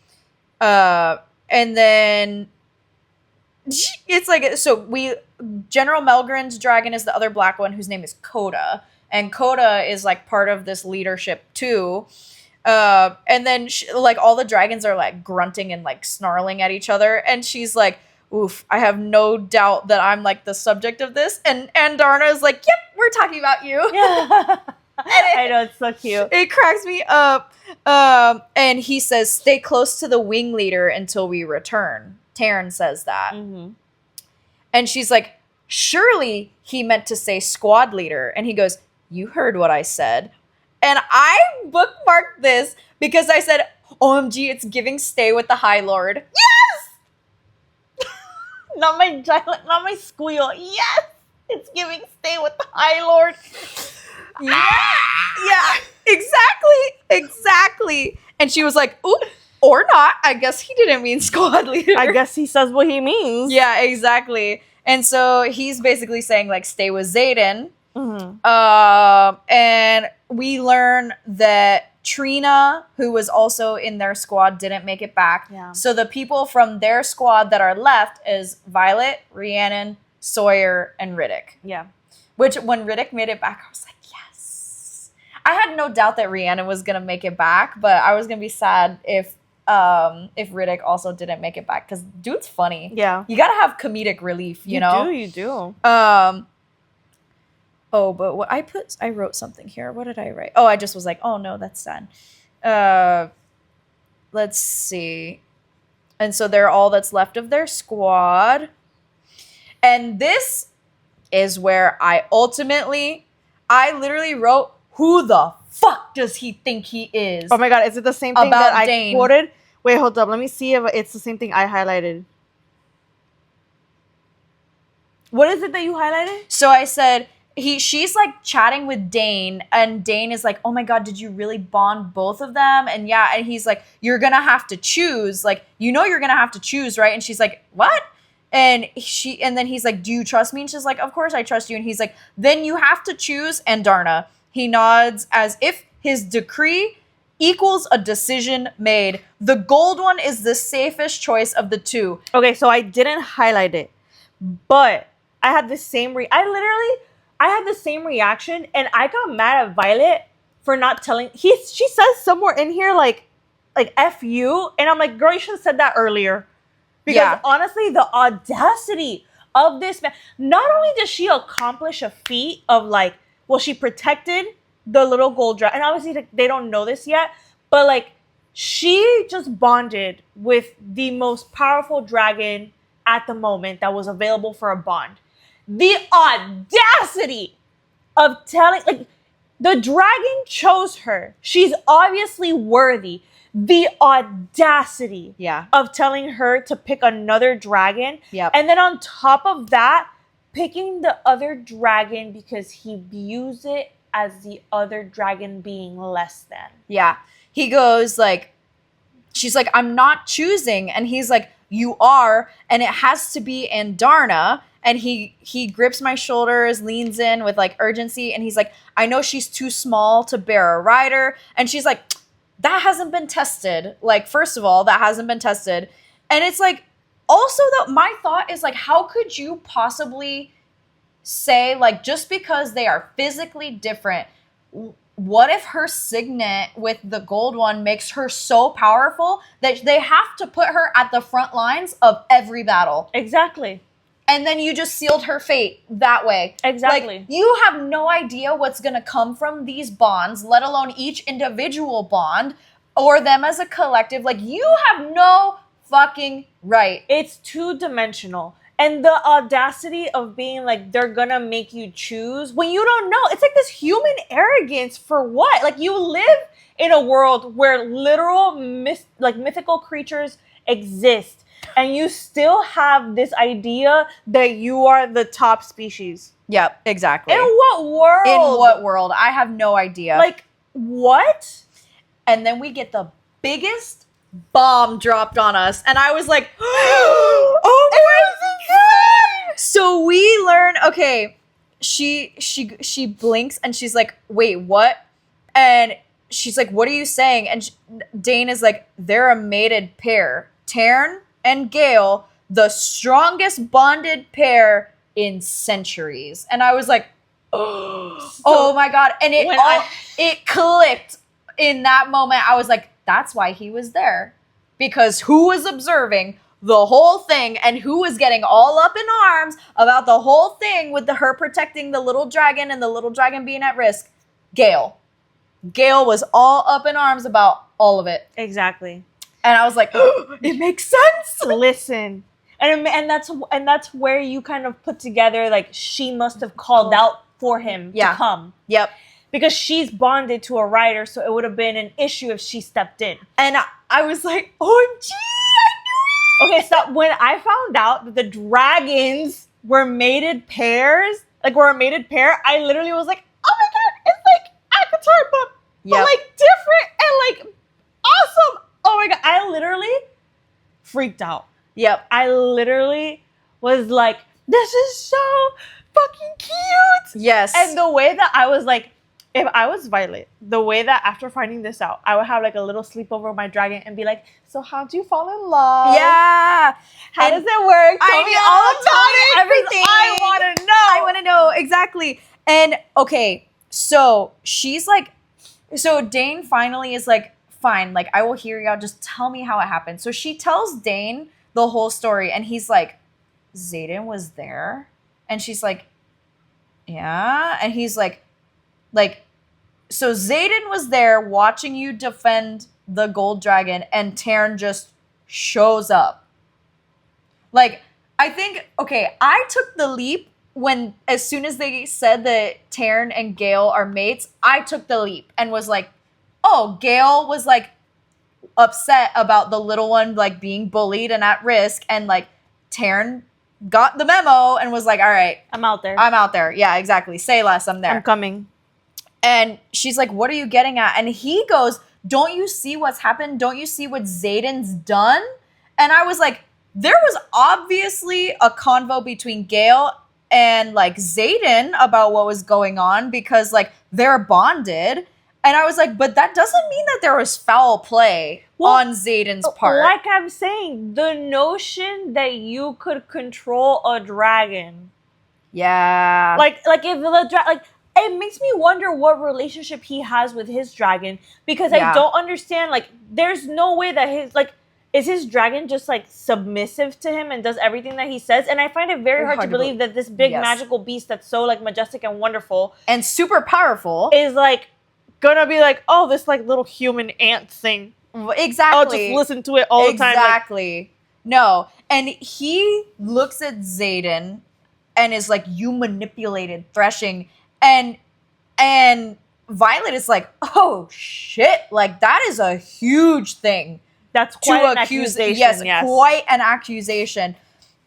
And then it's like, so General Melgren's dragon is the other black one whose name is Coda. And Coda is like part of this leadership too. And then like all the dragons are like grunting and like snarling at each other. And she's like, oof, I have no doubt that I'm like the subject of this. And Darna is like, yep, we're talking about you. Yeah. I know, it's so cute. It cracks me up. And he says, stay close to the wing leader until we return. Taryn says that. Mm-hmm. And she's like, surely he meant to say squad leader. And he goes, you heard what I said. And I bookmarked this because I said, OMG, it's giving stay with the High Lord. Yes! not my squeal. Yes! It's giving stay with the High Lord. Yeah, exactly. And she was like, ooh, or not. I guess he didn't mean squad leader. I guess he says what he means. Yeah, exactly. And so he's basically saying, like, stay with Zayden. And we learn that Trina, who was also in their squad, didn't make it back. Yeah. So the people from their squad that are left is Violet, Rhiannon, Sawyer, and Riddick. Yeah. Which, when Riddick made it back, I was like, yes. I had no doubt that Rhiannon was going to make it back, but I was going to be sad if Riddick also didn't make it back, because dude's funny. Yeah. You got to have comedic relief, you know? You do. Oh, but what I wrote something here. What did I write? Oh, I just was like, oh no, that's sad. Let's see. And so they're all that's left of their squad. And this is where I literally wrote, who the fuck does he think he is? Oh my god, is it the same thing About that Dane. I quoted? Wait, hold up. Let me see if it's the same thing I highlighted. What is it that you highlighted? So I said, she's like chatting with Dane, and Dane is like, oh my god, did you really bond both of them? And yeah, and he's like, you're gonna have to choose, like, you know, you're gonna have to choose, right? And she's like, what? And then he's like, do you trust me? And she's like, of course I trust you. And he's like, then you have to choose Andarna. He nods as if his decree equals a decision made. The gold one is the safest choice of the two. Okay, so I didn't highlight it, but I had the same I had the same reaction, and I got mad at Violet for not telling. She says somewhere in here like F you, and I'm like, girl, you should have said that earlier. Because honestly, the audacity of this man. Not only does she accomplish a feat of like, well, she protected the little gold dragon, and obviously they don't know this yet, but like, she just bonded with the most powerful dragon at the moment that was available for a bond. The audacity of telling, like, the dragon chose her. She's obviously worthy. The audacity of telling her to pick another dragon. Yep. And then on top of that, picking the other dragon because he views it as the other dragon being less than. Yeah. He goes like, she's like, I'm not choosing. And he's like, you are. And it has to be Andarna. And he grips my shoulders, leans in with like urgency. And he's like, I know she's too small to bear a rider. And she's like, that hasn't been tested. Like, first of all, that hasn't been tested. And it's like, also though, my thought is like, how could you possibly say, like, just because they are physically different, what if her signet with the gold one makes her so powerful that they have to put her at the front lines of every battle? Exactly. And then you just sealed her fate that way. Exactly. Like, you have no idea what's going to come from these bonds, let alone each individual bond or them as a collective. Like, you have no fucking right. It's two-dimensional. And the audacity of being like, they're going to make you choose when you don't know. It's like this human arrogance for what? Like, you live in a world where literal mythical creatures exist. And you still have this idea that you are the top species. Yep, exactly. In what world? In what world? I have no idea. Like, what? And then we get the biggest bomb dropped on us. And I was like, oh my God. So we learn, okay, she blinks and she's like, wait, what? And she's like, what are you saying? And Dane is like, they're a mated pair. Tarn and Gale, the strongest bonded pair in centuries. And I was like, oh my God. And it clicked in that moment. I was like, that's why he was there. Because who was observing the whole thing and who was getting all up in arms about the whole thing with her protecting the little dragon and the little dragon being at risk? Gale. Gale was all up in arms about all of it. Exactly. And I was like, oh, it makes sense. Listen. And that's where you kind of put together, like, she must have called out for him to come. Yep. Because she's bonded to a rider, so it would have been an issue if she stepped in. And I was like, OMG, I knew it. Okay, so when I found out that the dragons were mated pairs, like, were a mated pair, I literally was like, oh my God, it's like Akatar, but like different and like awesome. Oh my God, I literally freaked out. Yep. I literally was like, this is so fucking cute. Yes. And the way that I was like, if I was Violet, the way that after finding this out, I would have like a little sleepover with my dragon and be like, so how do you fall in love? Yeah. How does it work? Tell me all tell about me it. everything. I want to know. I want to know exactly. And okay, so she's like, so Dane finally is like, fine, like I will hear y'all. Just tell me how it happened. So she tells Dane the whole story, and he's like, Xaden was there, and she's like, yeah, and he's like, so Xaden was there watching you defend the gold dragon, and Taryn just shows up. Like, I think, okay, I took the leap when, as soon as they said that Taryn and Gale are mates, I took the leap and was like, oh, Gale was like upset about the little one like being bullied and at risk, and like Taryn got the memo and was like, all right, I'm out there. Yeah, exactly. Say less, I'm there. I'm coming. And she's like, what are you getting at? And he goes, don't you see what's happened? Don't you see what Xaden's done? And I was like, there was obviously a convo between Gale and like Xaden about what was going on, because like they're bonded. And I was like, but that doesn't mean that there was foul play on Xaden's part. Like I'm saying, the notion that you could control a dragon. Yeah. Like if the it makes me wonder what relationship he has with his dragon, because I don't understand. Like, there's no way that is his dragon just like submissive to him and does everything that he says? And I find it very hard to believe that this big magical beast that's so like majestic and wonderful and super powerful is like gonna be like, oh, this like little human ant thing. Exactly. I'll just listen to it all the time. Exactly. Like, no. And he looks at Xaden and is like, you manipulated Threshing. And Violet is like, oh shit, like that is a huge thing. That's quite an accusation. Yes, quite an accusation.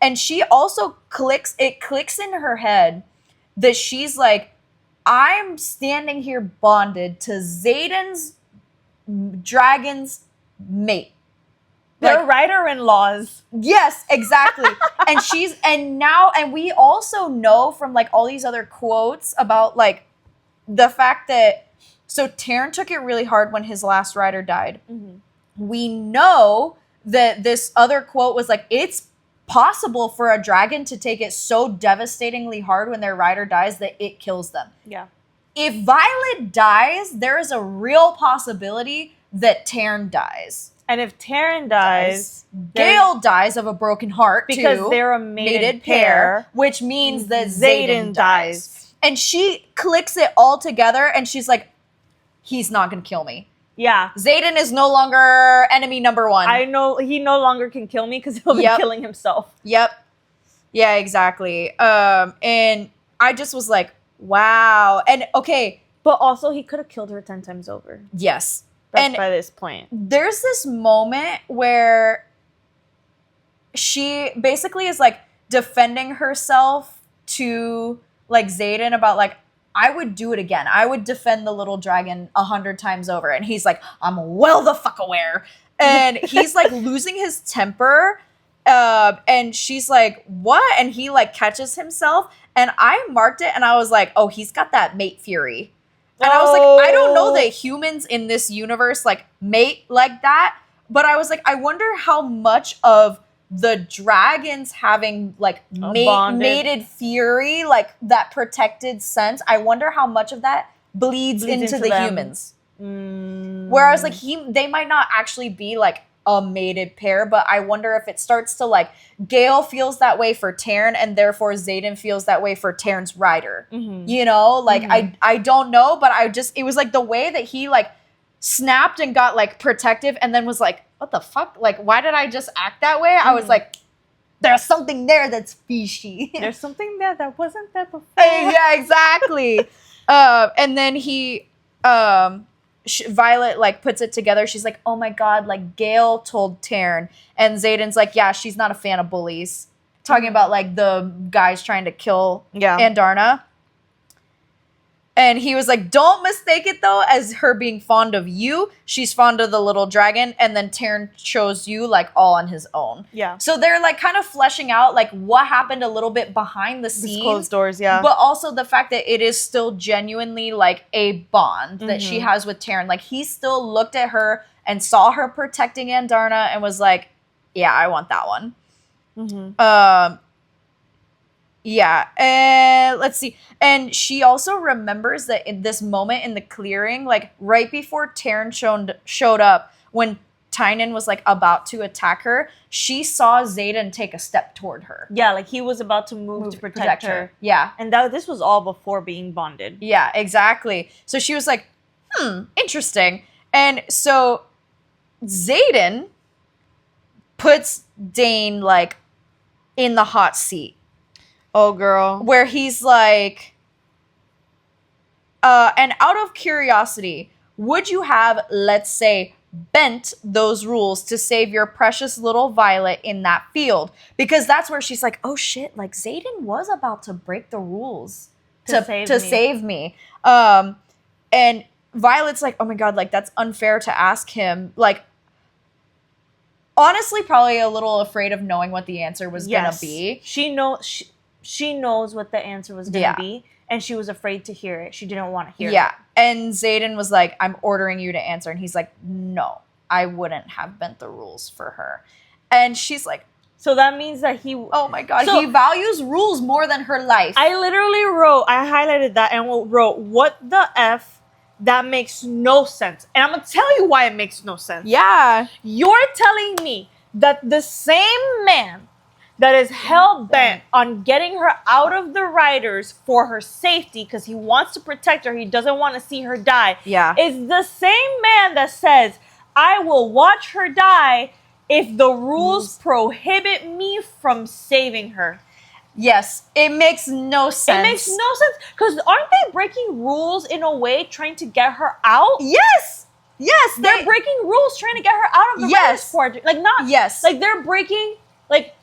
And she also clicks in her head that she's like, I'm standing here bonded to Xaden's dragon's mate. They're Like, writer-in-laws. Yes, exactly. And we also know from like all these other quotes about like the fact that, so Taryn took it really hard when his last rider died. Mm-hmm. We know that this other quote was like, it's possible for a dragon to take it so devastatingly hard when their rider dies that it kills them. Yeah. If Violet dies, there is a real possibility that Taryn dies. And if Taryn dies, Gale dies of a broken heart because too, they're a mated pair, which means that Xaden dies. And she clicks it all together, and she's like, he's not going to kill me. Yeah. Xaden is no longer enemy number one. I know he no longer can kill me because he'll be killing himself. Yep. Yeah, exactly. And I just was like, wow. And okay. But also he could have killed her 10 times over. Yes. That's by this point. There's this moment where she basically is like defending herself to like Xaden about like, I would do it again. I would defend the little dragon 100 times over. And he's like, I'm well the fuck aware. And he's like losing his temper. And she's like, what? And he like catches himself. And I marked it and I was like, oh, he's got that mate fury. And I was like, I don't know that humans in this universe like mate like that. But I was like, I wonder how much of the dragons having like mated fury, like that protected sense, I wonder how much of that bleeds into the them. Humans. Whereas like they might not actually be like a mated pair, but I wonder if it starts to like Gale feels that way for Taryn, and therefore Xaden feels that way for Taryn's rider. Mm-hmm. You know, like I don't know, but it was like the way that he like snapped and got like protective and then was like, what the fuck? Like, why did I just act that way? I was like, there's something there that's fishy. There's something there that wasn't there before. Yeah, exactly. And then Violet like puts it together. She's like, oh my God, like Gale told Taryn. And Xaden's like, yeah, she's not a fan of bullies. Talking about like the guys trying to kill Andarna. And he was like, don't mistake it, though, as her being fond of you. She's fond of the little dragon. And then Taryn chose you, like, all on his own. Yeah. So they're, like, kind of fleshing out, like, what happened a little bit behind the scenes. Closed doors, yeah. But also the fact that it is still genuinely, like, a bond that she has with Taryn. Like, he still looked at her and saw her protecting Andarna and was like, yeah, I want that one. Yeah, and let's see. And she also remembers that in this moment in the clearing, like right before Taryn showed up, when Tynan was like about to attack her, she saw Xaden take a step toward her. Yeah, like he was about to move to protect her. Yeah. And this was all before being bonded. Yeah, exactly. So she was like, interesting. And so Xaden puts Dane like in the hot seat. Oh, girl. Where he's like, and out of curiosity, would you have, let's say, bent those rules to save your precious little Violet in that field? Because that's where she's like, oh shit, like Xaden was about to break the rules to save me. And Violet's like, oh my God, like that's unfair to ask him. Like, honestly, probably a little afraid of knowing what the answer was gonna be. She knows what the answer was going to be, and she was afraid to hear it. She didn't want to hear it. Yeah, and Xaden was like, I'm ordering you to answer. And he's like, no, I wouldn't have bent the rules for her. And she's like, so that means that oh my God, he values rules more than her life. I literally I highlighted that and wrote, what the F? That makes no sense. And I'm going to tell you why it makes no sense. Yeah. You're telling me that the same man that is hell-bent on getting her out of the riders for her safety because he wants to protect her, he doesn't want to see her die, is the same man that says, I will watch her die if the rules prohibit me from saving her. Yes, it makes no sense. It makes no sense because aren't they breaking rules in a way trying to get her out? Yes! Yes! They're breaking rules trying to get her out of the riders project. Like, not... Yes. Like, they're breaking... Like...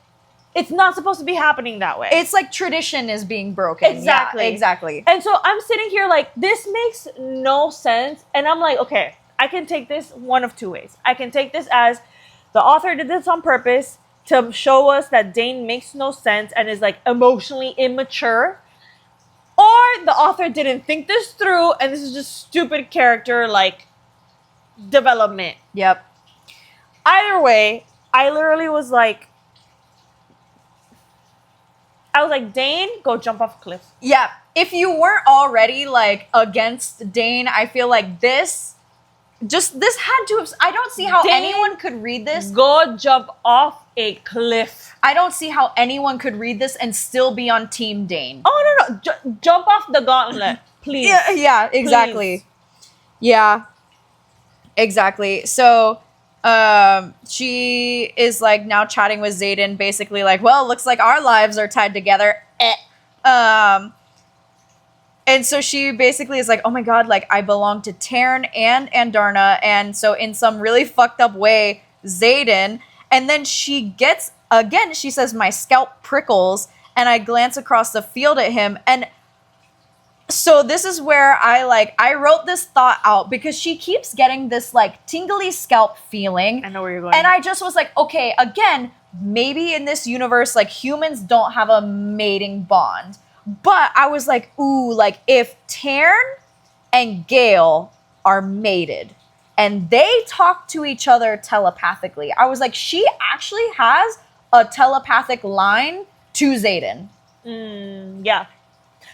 It's not supposed to be happening that way. It's like tradition is being broken. Exactly. Yeah, exactly. And so I'm sitting here like, this makes no sense. And I'm like, okay, I can take this one of two ways. I can take this as the author did this on purpose to show us that Dane makes no sense and is like emotionally immature. Or the author didn't think this through and this is just stupid character like development. Yep. Either way, I literally was like, Dane, go jump off a cliff. Yeah. If you weren't already, like, against Dane, I feel like this had to have... I don't see how anyone could read this. Go jump off a cliff. I don't see how anyone could read this and still be on Team Dane. Oh, no. Jump off the gauntlet, please. Yeah, exactly. Please. Yeah. Exactly. So... she is like now chatting with Xaden, basically like, well, looks like our lives are tied together. And so she basically is like, oh my God, like I belong to Taryn and Andarna. And so in some really fucked up way, Xaden. And then she says, my scalp prickles. And I glance across the field at him. And so this is where I wrote this thought out because she keeps getting this like tingly scalp feeling. I know where you're going. And I just was like, okay, again, maybe in this universe, like humans don't have a mating bond. But I was like, ooh, like if Taryn and Gale are mated and they talk to each other telepathically, I was like, she actually has a telepathic line to Xaden. Yeah.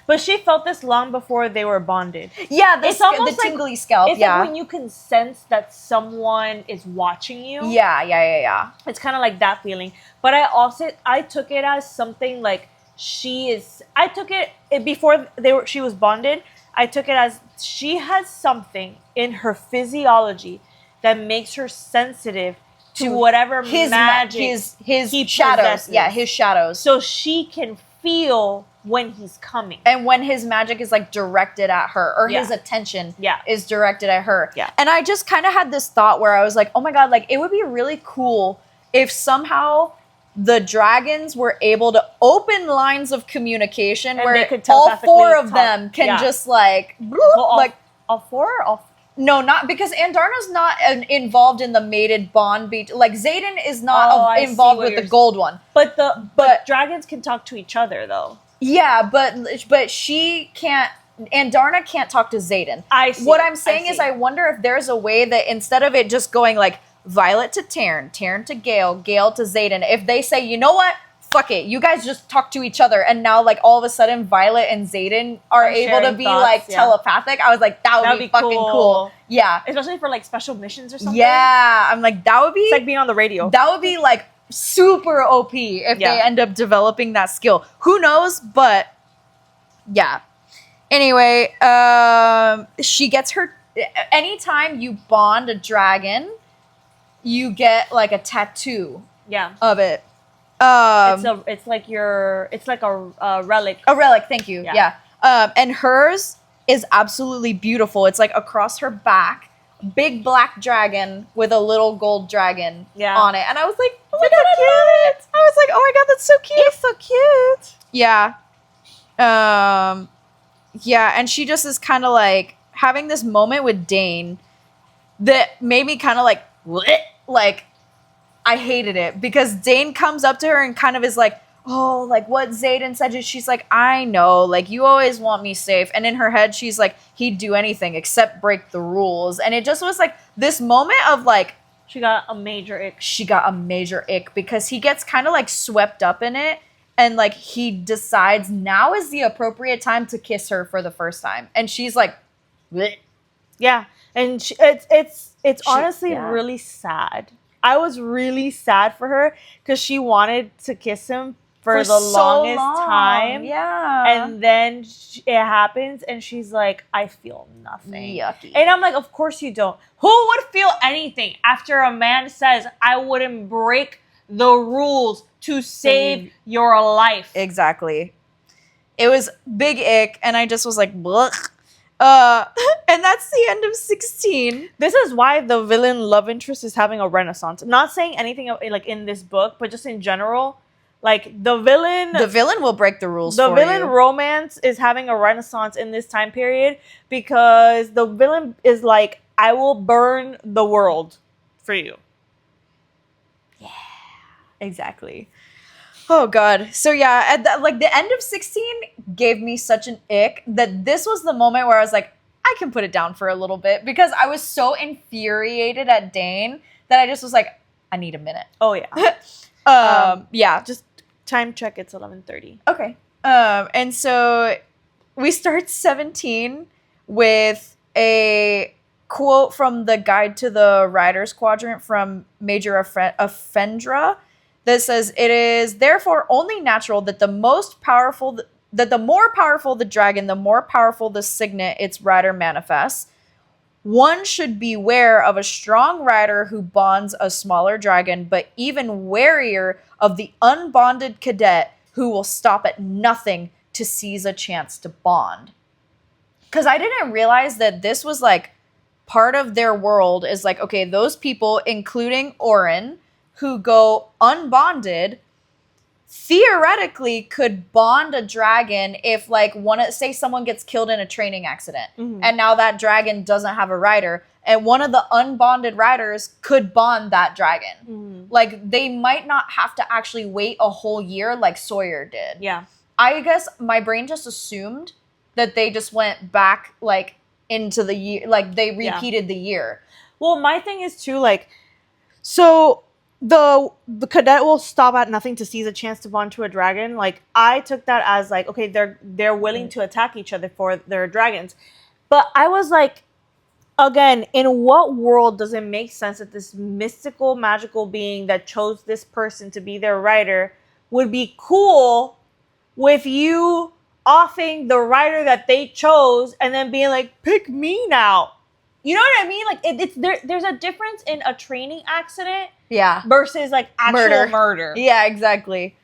But she felt this long before they were bonded. Yeah, it's almost the tingly scalp. It's like when you can sense that someone is watching you. Yeah. It's kind of like that feeling. But I took it as something like I took it before she was bonded. I took it as she has something in her physiology that makes her sensitive to whatever magic his shadows. Possesses. Yeah, his shadows. So she can feel when he's coming. And when his magic is like directed at her or his attention is directed at her. Yeah. And I just kind of had this thought where I was like, oh my God, like it would be really cool if somehow the dragons were able to open lines of communication And where they could all four telepathically of them can yeah. just like, Well, like all four? no, not because Andarna's not involved in the mated bond. Like Xaden is not involved with the gold one. But but dragons can talk to each other though. Yeah, but she can't. Andarna can't talk to Xaden. I see. What I'm saying is, I wonder if there's a way that instead of it just going like Violet to Taryn, Taryn to Gale, Gale to Xaden, if they say, you know what, fuck it, you guys just talk to each other, and now like all of a sudden Violet and Xaden are able to be thoughts, like telepathic. I was like, that would be fucking cool. Yeah, especially for like special missions or something. Yeah, I'm like, that would be. It's like being on the radio. That would be like super OP if they end up developing that skill. Who knows? But yeah. Anyway, she gets her. Anytime you bond a dragon, you get like a tattoo. Yeah. Of it. It's like a relic. A relic. Thank you. Yeah. And hers is absolutely beautiful. It's like across her back, big black dragon with a little gold dragon on it. And I was like, oh my god, I love it. I was like, oh my god, that's so cute. It's so cute. Yeah. Yeah, and she just is kind of like having this moment with Dane that made me kind of like, bleh, like, I hated it because Dane comes up to her and kind of is like, oh, like what Xaden said. She's like, I know, like you always want me safe. And in her head, she's like, he'd do anything except break the rules. And it just was like this moment of like, she got a major ick. She got a major ick because he gets kind of like swept up in it. And, like, he decides now is the appropriate time to kiss her for the first time. And she's like, bleh. Yeah. And it's honestly really sad. I was really sad for her because she wanted to kiss him for the longest time. Yeah. And then it happens and she's like, I feel nothing. Yucky. And I'm like, of course you don't. Who would feel anything after a man says, I wouldn't break the rules to save your life? Exactly. It was big ick, and I just was like, blech. And that's the end of 16. This is why the villain love interest is having a renaissance. I'm not saying anything like in this book, but just in general, like the villain will break the rules. The villain romance is having a renaissance in this time period because the villain is like, I will burn the world for you. Yeah, exactly. Oh god. So yeah, at the end of 16 gave me such an ick that this was the moment where I was like, I can put it down for a little bit because I was so infuriated at Dane that I just was like, I need a minute. Oh yeah. Yeah. Just time check. It's 11:30. Okay. And so we start 17 with a quote from the Guide to the Rider's Quadrant from Major Offendra. That says, it is therefore only natural that the more powerful the dragon, the more powerful the signet its rider manifests. One should beware of a strong rider who bonds a smaller dragon, but even warier of the unbonded cadet who will stop at nothing to seize a chance to bond. Because I didn't realize that this was like part of their world is like, okay, those people, including Orin, who go unbonded, theoretically could bond a dragon if like say someone gets killed in a training accident and now that dragon doesn't have a rider and one of the unbonded riders could bond that dragon. Like they might not have to actually wait a whole year like Sawyer did. Yeah. I guess my brain just assumed that they just went back like into the year, like they repeated the year. Well, my thing is too, like, so the cadet will stop at nothing to seize a chance to bond to a dragon. Like, I took that as like, okay, they're willing to attack each other for their dragons. But I was like, again, in what world does it make sense that this mystical, magical being that chose this person to be their rider would be cool with you offing the rider that they chose and then being like, pick me now? You know what I mean? Like, there's a difference in a training accident versus like actual murder. Yeah, exactly.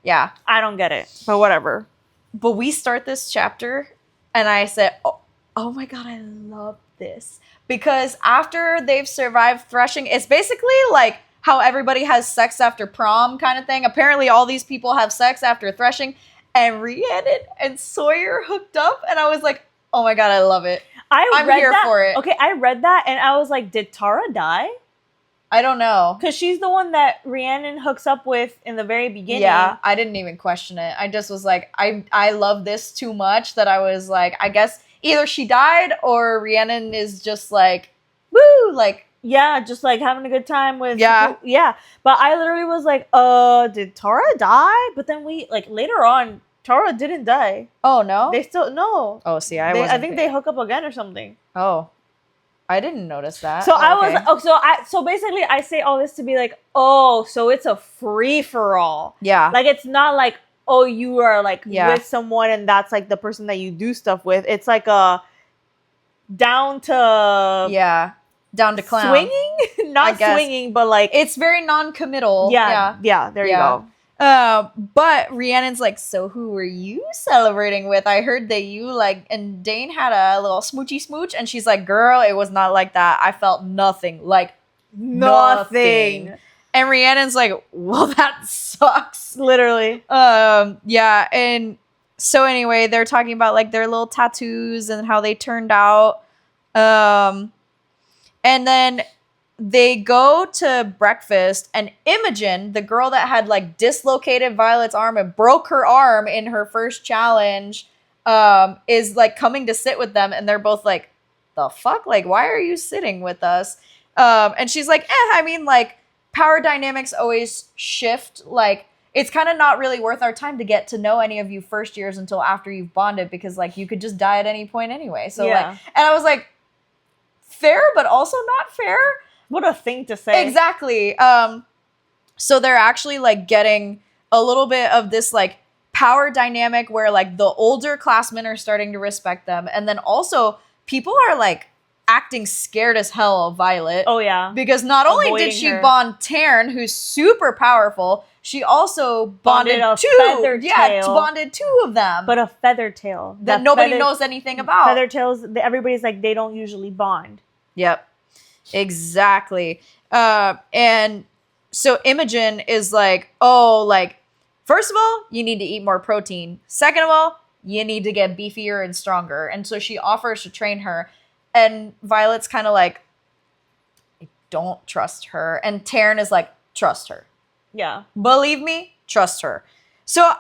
Yeah. I don't get it, but whatever. But we start this chapter and I said, oh my god, I love this. Because after they've survived threshing, it's basically like how everybody has sex after prom kind of thing. Apparently all these people have sex after threshing, and Rhiannon and Sawyer hooked up, and I was like, oh my god, I love it. I'm read here that. for it. Okay, I read that and I was like, did Tara die? I don't know. Because she's the one that Rhiannon hooks up with in the very beginning. Yeah, I didn't even question it. I just was like, I love this too much that I was like, I guess either she died or Rhiannon is just like, woo, like. Yeah, just like having a good time with. Yeah. Yeah. But I literally was like, did Tara die? But then we, like, later on, Tara didn't die. Oh, no? They still, no. Oh, see, I think they hook up again or something. Oh. I didn't notice that. So so basically I say all this to be like, oh, so it's a free for all. Yeah. Like, it's not like, oh, you are like with someone and that's like the person that you do stuff with. It's like a down to clown. Swinging? Not swinging, but like it's very non-committal. Yeah, there you go. But Rhiannon's like, so who were you celebrating with? I heard that you like, and Dane had a little smoochy smooch, and she's like, girl, it was not like that. I felt nothing, like nothing. And Rhiannon's like, well, that sucks. Literally. Yeah, and so anyway, they're talking about like their little tattoos and how they turned out. And then they go to breakfast, and Imogen, the girl that had like dislocated Violet's arm and broke her arm in her first challenge, is like coming to sit with them, and they're both like, the fuck? Like, why are you sitting with us? And she's like, I mean, like, power dynamics always shift. Like, it's kind of not really worth our time to get to know any of you first years until after you've bonded, because like you could just die at any point anyway. So like, and I was like, fair, but also not fair. What a thing to say. Exactly. So they're actually like getting a little bit of this like power dynamic where like the older classmen are starting to respect them. And then also people are like acting scared as hell of Violet. Oh yeah. Because not only did she bond Taryn, who's super powerful, she also bonded two. Yeah, bonded two of them. But a feathertail. That nobody knows anything about. Feathertails, everybody's like, they don't usually bond. Yep. Exactly. And so Imogen is like, oh, like, first of all, you need to eat more protein. Second of all, you need to get beefier and stronger. And so she offers to train her. And Violet's kind of like, I don't trust her. And Taryn is like, trust her. Yeah. Believe me, trust her. So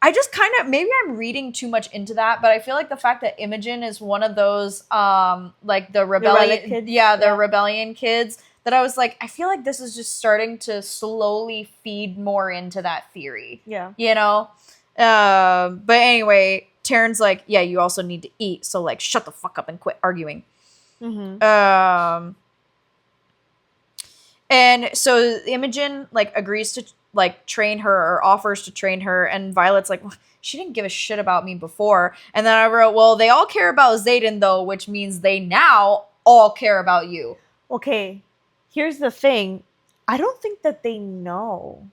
I just kind of, maybe I'm reading too much into that, but I feel like the fact that Imogen is one of those, like the rebellion, rebellion kids, that I was like, I feel like this is just starting to slowly feed more into that theory. Yeah. You know? But anyway, Taryn's like, yeah, you also need to eat. So like, shut the fuck up and quit arguing. Mm-hmm. And so Imogen like agrees to like train her, or offers to train her, and Violet's like, well, she didn't give a shit about me before. And then I wrote, well, they all care about Xaden though, which means they now all care about you. Okay, here's the thing. I don't think that they know.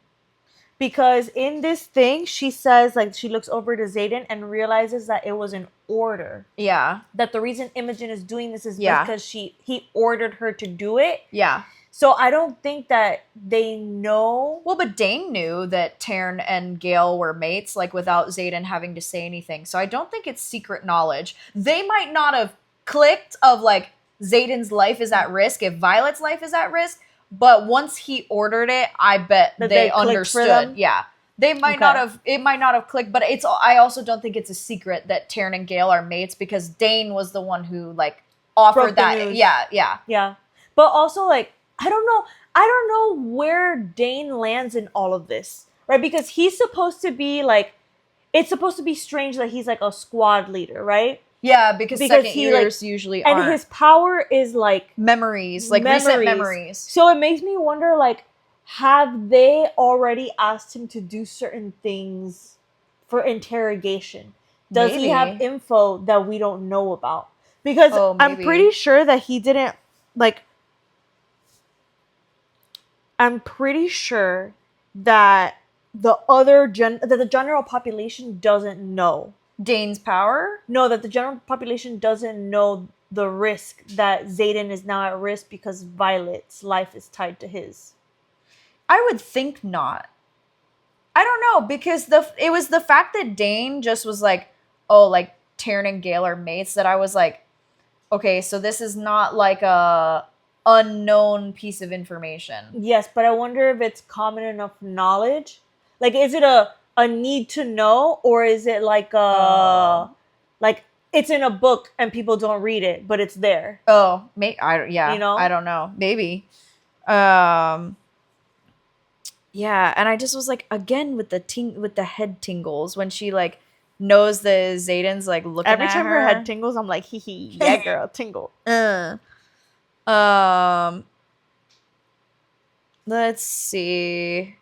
Because in this thing, she says, like, she looks over to Xaden and realizes that it was an order. Yeah. That the reason Imogen is doing this is because he ordered her to do it. Yeah. So I don't think that they know. Well, but Dane knew that Taryn and Gale were mates, like, without Xaden having to say anything. So I don't think it's secret knowledge. They might not have clicked of, like, Xaden's life is at risk if Violet's life is at risk. But once he ordered it, I bet that they understood. Yeah. They might not have, it might not have clicked, but I also don't think it's a secret that Taryn and Gale are mates, because Dane was the one who, like, offered that. News. Yeah. But also, like, I don't know where Dane lands in all of this, right? Because he's supposed to be like, it's supposed to be strange that he's like a squad leader, right? Yeah, because second years usually aren't. And his power is like memories, like recent memories. So it makes me wonder, like, have they already asked him to do certain things for interrogation? Does he have info that we don't know about? Because I'm pretty sure that he didn't, like, I'm pretty sure that the general population doesn't know. Dane's power? No, that the general population doesn't know the risk that Xaden is now at risk because Violet's life is tied to his. I would think not. I don't know, because it was the fact that Dane just was like, oh, like Taryn and Gale are mates, that I was like, okay, so this is not like a unknown piece of information. Yes, but I wonder if it's common enough knowledge. Like, is it a need to know, or is it like like it's in a book and people don't read it, but it's there? Oh, yeah, You know? I don't know, maybe. Yeah, and I just was like, again with the head tingles when she like knows that Zayden's like looking Every at time her. her head tingles, I'm like, hee hee, yeah, girl, tingle. Let's see.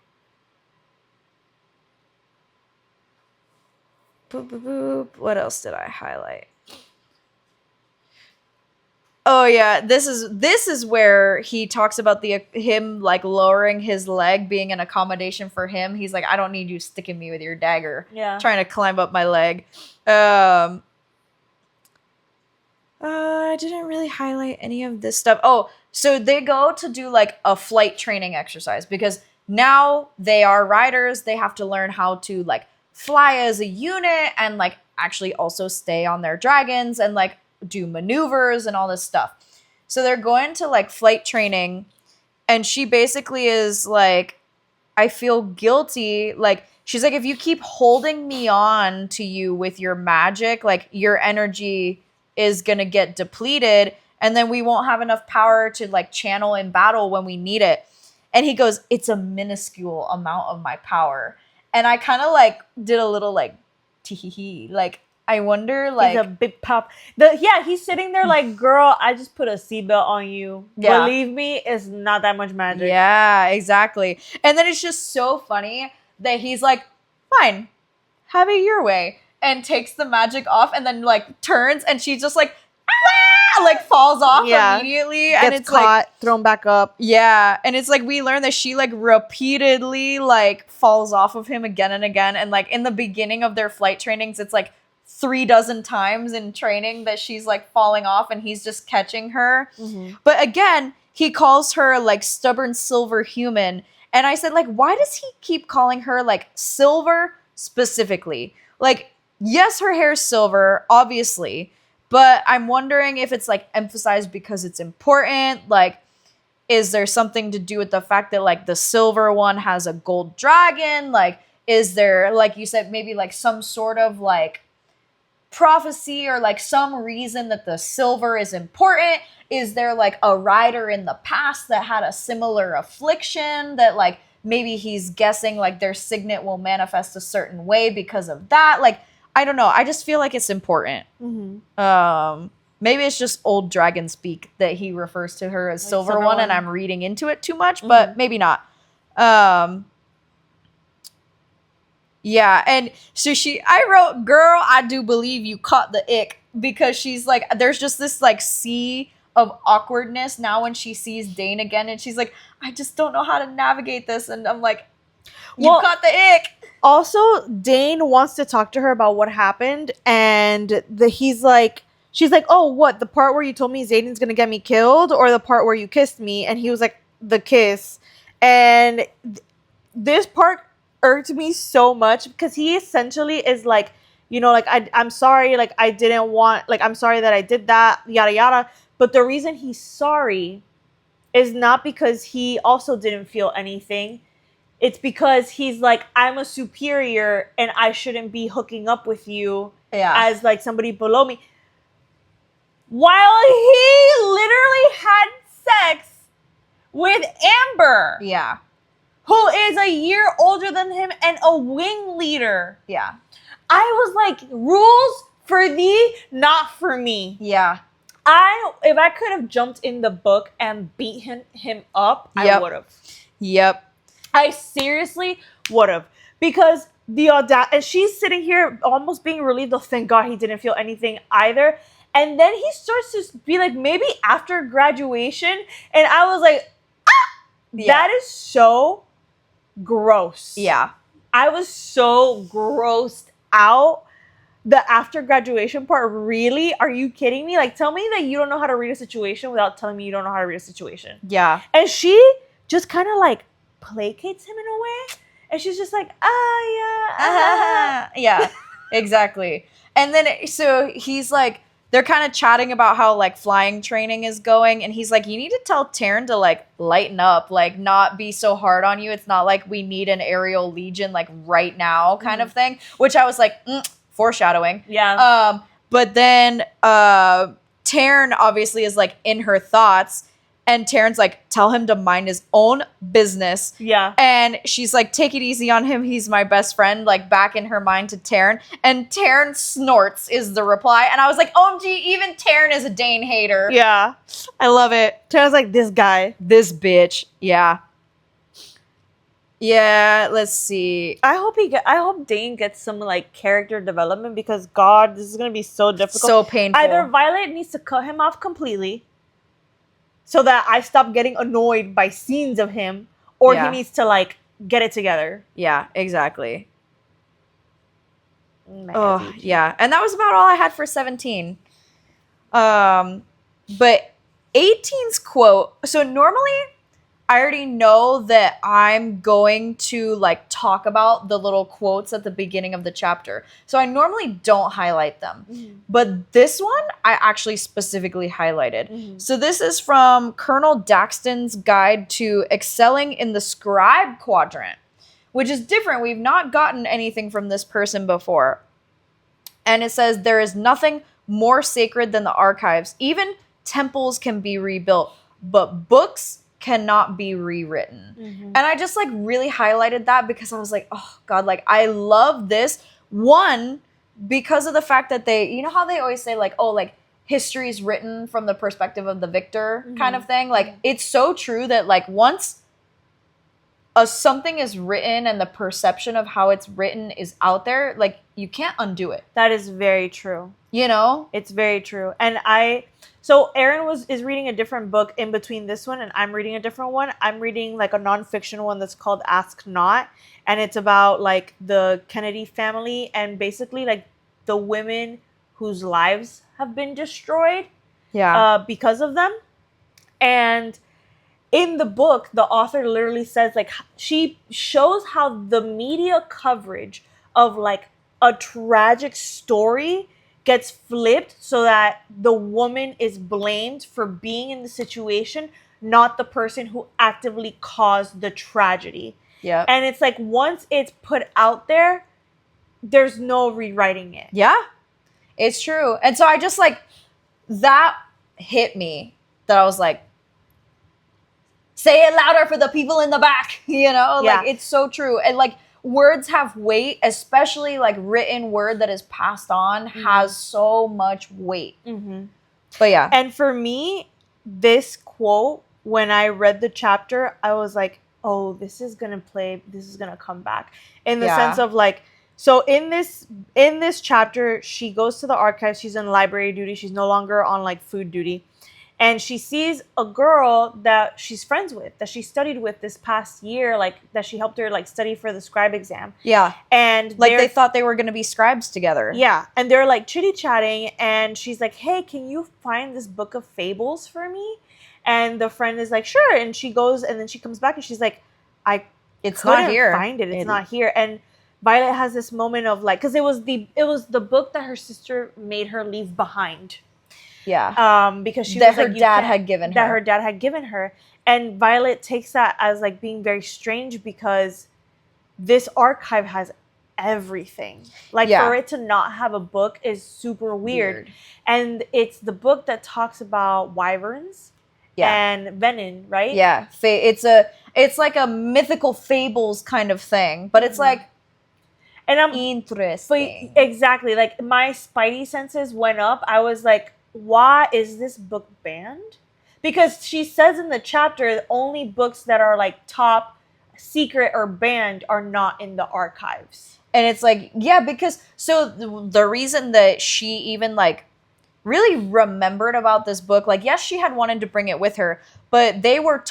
Boop, boop, boop. What else did I highlight? Oh yeah, this is where he talks about him like lowering his leg being an accommodation for him. He's like, I don't need you sticking me with your dagger. Yeah. Trying to climb up my leg. I didn't really highlight any of this stuff. Oh, so they go to do like a flight training exercise because now they are riders. They have to learn how to like fly as a unit and like actually also stay on their dragons and like do maneuvers and all this stuff. So they're going to like flight training, and she basically is like, I feel guilty. Like, she's like, if you keep holding me on to you with your magic, like your energy is gonna get depleted, and then we won't have enough power to like channel in battle when we need it. And he goes, it's a minuscule amount of my power. And I kind of like did a little like tee-hee-hee, like, I wonder, like... He's a big pop. He's sitting there like, girl, I just put a seatbelt on you. Yeah. Believe me, it's not that much magic. Yeah, exactly. And then it's just so funny that he's like, fine, have it your way. And takes the magic off and then, like, turns and she just, like, like, falls off immediately. Gets and it's caught, like... thrown back up. Yeah, and it's like we learn that she, like, repeatedly, like, falls off of him again and again. And, like, in the beginning of their flight trainings, it's, like, 36 times in training that she's like falling off and he's just catching her. Mm-hmm. But again, he calls her like stubborn silver human. And I said, like, why does he keep calling her like silver specifically? Like, yes, her hair's silver, obviously, but I'm wondering if it's like emphasized because it's important. Like, is there something to do with the fact that like the silver one has a gold dragon? Like, is there, like you said, maybe like some sort of like prophecy or like some reason that the silver is important? Is there like a rider in the past that had a similar affliction that like maybe he's guessing like their signet will manifest a certain way because of that? Like, I don't know. I just feel like it's important. Mm-hmm. Maybe it's just old dragon speak that he refers to her as like silver one and I'm reading into it too much, but maybe not. Yeah, and so I wrote, girl, I do believe you caught the ick, because she's like, there's just this like sea of awkwardness now when she sees Dane again, and she's like, I just don't know how to navigate this, and I'm like, you caught the ick. Also, Dane wants to talk to her about what happened, and she's like, oh, what, the part where you told me Zayden's gonna get me killed, or the part where you kissed me? And he was like, the kiss. And this part irked me so much, because he essentially is like, you know, like, I'm sorry, like, I didn't want, like, I'm sorry that I did that, yada yada. But the reason he's sorry is not because he also didn't feel anything. It's because he's like, I'm a superior and I shouldn't be hooking up with you as like somebody below me, while he literally had sex with Amber. Yeah. Who is a year older than him and a wing leader. Yeah. I was like, rules for thee, not for me. Yeah. If I could have jumped in the book and beat him up, I would have. Yep. I seriously would have. Because the audacity, and she's sitting here almost being relieved, oh, thank God he didn't feel anything either. And then he starts to be like, maybe after graduation. And I was like, that is so gross. Yeah. I was so grossed out. The after graduation part, really? Are you kidding me? Like, tell me that you don't know how to read a situation without telling me you don't know how to read a situation. Yeah. And she just kind of like placates him in a way. And she's just like, yeah. Yeah, exactly. And then, so he's like, they're kind of chatting about how like flying training is going. And he's like, you need to tell Taryn to like lighten up, like not be so hard on you. It's not like we need an aerial legion like right now kind of thing, which I was like, foreshadowing. Yeah. But then Taryn obviously is like in her thoughts. And Taryn's like, tell him to mind his own business. Yeah. And she's like, take it easy on him. He's my best friend. Like, back in her mind to Taryn. And Taryn snorts is the reply. And I was like, OMG, even Taryn is a Dane hater. Yeah. I love it. Taryn's like, this guy. This bitch. Yeah. Yeah, let's see. I hope Dane gets some like character development because God, this is gonna be so difficult. So painful. Either Violet needs to cut him off completely so that I stop getting annoyed by scenes of him, or he needs to like get it together. Yeah, exactly. Oh, yeah. And that was about all I had for 17. But 18's quote, so normally I already know that I'm going to like talk about the little quotes at the beginning of the chapter. So I normally don't highlight them. Mm-hmm. But this one I actually specifically highlighted. Mm-hmm. So this is from Colonel Daxton's Guide to Excelling in the Scribe Quadrant, which is different. We've not gotten anything from this person before. And it says, there is nothing more sacred than the archives. Even temples can be rebuilt, but books cannot be rewritten. Mm-hmm. And I just like really highlighted that because I was like, oh God, like I love this. One, because of the fact that they, you know how they always say like, oh, like history is written from the perspective of the victor kind of thing. Like it's so true that like once something is written and the perception of how it's written is out there, like you can't undo it. That is very true. You know? It's very true. And so Aaron is reading a different book in between this one, and I'm reading a different one. I'm reading like a nonfiction one that's called Ask Not, and it's about like the Kennedy family and basically like the women whose lives have been destroyed because of them. And in the book, the author literally says like she shows how the media coverage of like a tragic story gets flipped so that the woman is blamed for being in the situation, not the person who actively caused the tragedy. Yeah. And it's like once it's put out there, there's no rewriting it. Yeah. It's true. And so I just like that hit me that I was like, say it louder for the people in the back, you know? Like it's so true. And like words have weight, especially like written word that is passed on has so much weight. Mm-hmm. But yeah. And for me, this quote, when I read the chapter, I was like, oh, this is going to come back in the sense of like, so in this chapter, she goes to the archives. She's on library duty. She's no longer on like food duty. And she sees a girl that she's friends with, that she studied with this past year, like that she helped her like study for the scribe exam. Yeah. And like they thought they were going to be scribes together. Yeah. And they're like chitty-chatting. And she's like, hey, can you find this book of fables for me? And the friend is like, sure. And she goes and then she comes back and she's like, it's not here. Find it. It's not here. And Violet has this moment of like, because it was the book that her sister made her leave behind. Yeah. Because she that was her dad had given her. That her dad had given her. And Violet takes that as like being very strange because this archive has everything. Like for it to not have a book is super weird. And it's the book that talks about wyverns and venom, right? Yeah. It's like a mythical fables kind of thing, but it's like interesting. But exactly. Like my spidey senses went up. I was like, why is this book banned? Because she says in the chapter, only books that are like top secret or banned are not in the archives. And it's like, yeah, because so the reason that she even like really remembered about this book, like, yes, she had wanted to bring it with her, but they were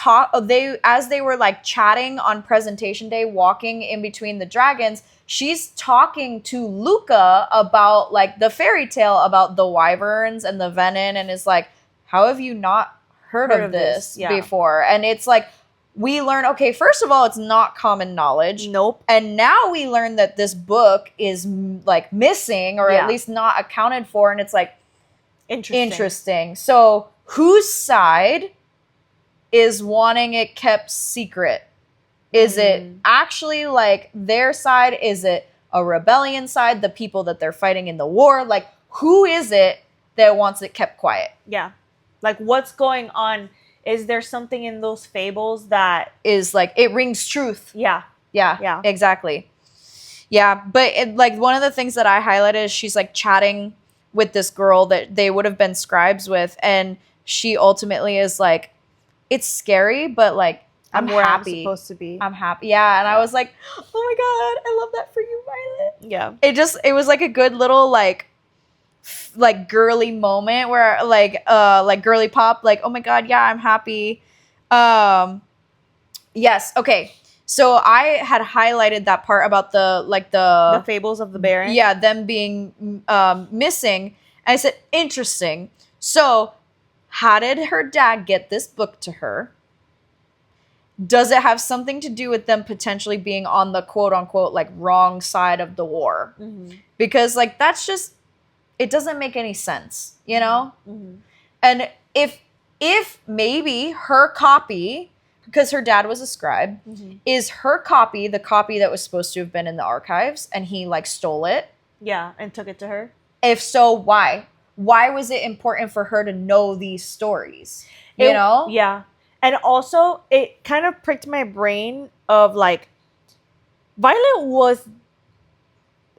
as they were like chatting on presentation day, walking in between the dragons, she's talking to Luca about like the fairy tale about the wyverns and the venom, and is like, how have you not heard of this before? And it's like, we learn, okay, first of all, it's not common knowledge. Nope. And now we learn that this book is like missing or at least not accounted for. And it's like, interesting. So whose side is wanting it kept secret? Is it actually like their side? Is it a rebellion side? The people that they're fighting in the war? Like, who is it that wants it kept quiet? Yeah. Like, what's going on? Is there something in those fables that is like, it rings truth? Yeah. Yeah. Exactly. Yeah. But it, like, one of the things that I highlighted is she's like chatting with this girl that they would have been scribes with. And she ultimately is like, it's scary, but like, I'm where happy. I'm supposed to be. I'm happy. Yeah. And I was like, oh my God, I love that for you, Violet. Yeah. It was like a good little like girly moment where like girly pop, like, oh my God, yeah, I'm happy. Yes. Okay. So I had highlighted that part about the fables of the Baron. Yeah. Them being missing. And I said, interesting. So how did her dad get this book to her? Does it have something to do with them potentially being on the quote unquote like wrong side of the war? Mm-hmm. Because like, that's just, it doesn't make any sense, you know? Mm-hmm. And if maybe her copy, because her dad was a scribe, is her copy the copy that was supposed to have been in the archives and he like stole it? Yeah, and took it to her? If so, why? Why was it important for her to know these stories? You know? Yeah. And also, it kind of pricked my brain of like, Violet was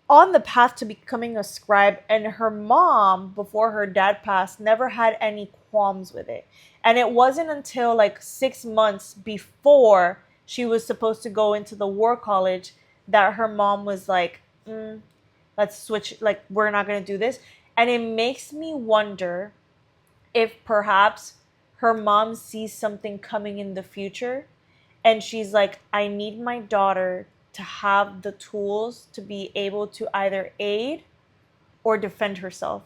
on the path to becoming a scribe, and her mom, before her dad passed, never had any qualms with it. And it wasn't until like 6 months before she was supposed to go into the war college that her mom was like, let's switch, like, we're not going to do this. And it makes me wonder if perhaps her mom sees something coming in the future and she's like, I need my daughter to have the tools to be able to either aid or defend herself.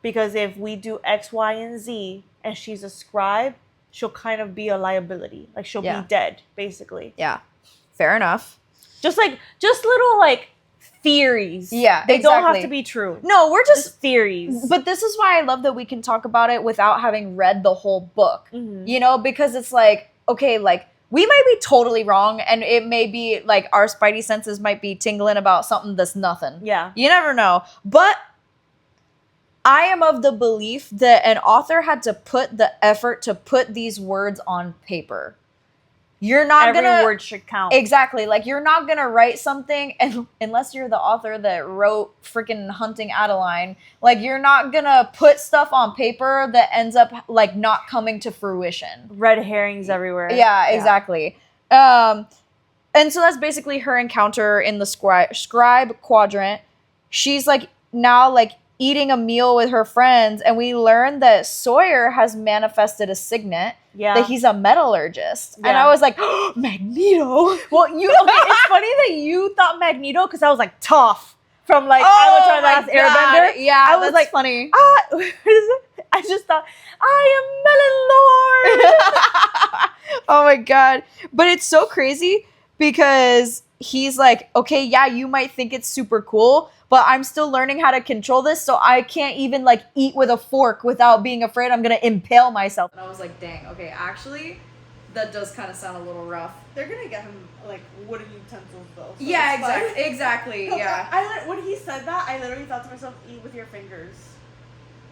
Because if we do X, Y, and Z and she's a scribe, she'll kind of be a liability. Like, she'll be dead, basically. Yeah. Fair enough. Just little like theories. Yeah, they don't have to be true. No, we're just theories. But this is why I love that we can talk about it without having read the whole book. Mm-hmm. You know, because it's like, okay, like, we might be totally wrong, and it may be like our spidey senses might be tingling about something that's nothing. Yeah. You never know. But I am of the belief that an author had to put the effort to put these words on paper. You're not Every word should count. Exactly. Like, you're not going to write something, and unless you're the author that wrote freaking Hunting Adeline, like, you're not going to put stuff on paper that ends up, like, not coming to fruition. Red herrings everywhere. Yeah, exactly. And so that's basically her encounter in the scribe quadrant. She's, like, now, like, eating a meal with her friends, and we learn that Sawyer has manifested a signet. Yeah. That he's a metallurgist. Yeah. And I was like, oh, Magneto. Well, it's funny that you thought Magneto, because I was like, Toph from like Avatar: The Last Airbender. Yeah, I was like, funny. I just thought, I am Melon Lord. Oh my God. But it's so crazy because he's like, okay, yeah, you might think it's super cool, but I'm still learning how to control this, so I can't even, like, eat with a fork without being afraid I'm going to impale myself. And I was like, dang, okay, actually, that does kind of sound a little rough. They're going to get him, like, wooden utensils, though. So yeah, exactly, yeah. When he said that, I literally thought to myself, eat with your fingers.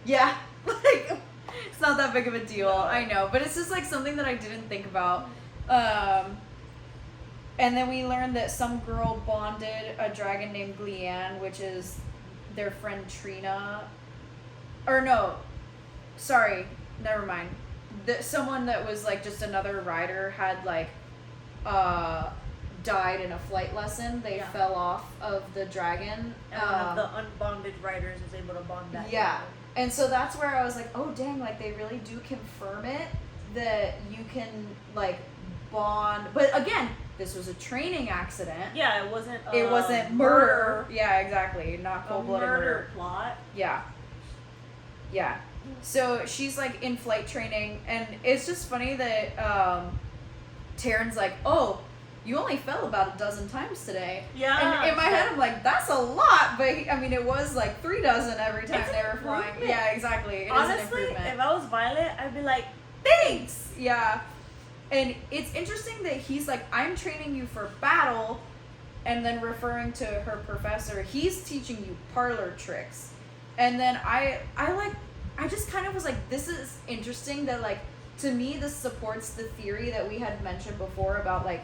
Yeah, like, it's not that big of a deal, I know, but it's just, like, something that I didn't think about. And then we learned that some girl bonded a dragon named Gleanne, which is their friend Trina. Or no, sorry, never mind. Someone that was like just another rider had like died in a flight lesson. They fell off of the dragon. And one of the unbonded riders was able to bond that. Yeah. Dragon. And so that's where I was like, oh dang, like they really do confirm it that you can like bond. But again, this was a training accident. Yeah, it wasn't murder. Yeah, exactly. Not cold-blooded murder plot. Yeah. So she's like in flight training, and it's just funny that Taryn's like, oh, you only fell about a dozen times today. Yeah. And in my head, I'm like, that's a lot. But I mean, it was like 3 dozen every time they were flying. Yeah, exactly. It Honestly, is an improvement. if I was Violet, I'd be like, thanks. Yeah. And it's interesting that he's like, I'm training you for battle, and then referring to her professor, he's teaching you parlor tricks. And then I just kind of was like, this is interesting that, like, to me, this supports the theory that we had mentioned before about, like,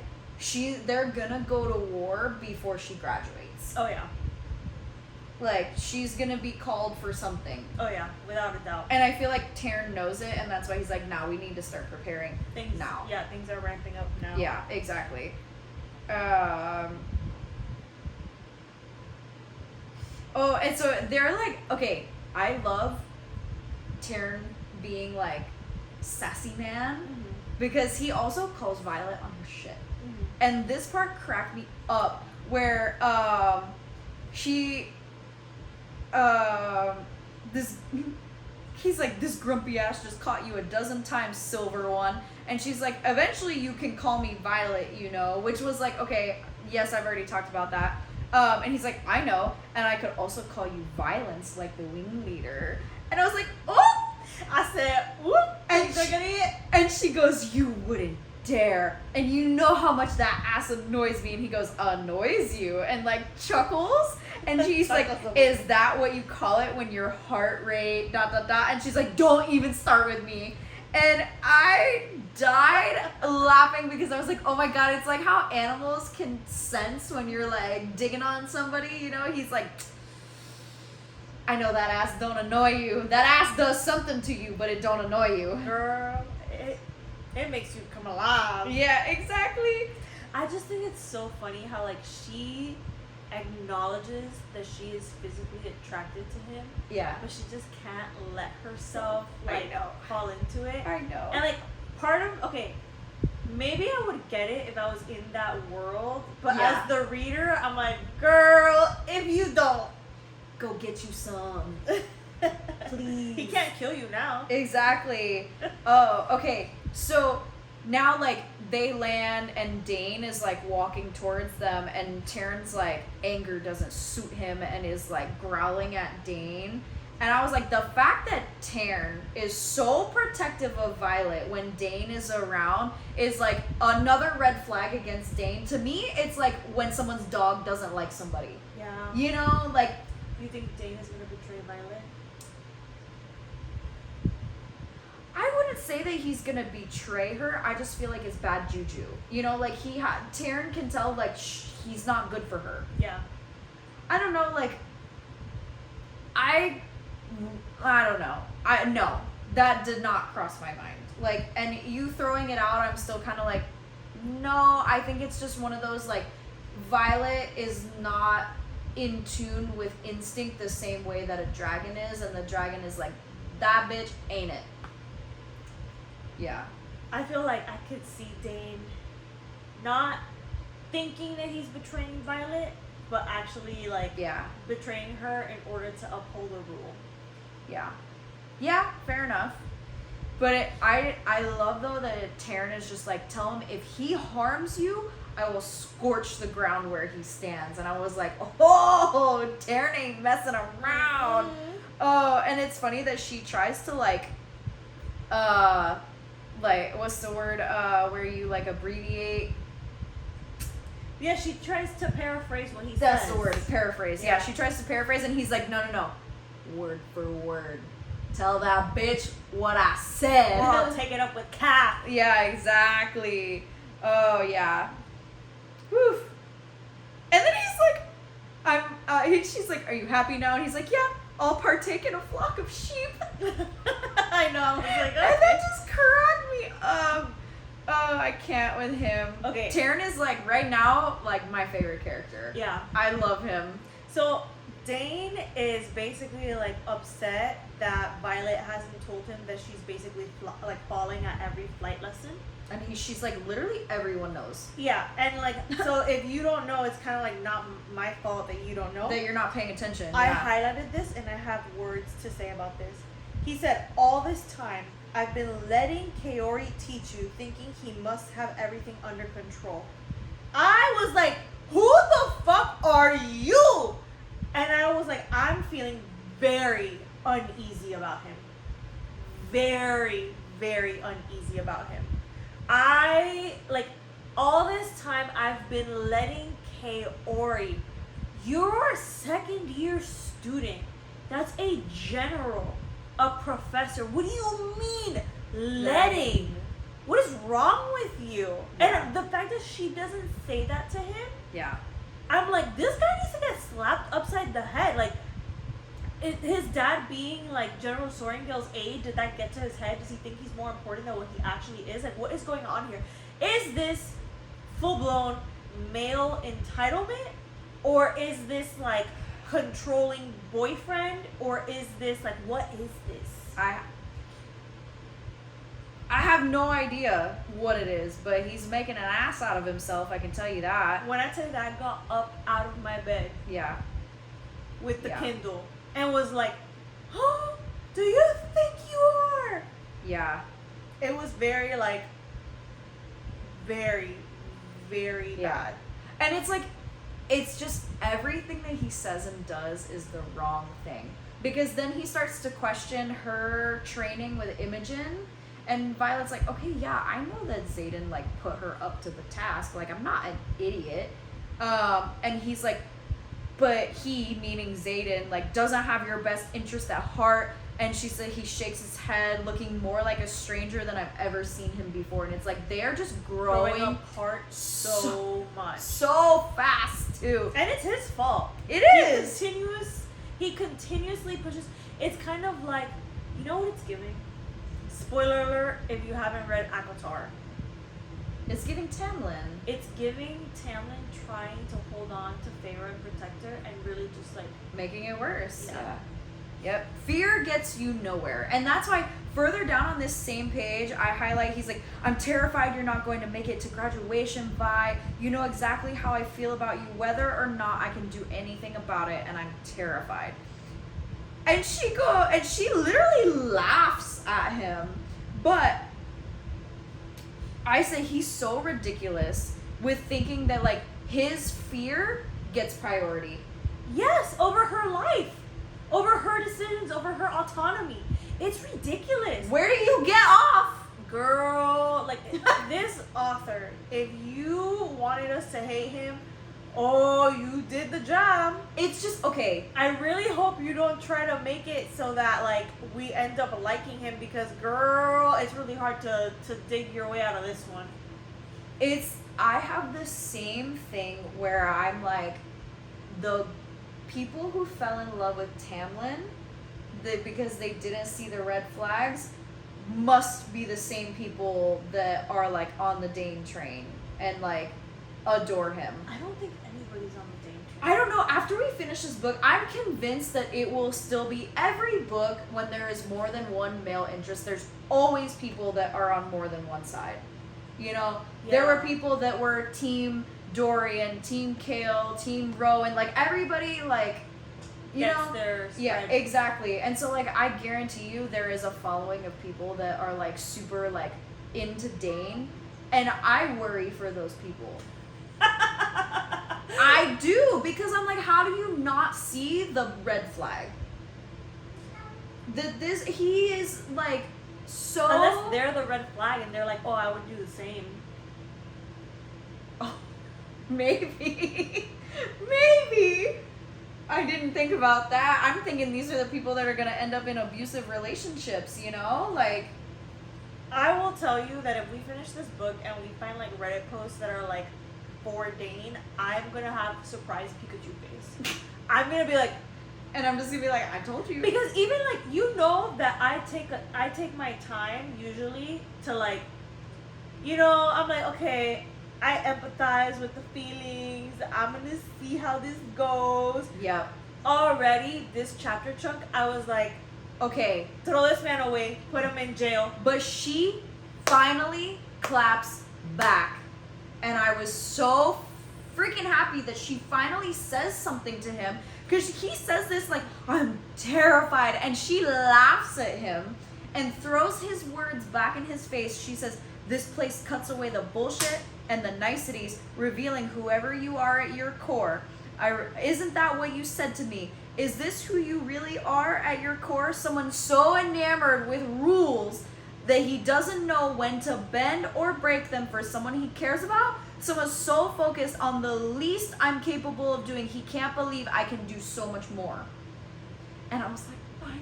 they're gonna go to war before she graduates. oh yeah. Like, she's gonna be called for something. Oh yeah, without a doubt. And I feel like Taryn knows it, and that's why he's like, now we need to start preparing Things now. Yeah, things are ramping up now. Yeah, exactly. Oh, and so they're like, okay, I love Taryn being like sassy man, because he also calls Violet on her shit. And this part cracked me up, where he's like, this grumpy ass just caught you a dozen times, silver one. And she's like, eventually you can call me Violet, you know, which was like, okay, yes, I've already talked about that. And he's like, I know, and I could also call you Violence, like the wing leader. And I was like, oh! I said, whoop, And she goes, you wouldn't dare. And you know how much that ass annoys me. And he goes, annoys you? And like chuckles. And she's like, is that what you call it when your heart rate, ... And she's like, don't even start with me. And I died laughing because I was like, oh my god, it's like how animals can sense when you're like digging on somebody, you know? He's like, I know that ass don't annoy you. That ass does something to you, but it don't annoy you. Girl, it makes you come alive. Yeah, exactly. I just think it's so funny how, like, she acknowledges that she is physically attracted to him. Yeah. But she just can't let herself, like, fall into it. I know. And, like, maybe I would get it if I was in that world. But as the reader, I'm like, girl, if you don't, go get you some. Please. He can't kill you now. Exactly. Oh, okay. So now, like, they land and Dane is like walking towards them, and Taryn's like anger doesn't suit him and is like growling at Dane. And I was like, the fact that Taryn is so protective of Violet when Dane is around is like another red flag against Dane. To me, it's like when someone's dog doesn't like somebody. Yeah. You know, like. You think Dane is gonna betray Violet? I wouldn't say that he's gonna betray her. I just feel like it's bad juju. You know, like Taryn can tell like he's not good for her. Yeah. I don't know, like I don't know. No, that did not cross my mind. Like, and you throwing it out, I'm still kind of like, no. I think it's just one of those like, Violet is not in tune with instinct the same way that a dragon is, and the dragon is like, that bitch ain't it. Yeah. I feel like I could see Dane not thinking that he's betraying Violet, but actually like betraying her in order to uphold a rule. Yeah. Yeah, fair enough. But I love though that Taryn is just like, tell him if he harms you, I will scorch the ground where he stands. And I was like, oh, Taryn ain't messing around. Oh, and it's funny that she tries to like what's the word, where you like abbreviate. Yeah, she tries to paraphrase what he says. That's the word, paraphrase. Yeah, she tries to paraphrase, and he's like, no. Word for word. Tell that bitch what I said. Or I'll take it up with Kat. Yeah, exactly. Oh, yeah. Whew. And then he's like, she's like, are you happy now? And he's like, yeah, I'll partake in a flock of sheep. I know. I was like, okay. And that just cracked me up. Oh, I can't with him. Okay. Taryn is like, right now, like my favorite character. Yeah. I love him. So Dane is basically like upset that Violet hasn't told him that she's basically like falling at every flight lesson. And she's like, literally everyone knows. Yeah, and like, so if you don't know, it's kind of like not my fault that you don't know. That you're not paying attention. I highlighted this and I have words to say about this. He said, all this time, I've been letting Kaori teach you, thinking he must have everything under control. I was like, who the fuck are you? And I was like, I'm feeling very uneasy about him. Very, very uneasy about him. I, like, all this time I've been letting Kaori, you're a second year student. That's a general, a professor. What do you mean letting? What is wrong with you? Yeah. And the fact that she doesn't say that to him, Yeah. I'm like, this guy needs to get slapped upside the head. Like, his dad being like General Soaringale's aide, did that get to his head? Does he think he's more important than what he actually is? Like, what is going on here? Is this full-blown male entitlement? Or is this like controlling boyfriend? Or is this like, what is this? I have no idea what it is, but he's making an ass out of himself, I can tell you that. When I tell you that, I got up out of my bed Yeah. with the Yeah. Kindle and was like, oh, do you think you are? Yeah. It was very like, very, very Yeah. bad. And it's like, it's just everything that he says and does is the wrong thing. Because then he starts to question her training with Imogen. And Violet's like, okay, yeah, I know that Xaden, like, put her up to the task. Like, I'm not an idiot. And he's like, but he, meaning Xaden, like, doesn't have your best interest at heart. And she said he shakes his head, looking more like a stranger than I've ever seen him before. And it's like, they're just growing apart so much. so fast, too. And it's his fault. It is. He continuously pushes. It's kind of like, you know what it's giving? Spoiler alert, if you haven't read ACOTAR. It's giving Tamlin. It's giving Tamlin trying to hold on to Feyre and protect her and really just like Making it worse. Yeah. Yep. Fear gets you nowhere. And that's why further down on this same page, I highlight, he's like, I'm terrified you're not going to make it to graduation, Vi. You know exactly how I feel about you, whether or not I can do anything about it, and I'm terrified. And she literally laughs at him. But I say he's so ridiculous with thinking that, like, his fear gets priority. yes, over her life, over her decisions, over her autonomy. It's ridiculous. Where do you get off? Girl, like this author, if you wanted us to hate him, oh, you did the job. It's just, okay. I really hope you don't try to make it so that like we end up liking him, because girl, it's really hard to dig your way out of this one. I have the same thing where I'm like, the people who fell in love with Tamlin, because they didn't see the red flags, must be the same people that are like on the Dane train and like adore him. I don't think anybody's on the Dane train. I don't know. After we finish this book, I'm convinced that it will still be every book when there is more than one male interest. There's always people that are on more than one side. You know, there were people that were Team Dorian, Team Kale, Team Rowan, like everybody, like, you Gets know, their yeah, spread. exactly. And so, like, I guarantee you, there is a following of people that are like super like into Dane, and I worry for those people. I do, because I'm like, how do you not see the red flag? He is like so. Unless they're the red flag and they're like, oh, I would do the same. Oh, maybe. Maybe. I didn't think about that. I'm thinking these are the people that are going to end up in abusive relationships, you know? Like, I will tell you that if we finish this book and we find like Reddit posts that are like for Dane, I'm going to have surprise Pikachu face. I'm going to be like, and I'm just going to be like, I told you. because even like, you know that I take my time usually to like, you know, I'm like, okay, I empathize with the feelings. I'm going to see how this goes. Yep. Already, this chapter chunk, I was like, Okay. throw this man away. Put him in jail. But she finally claps back. And I was so freaking happy that she finally says something to him. Because he says this like, I'm terrified. And she laughs at him. and throws his words back in his face. She says, "This place cuts away the bullshit and the niceties, revealing whoever you are at your core. Isn't that what you said to me? Is this who you really are at your core? Someone so enamored with rules that he doesn't know when to bend or break them for someone he cares about? Someone so focused on the least I'm capable of doing, he can't believe I can do so much more." And I was like, finally.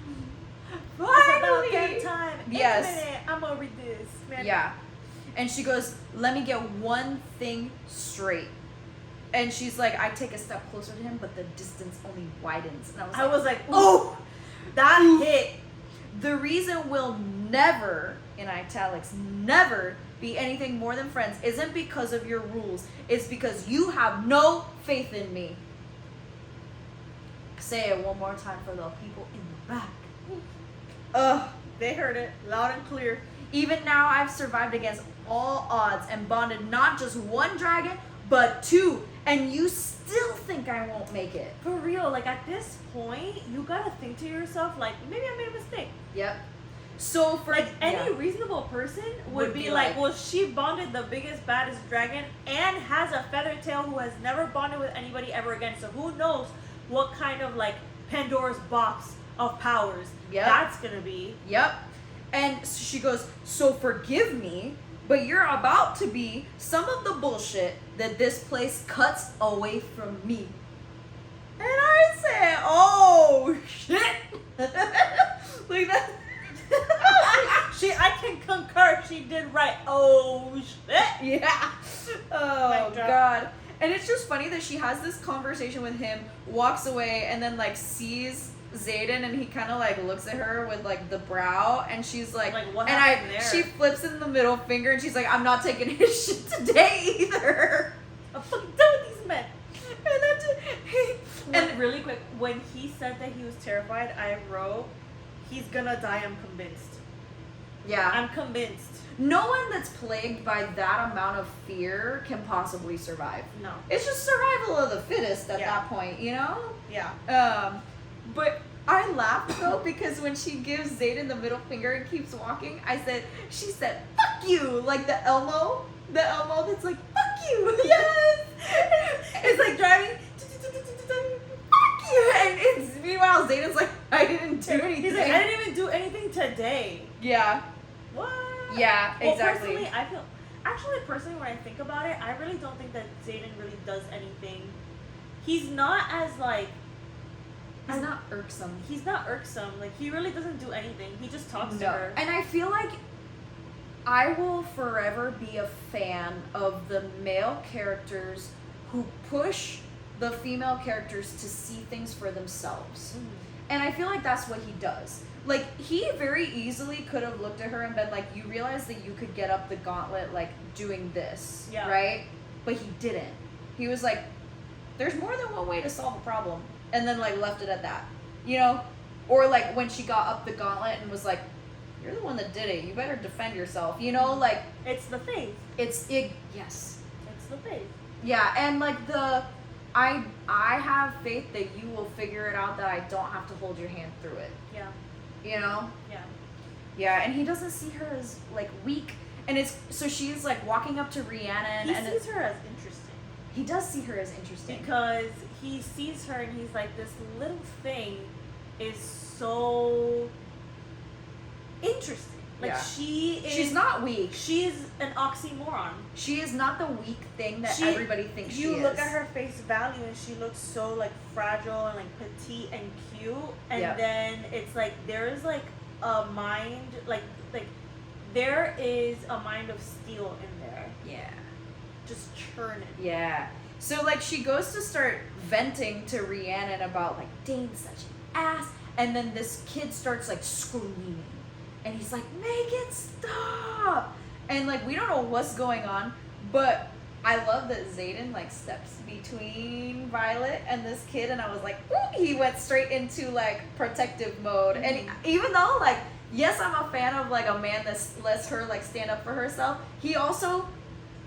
It's about damn time. Yes. In a minute, I'm gonna read this. Man. Yeah. And she goes, "Let me get one thing straight." And she's like, "I take a step closer to him, but the distance only widens." And I was like, oh, that hit. "The reason we'll never," in italics, "never be anything more than friends isn't because of your rules. It's because you have no faith in me." Say it one more time for the people in the back. Ugh, they heard it loud and clear. "Even now, I've survived against all odds and bonded not just one dragon, but two. And you still think I won't make it." For real, like at this point, you gotta think to yourself, like, maybe I made a mistake. Yep. So for Like any reasonable person would be like, well, she bonded the biggest, baddest dragon and has a feathertail who has never bonded with anybody ever again. So who knows what kind of like Pandora's box of powers that's gonna be. Yep. And she goes, "So forgive me, but you're about to be some of the bullshit that this place cuts away from me." And I said, "Oh shit." Like that. I can concur. She did right. Oh shit. Yeah. Oh Mic drop. God. And it's just funny that she has this conversation with him, walks away, and then like sees Xaden, and he kind of like looks at her with like the brow, and she's like what and happened there? she flips in the middle finger, and she's like, "I'm not taking his shit today either." I'm fucking done with these men. And then And really quick, when he said that he was terrified, I wrote, "He's gonna die. I'm convinced." yeah, I'm convinced. no one that's plagued by that amount of fear can possibly survive. No. It's just survival of the fittest at Yeah. that point, you know? Yeah. But I laughed though because when she gives Xaden the middle finger and keeps walking, she said, "Fuck you!" Like the Elmo that's like, "Fuck you!" Yes! It's like driving, "Fuck you!" And meanwhile Xaden's like, "I didn't do anything." He's like, "I didn't even do anything today." Yeah. What? Yeah, Well, exactly. personally, when I think about it, I really don't think that Xaden really does anything. He's not as like. He's not irksome. He's not irksome. Like, he really doesn't do anything. He just talks to her. And I feel like I will forever be a fan of the male characters who push the female characters to see things for themselves. Mm-hmm. And I feel like that's what he does. Like, he very easily could have looked at her and been like, "You realize that you could get up the gauntlet, like, doing this, Yeah. right?" But he didn't. He was like, "There's more than one way to solve a problem." And then, like, left it at that. You know? Or, like, when she got up the gauntlet and was like, "You're the one that did it. You better defend yourself." You know? Like, It's the faith. yes. It's the faith. Yeah, and, like, I have faith that you will figure it out, that I don't have to hold your hand through it. Yeah. You know? Yeah. Yeah, and he doesn't see her as, like, weak. And so she's, like, walking up to Rhiannon. He and sees her as interesting. He does see her as interesting. Because he sees her and he's like, this little thing is so interesting. Like, Yeah. she's not weak. She's an oxymoron. She is not the weak thing that everybody thinks she is. You look at her face value and she looks so like fragile and like petite and cute, and then it's like there is like a mind like there is a mind of steel in there. Yeah. Just churning. Yeah. So like she goes to start venting to Rhiannon about like Dane's such an ass, and then this kid starts like screaming. And he's like, "Make it stop!" And like we don't know what's going on, but I love that Xaden like steps between Violet and this kid, and I was like, ooh, he went straight into like protective mode. Mm-hmm. And even though like yes, I'm a fan of like a man that lets her like stand up for herself, he also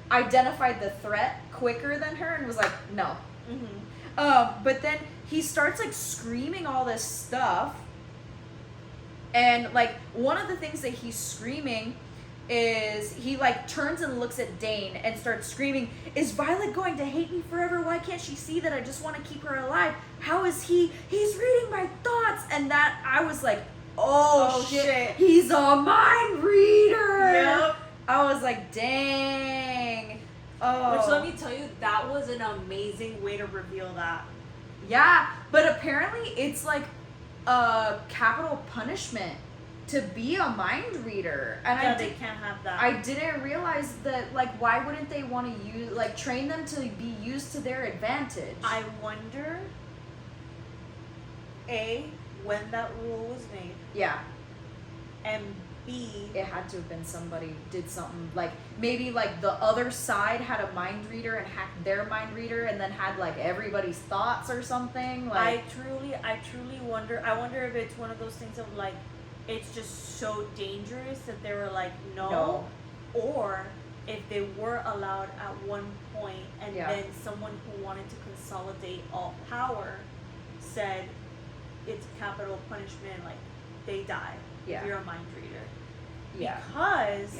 identified the threat quicker than her and was like, no. Mm-hmm. But then he starts like screaming all this stuff. And like one of the things that he's screaming is he like turns and looks at Dane and starts screaming, "Is Violet going to hate me forever? Why can't she see that I just want to keep her alive? How is he's reading my thoughts?" And that I was like, oh shit, he's a mind reader. Yep. I was like, dang. Oh. Which, let me tell you, that was an amazing way to reveal that. Yeah, but apparently it's like a capital punishment to be a mind reader. And yeah, they can't have that. I didn't realize that, like, why wouldn't they want to use, like, train them to be used to their advantage? I wonder, A, when that rule was made. Yeah. And B, it had to have been somebody did something, like, maybe, like, the other side had a mind reader and hacked their mind reader and then had, like, everybody's thoughts or something. Like, I truly wonder, I wonder if it's one of those things of, like, it's just so dangerous that they were like, no. Or if they were allowed at one point and then someone who wanted to consolidate all power said it's capital punishment, like, they die if you're a mind reader. Yeah. Because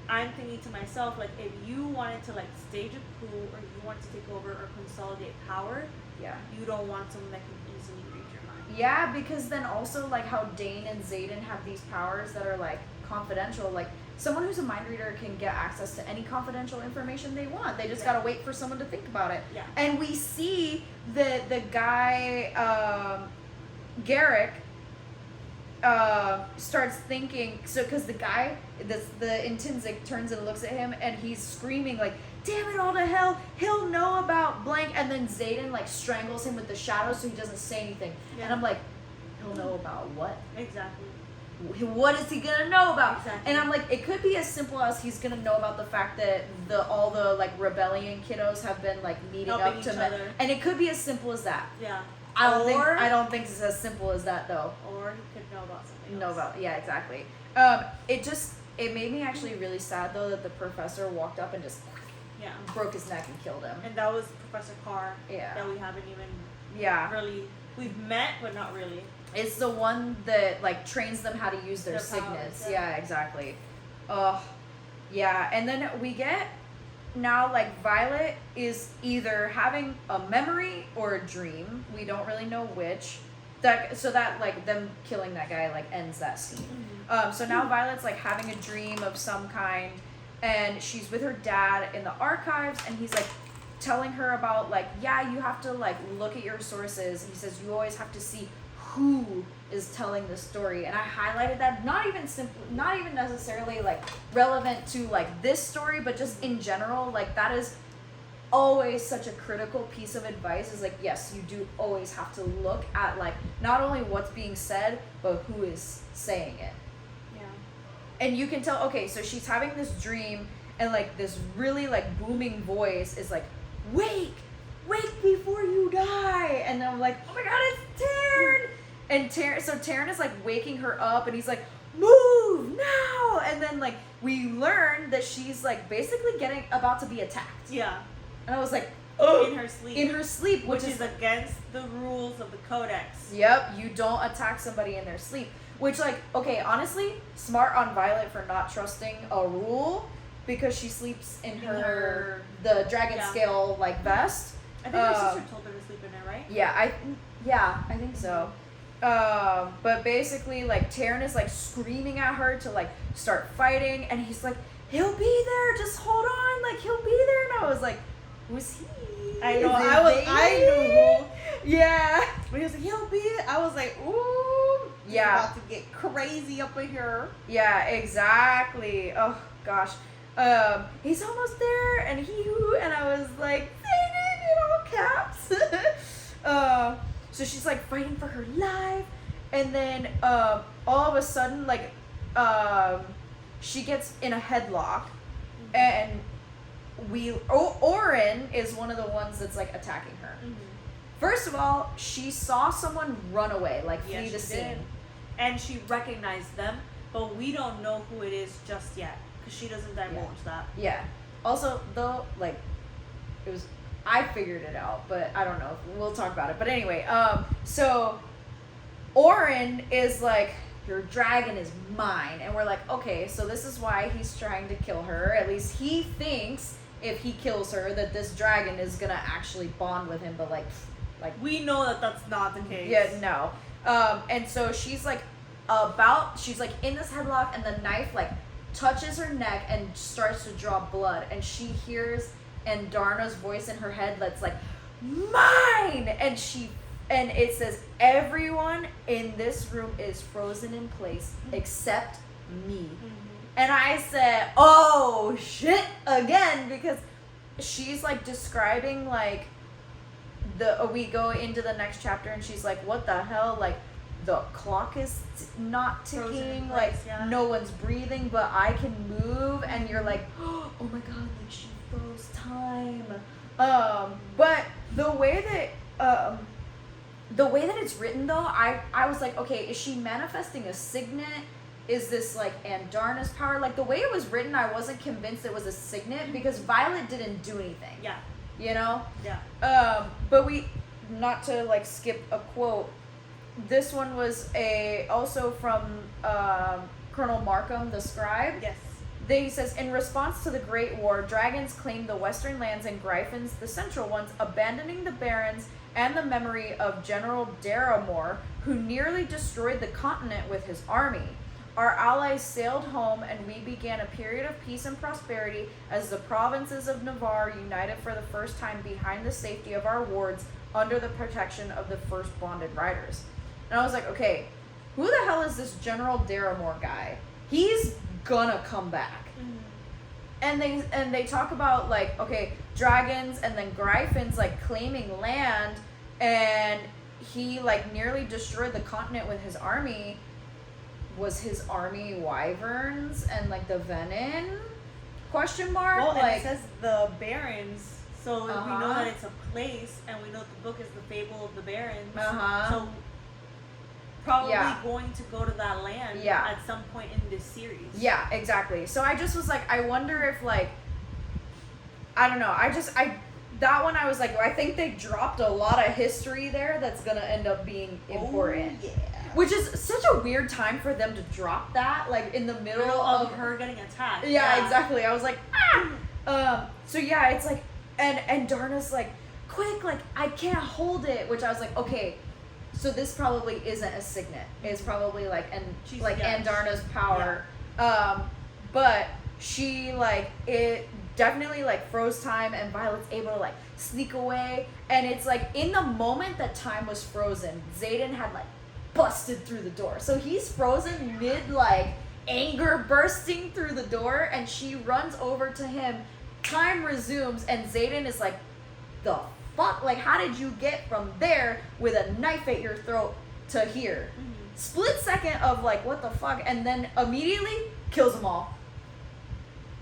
I'm thinking to myself, like, if you wanted to, like, stage a coup or you wanted to take over or consolidate power, you don't want someone that can easily read your mind. Yeah, because then also, like, how Dane and Xaden have these powers that are, like, confidential. Like, someone who's a mind reader can get access to any confidential information they want. They just gotta wait for someone to think about it. Yeah. And we see the guy, Garrick, starts thinking, so because the guy, the intrinsic turns and looks at him and he's screaming like, damn it all to hell, he'll know about blank, and then Xaden like strangles him with the shadow so he doesn't say anything. And I'm like, he'll know about what? Exactly. What is he gonna know about? Exactly. And I'm like, it could be as simple as he's gonna know about the fact that all the like rebellion kiddos have been like meeting helping up to each other. And it could be as simple as that. Yeah. I don't think it's as simple as that though. Or he could know about something else. Yeah, exactly. It made me actually really sad though that the professor walked up and just broke his neck and killed him. And that was Professor Kaori. Yeah. That we haven't even really, we've met but not really. It's the one that like trains them how to use their signets. Powers, yeah, exactly. Yeah, and then we get now like Violet is either having a memory or a dream. We don't really know which. So that like them killing that guy like ends that scene. So now Violet's like having a dream of some kind, and she's with her dad in the archives, and he's like telling her about like, yeah, you have to like look at your sources. He says you always have to see who is telling the story, and I highlighted that, not even necessarily like relevant to like this story, but just in general, like that is always such a critical piece of advice, is like, yes, you do always have to look at like not only what's being said but who is saying it. And you can tell, okay, so she's having this dream and like this really like booming voice is like, wake before you die. And I'm like, oh my god, it's Taryn. And Taryn is like waking her up, and he's like, move now. And then like we learn that she's like basically about to be attacked. Yeah. And I was like, oh, in her sleep. In her sleep, which is against the rules of the Codex. Yep, you don't attack somebody in their sleep. Which, like, okay, honestly, smart on Violet for not trusting a rule, because she sleeps in the dragon scale like vest. I think her sister told her to sleep in it, right? Yeah, I think so. But basically, like, Taryn is like screaming at her to like start fighting, and he's like, he'll be there, just hold on, like he'll be there. And I was like, who's he? I know, I knew who. Yeah. When he was like, he'll be there, I was like, ooh, yeah, about to get crazy up in here. Yeah, exactly. Oh gosh. He's almost there, and and I was like, in all caps. So she's like fighting for her life, and then all of a sudden, like, she gets in a headlock, and Orin is one of the ones that's like attacking her. First of all, she saw someone run away, like flee the scene, and she recognized them, but we don't know who it is just yet because she doesn't divulge that. Yeah. Also, though, like, I figured it out, but I don't know. We'll talk about it. But anyway, so Orin is like your dragon is mine. And we're like, okay, so this is why he's trying to kill her. At least he thinks if he kills her that this dragon is gonna actually bond with him, but like we know that that's not the case. Yeah, no. And so she's like she's like in this headlock, and the knife like touches her neck and starts to draw blood, and she hears Andarna's voice in her head that's like, mine! And it says, everyone in this room is frozen in place except me. And I said, oh shit, again, because she's like describing like we go into the next chapter, and she's like, what the hell, like the clock is not ticking, like no one's breathing, but I can move. And you're like, oh my god, like she froze time. But the way that it's written though, I was like, okay, is she manifesting a signet? Is this like Andarna's power? Like the way it was written, I wasn't convinced it was a signet, because Violet didn't do anything. Yeah. You know? Yeah. But not to like skip a quote, this one was also from Colonel Markham, the scribe. Yes. He says, in response to the Great War, dragons claimed the western lands and Gryphons the central ones, abandoning the barons and the memory of General Daramore, who nearly destroyed the continent with his army. Our allies sailed home, and we began a period of peace and prosperity as the provinces of Navarre united for the first time behind the safety of our wards under the protection of the first bonded riders. And I was like, okay, who the hell is this General Daramore guy? He's gonna come back. And they talk about like, okay, dragons and then Gryphons like claiming land, and he like nearly destroyed the continent with his army. Was his army wyverns and like the venom? Question mark. Well, like, and it says the barons, so we know that it's a place, and we know the book is the Fable of the Barons. So probably going to go to that land at some point in this series. Yeah, exactly. So I just was like, I wonder if like, I don't know. That one I was like, I think they dropped a lot of history there that's gonna end up being important. Oh, yeah. Which is such a weird time for them to drop that, like in the middle of her getting attacked. Yeah, exactly. I was like, ah! So yeah, it's like, and Darna's like, quick, like, I can't hold it. Which I was like, okay, so this probably isn't a signet. It's probably like, Andarna's power. Yeah. But she, like, it definitely, like, froze time, and Violet's able to, like, sneak away. And it's like, in the moment that time was frozen, Xaden had, like, busted through the door. So he's frozen mid, like, anger bursting through the door, and she runs over to him. Time resumes, and Xaden is like, the fuck? Like, how did you get from there with a knife at your throat to here? Split second of, like, what the fuck? And then immediately kills them all.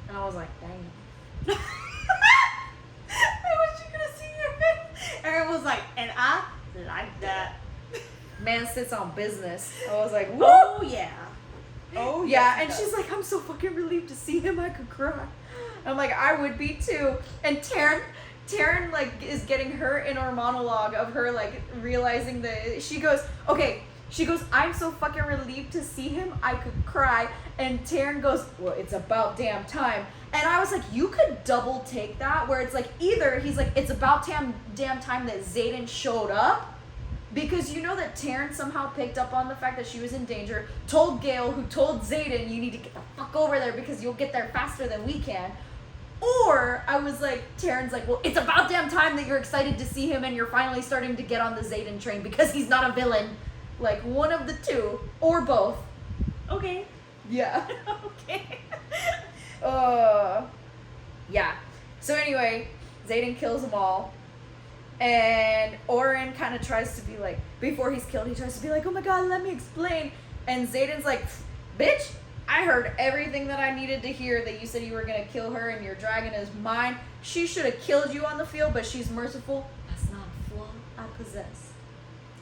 And I was like, dang. I wish you could have seen your face. Aaron was like, and I like that. Man sits on business. I was like, whoa. Oh, yeah. Oh, yeah. And she's like, I'm so fucking relieved to see him. I could cry. I'm like, I would be too. And Taryn, like, is getting her inner monologue of her, like, realizing that she goes, okay. She goes, I'm so fucking relieved to see him, I could cry. And Taryn goes, well, it's about damn time. And I was like, you could double take that, where it's like, either he's like, it's about damn time that Xaden showed up, because you know that Taryn somehow picked up on the fact that she was in danger, told Gale, who told Xaden, you need to get the fuck over there because you'll get there faster than we can. Or I was like, Taryn's like, well, it's about damn time that you're excited to see him and you're finally starting to get on the Xaden train because he's not a villain. Like, one of the two, or both. Okay. Yeah. Okay. Yeah. So anyway, Xaden kills them all. And Oren kind of tries to be like, before he's killed, he tries to be like, oh my god, let me explain. And Xaden's like, bitch, I heard everything that I needed to hear, that you said you were going to kill her and your dragon is mine. She should have killed you on the field, but she's merciful. That's not a flaw I possess.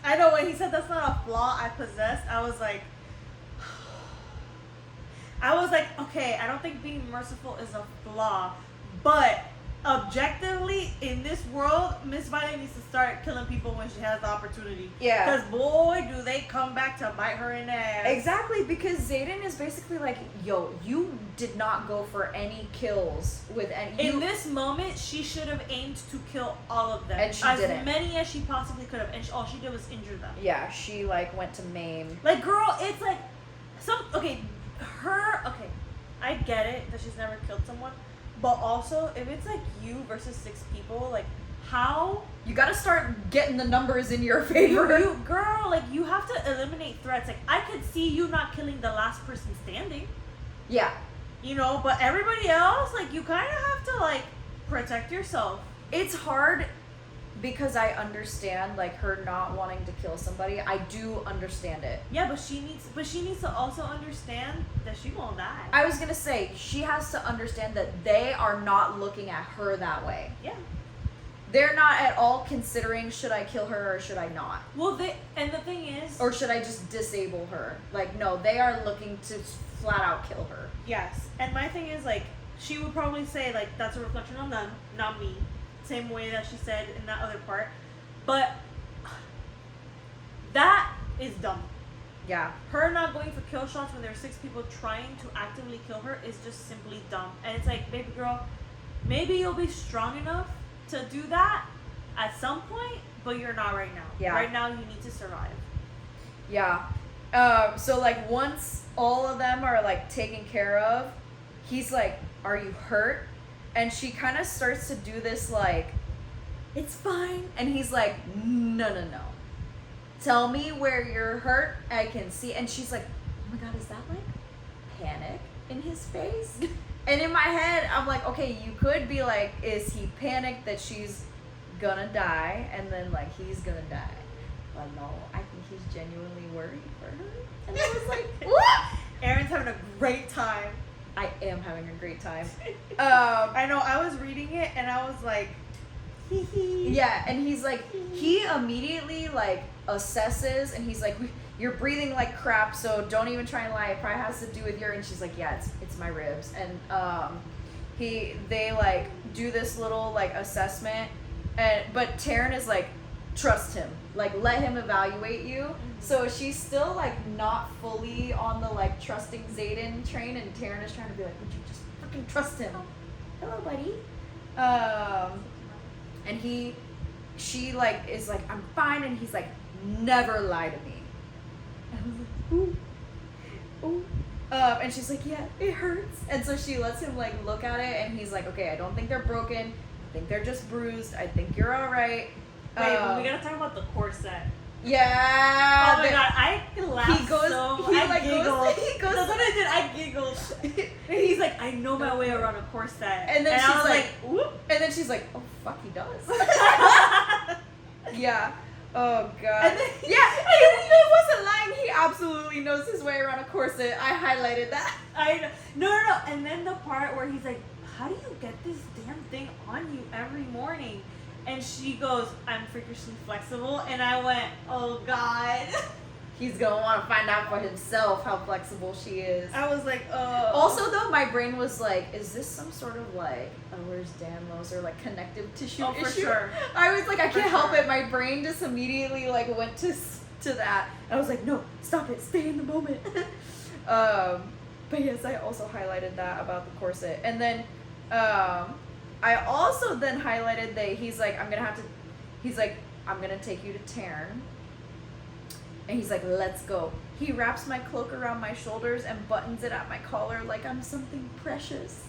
I know, when he said that's not a flaw I possess, I was like, okay, I don't think being merciful is a flaw, but objectively, in this world, Miss Violet needs to start killing people when she has the opportunity. Yeah. Because boy, do they come back to bite her in the ass. Exactly, because Zayden is basically like, yo, you did not go for any kills with any. In this moment, she should have aimed to kill all of them. And she as didn't. many as she possibly could have. And all she did was injure them. Yeah, she like went to maim. Like, girl, it's like okay, I get it that she's never killed someone, but also if it's like you versus 6 people, like how you gotta start getting the numbers in your favor. you girl, like you have to eliminate threats. Like I could see you not killing the last person standing. Yeah. You know, but everybody else, like you kind of have to like protect yourself. It's hard because I understand like her not wanting to kill somebody. I do understand it. Yeah, but she needs to also understand that she won't die. I was gonna say she has to understand that they are not looking at her that way. Yeah. They're not at all considering should I kill her or should I not. Well, the thing is, or should I just disable her? Like no, they are looking to flat out kill her. Yes, and my thing is like she would probably say like that's a reflection on them, not me. Same way that she said in that other part, but that is dumb. Yeah. Her not going for kill shots when there are 6 people trying to actively kill her is just simply dumb. And it's like, baby girl, maybe you'll be strong enough to do that at some point, but you're not right now. Yeah. Right now, you need to survive. Yeah. So like once all of them are like taken care of, he's like, "Are you hurt?" And she kind of starts to do this like, "It's fine." And he's like, "No. Tell me where you're hurt. I can see." And she's like, "Oh my God, is that like panic in his face?" And in my head, I'm like, okay, you could be like, is he panicked that she's gonna die and then like he's gonna die? But no, I think he's genuinely worried for her. And I was like, what? Erin's having a great time. I am having a great time. I know, I was reading it and I was like, hee hee. Yeah, and he's like, he immediately like assesses and he's like, "You're breathing like crap, so don't even try and lie. It probably has to do with your," and she's like, "Yeah, it's my ribs." And they like do this little like assessment, but Taryn is like, "Trust him, like let him evaluate you." Mm-hmm. So she's still like not fully on the like trusting Zayden train, and Taryn is trying to be like, "Would you just fucking trust him?" Hello, buddy. And she like is like, "I'm fine," and he's like, "Never lie to me." And I was like, ooh. And she's like, "Yeah, it hurts." And so she lets him like look at it, and he's like, "Okay, I don't think they're broken. I think they're just bruised. I think you're all right." Wait, but we gotta talk about the corset. Yeah. Oh my God, I laughed He goes. so He I like giggled. goes. He goes. That's what I did. I giggled. And he's like, "I know my way around a corset." And then I she's was like, "Whoop." And then she's like, "Oh fuck, he does." Yeah. Oh God. And then, he wasn't lying. He absolutely knows his way around a corset. I highlighted that. I know. No. And then the part where he's like, "How do you get this damn thing on you every morning?" And she goes, "I'm freakishly flexible." And I went, "Oh God." He's gonna want to find out for himself how flexible she is. I was like, oh. Also, though, my brain was like, is this some sort of like, where's Danlos or like connective tissue Oh, for issue? sure. I was like, I For can't help sure. it. My brain just immediately like went to that. I was like, no, stop it, stay in the moment. But yes, I also highlighted that about the corset, and then I also then highlighted that he's like, I'm gonna take you to Taryn. And he's like, "Let's go." He wraps my cloak around my shoulders and buttons it at my collar like I'm something precious.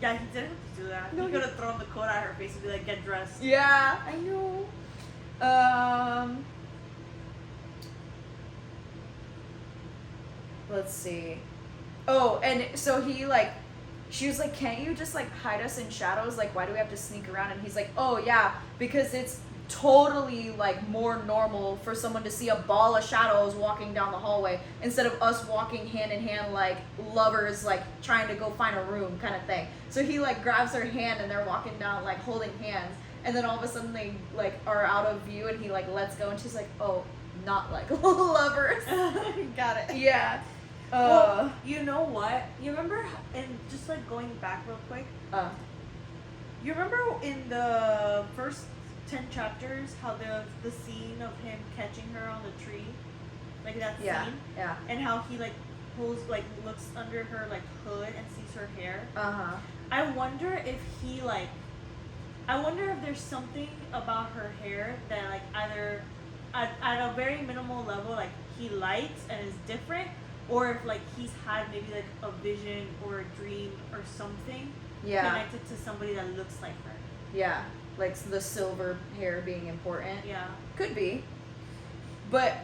Yeah, he didn't have to do that. No, He could have thrown the coat at her face and be like, "Get dressed." Yeah, I know. Let's see. Oh, and so she was like, "Can't you just like hide us in shadows? Like, why do we have to sneak around?" And he's like, "Oh yeah, because it's totally like more normal for someone to see a ball of shadows walking down the hallway instead of us walking hand in hand like lovers like trying to go find a room kind of thing." So he like grabs her hand and they're walking down like holding hands, and then all of a sudden they like are out of view and he like lets go and she's like, "Oh, not like lovers." Got it. Yeah. Well, you know what? You remember, and just like going back real quick, You remember in the first 10 chapters how the scene of him catching her on the tree, like that scene, yeah, and how he like pulls like looks under her like hood and sees her hair. uh-huh. I wonder if he like, I wonder if there's something about her hair that like either at a very minimal level like he likes and is different, or if like he's had maybe like a vision or a dream or something connected to somebody that looks like her. Yeah, like the silver hair being important. Yeah. Could be. But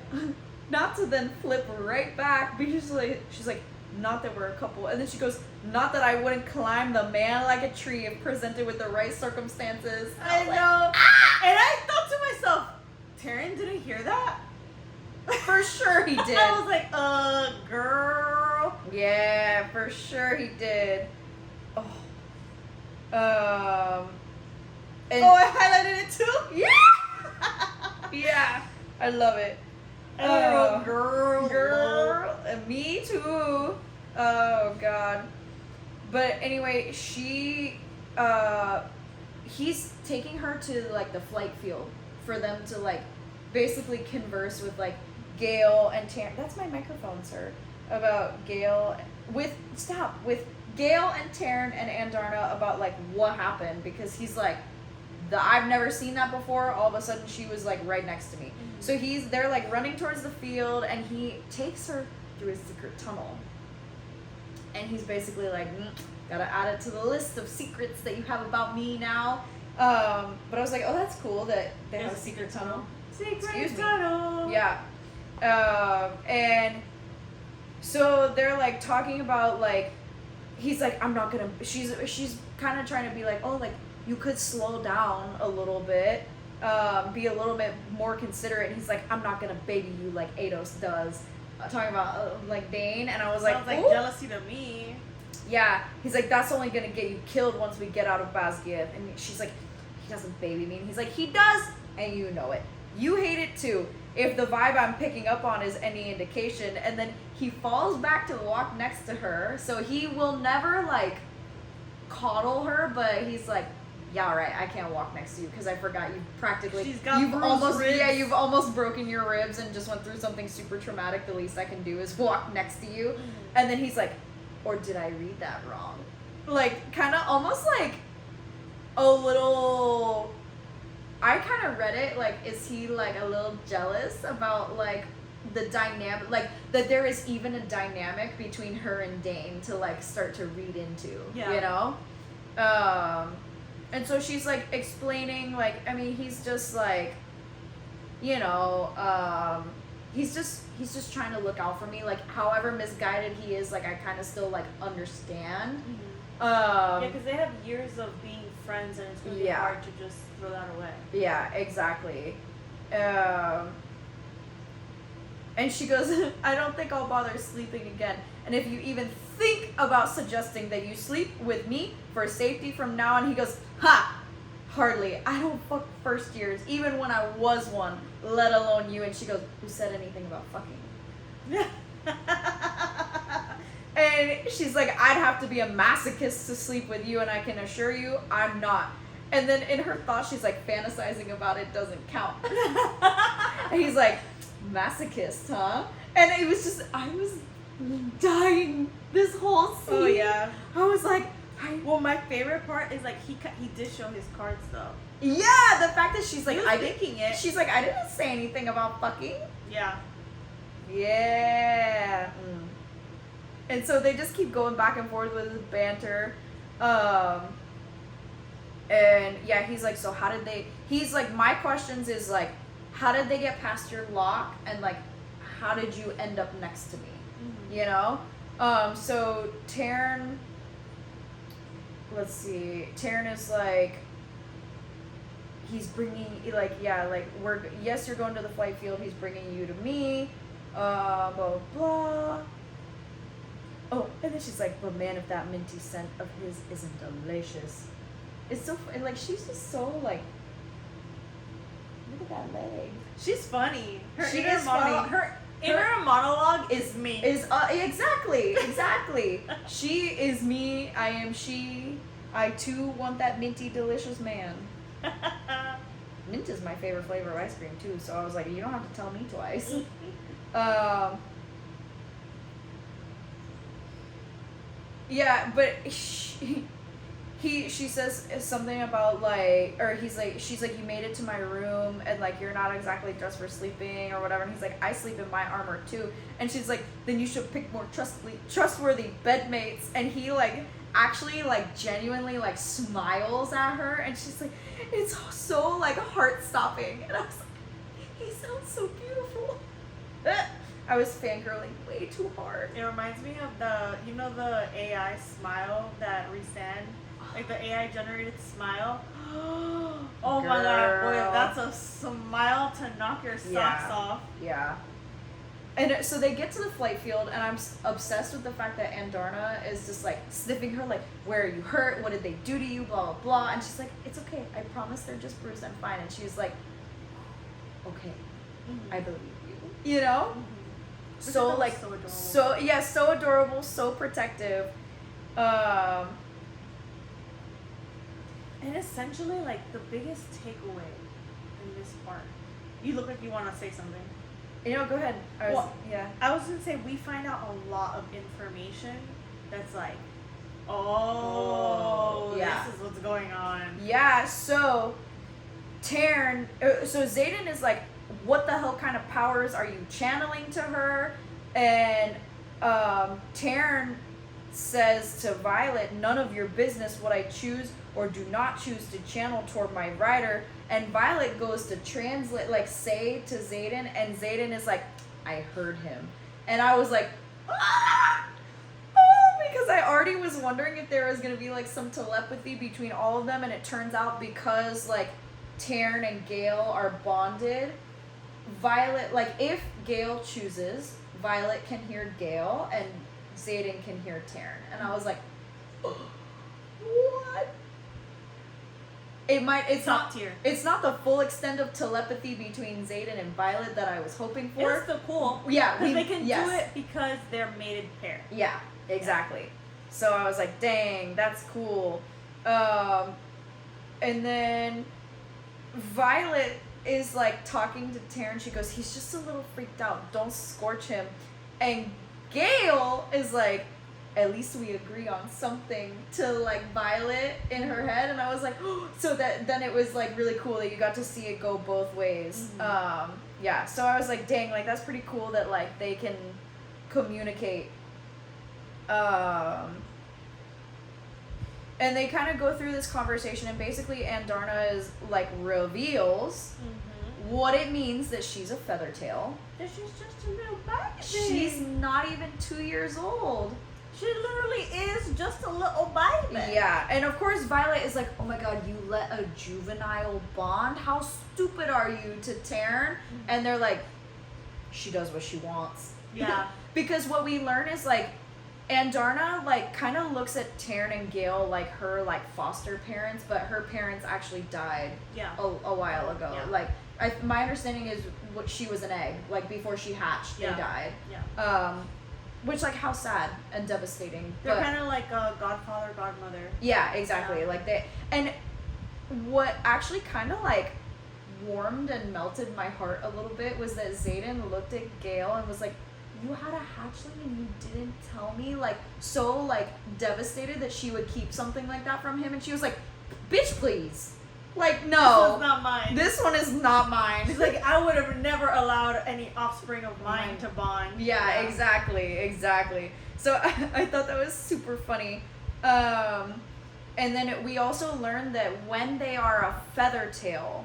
not to then flip right back because she's like, not that we're a couple. And then she goes, not that I wouldn't climb the man like a tree if presented with the right circumstances. I know. Like, ah! And I thought to myself, Taryn didn't hear that? For sure he did. I was like, girl. Yeah, for sure he did. Oh. And I highlighted it too? Yeah! Yeah. I love it. Girl. Me too. Oh god. But anyway, he's taking her to like the flight field for them to like basically converse with like Gale and Taryn. That's my microphone, sir. About Gale with Gale and Taryn and Andarna about like what happened, because he's like, I've never seen that before. All of a sudden she was like right next to me. Mm-hmm. So they're like running towards the field, and he takes her through his secret tunnel. And he's basically like, gotta add it to the list of secrets that you have about me now. But I was like, oh, that's cool that they have a secret tunnel. Secret tunnel. Yeah. And so they're like talking about like, he's like, I'm not gonna, she's kind of trying to be like, oh, like, you could slow down a little bit, be a little bit more considerate. And he's like, I'm not gonna baby you like Ados does. Talking about like Dane, and I was Sounds like ooh. Jealousy to me. Yeah, he's like, that's only gonna get you killed once we get out of Basgiath. And she's like, he doesn't baby me. And he's like, he does, and you know it. You hate it too, if the vibe I'm picking up on is any indication. And then he falls back to walk next to her, so he will never like coddle her, but he's like, yeah, all right, I can't walk next to you because I forgot you've almost broken your ribs and just went through something super traumatic. The least I can do is walk next to you. Mm-hmm. And then he's like, or did I read that wrong? Like, kind of almost like a little, I kind of read it like, is he like a little jealous about like the dynamic, like that there is even a dynamic between her and Dane to like start to read into, you know? And so she's like explaining, like, I mean, he's just like, you know, he's just trying to look out for me. Like, however misguided he is, like, I kind of still like understand. Mm-hmm. Yeah, because they have years of being friends, and it's really hard to just throw that away. Yeah, exactly. And she goes, I don't think I'll bother sleeping again. And if you even think about suggesting that you sleep with me for safety from now on, he goes, ha! Hardly. I don't fuck first years, even when I was one, let alone you. And she goes, who said anything about fucking? And she's like, I'd have to be a masochist to sleep with you, and I can assure you, I'm not. And then in her thoughts, she's like, fantasizing about it doesn't count. And he's like, masochist, huh? And it was just, I was dying this whole scene. Oh yeah. I was like, well, my favorite part is like he did show his cards though. Yeah, the fact that she's like, she's like, I didn't say anything about fucking. Yeah. Yeah. And so they just keep going back and forth with this banter. And yeah, he's like, so how did they, he's like, my questions is like, how did they get past your lock, and like, how did you end up next to me? Mm-hmm. You know? So Taryn, let's see, Taryn is like, he's bringing, like, yeah, like, yes, you're going to the flight field, he's bringing you to me, blah, blah, blah. Oh, and then she's like, but man, if that minty scent of his isn't delicious. It's so, and like, she's just so like, look at that leg. She's funny. She is funny. Her inner monologue is me. Exactly. She is me. I am she. I too want that minty delicious man. Mint is my favorite flavor of ice cream too, so I was like, you don't have to tell me twice. Yeah, but she says something about like, or she's like, you made it to my room and like you're not exactly dressed for sleeping or whatever, and he's like, I sleep in my armor too, and she's like, then you should pick more trustworthy bedmates, and he like actually like genuinely like smiles at her, and she's like, it's so like heart stopping, and I was like, he sounds so beautiful. I was fangirling way too hard. It reminds me of the AI smile that Resan, like the AI generated smile. Oh Girl. my god, boy, that's a smile to knock your socks off. Yeah. And so they get to the flight field, and I'm obsessed with the fact that Andarna is just like sniffing her, like, where are you hurt? What did they do to you? Blah, blah, blah. And she's like, it's okay. I promise they're just bruised. I'm fine. And she's like, okay, I believe you. You know? So like, so adorable. So adorable, so protective. And essentially, like, the biggest takeaway in this part. You look like you want to say something. You know, go ahead. I was gonna say we find out a lot of information that's like, this is what's going on. Yeah. So Taryn, so Xaden is like, what the hell kind of powers are you channeling to her? And Taryn says to Violet, none of your business what I choose or do not choose to channel toward my rider. And Violet goes to translate, like say to Xaden, and Xaden is like, I heard him. And I was like, because I already was wondering if there was going to be like some telepathy between all of them, and it turns out because like Taryn and Gale are bonded, Violet, like if Gale chooses, Violet can hear Gale and Xaden can hear Taryn. And I was like, what? It's not the full extent of telepathy between Xaden and Violet that I was hoping for. It's still cool. Yeah, they can do it because they're mated pair. Yeah, exactly. So I was like, dang, that's cool. And then Violet is like talking to Taryn. She goes, he's just a little freaked out. Don't scorch him. And Gale is like, at least we agree on something, to like Violet in her head. And I was like, so then it was like really cool that you got to see it go both ways. Yeah, so I was like, dang, like that's pretty cool that like they can communicate. And they kind of go through this conversation, and basically Andarna is like reveals what it means that she's a feathertail. That she's just a little baby. She's not even 2 years old. She literally is just a little baby. Yeah, and of course Violet is like, oh my god, you let a juvenile bond? How stupid are you, to Taryn? And they're like, she does what she wants. Yeah. Because what we learn is like, Andarna like kind of looks at Taryn and Gale like her like foster parents, but her parents actually died a while ago. Yeah. Like my understanding is what she was an egg, like before she hatched, they died. Yeah. Which like how sad and devastating. They're kind of like a godfather, godmother. Yeah, exactly. Yeah. Like they, and what actually kind of like warmed and melted my heart a little bit was that Xaden looked at Gale and was like, you had a hatchling and you didn't tell me? Like, so like devastated that she would keep something like that from him. And she was like, bitch, please. Like, no. This one's not mine. This one is not mine. She's like, I would have never allowed any offspring of mine to bond. Yeah, exactly. So I thought that was super funny. And then we also learned that when they are a feathertail,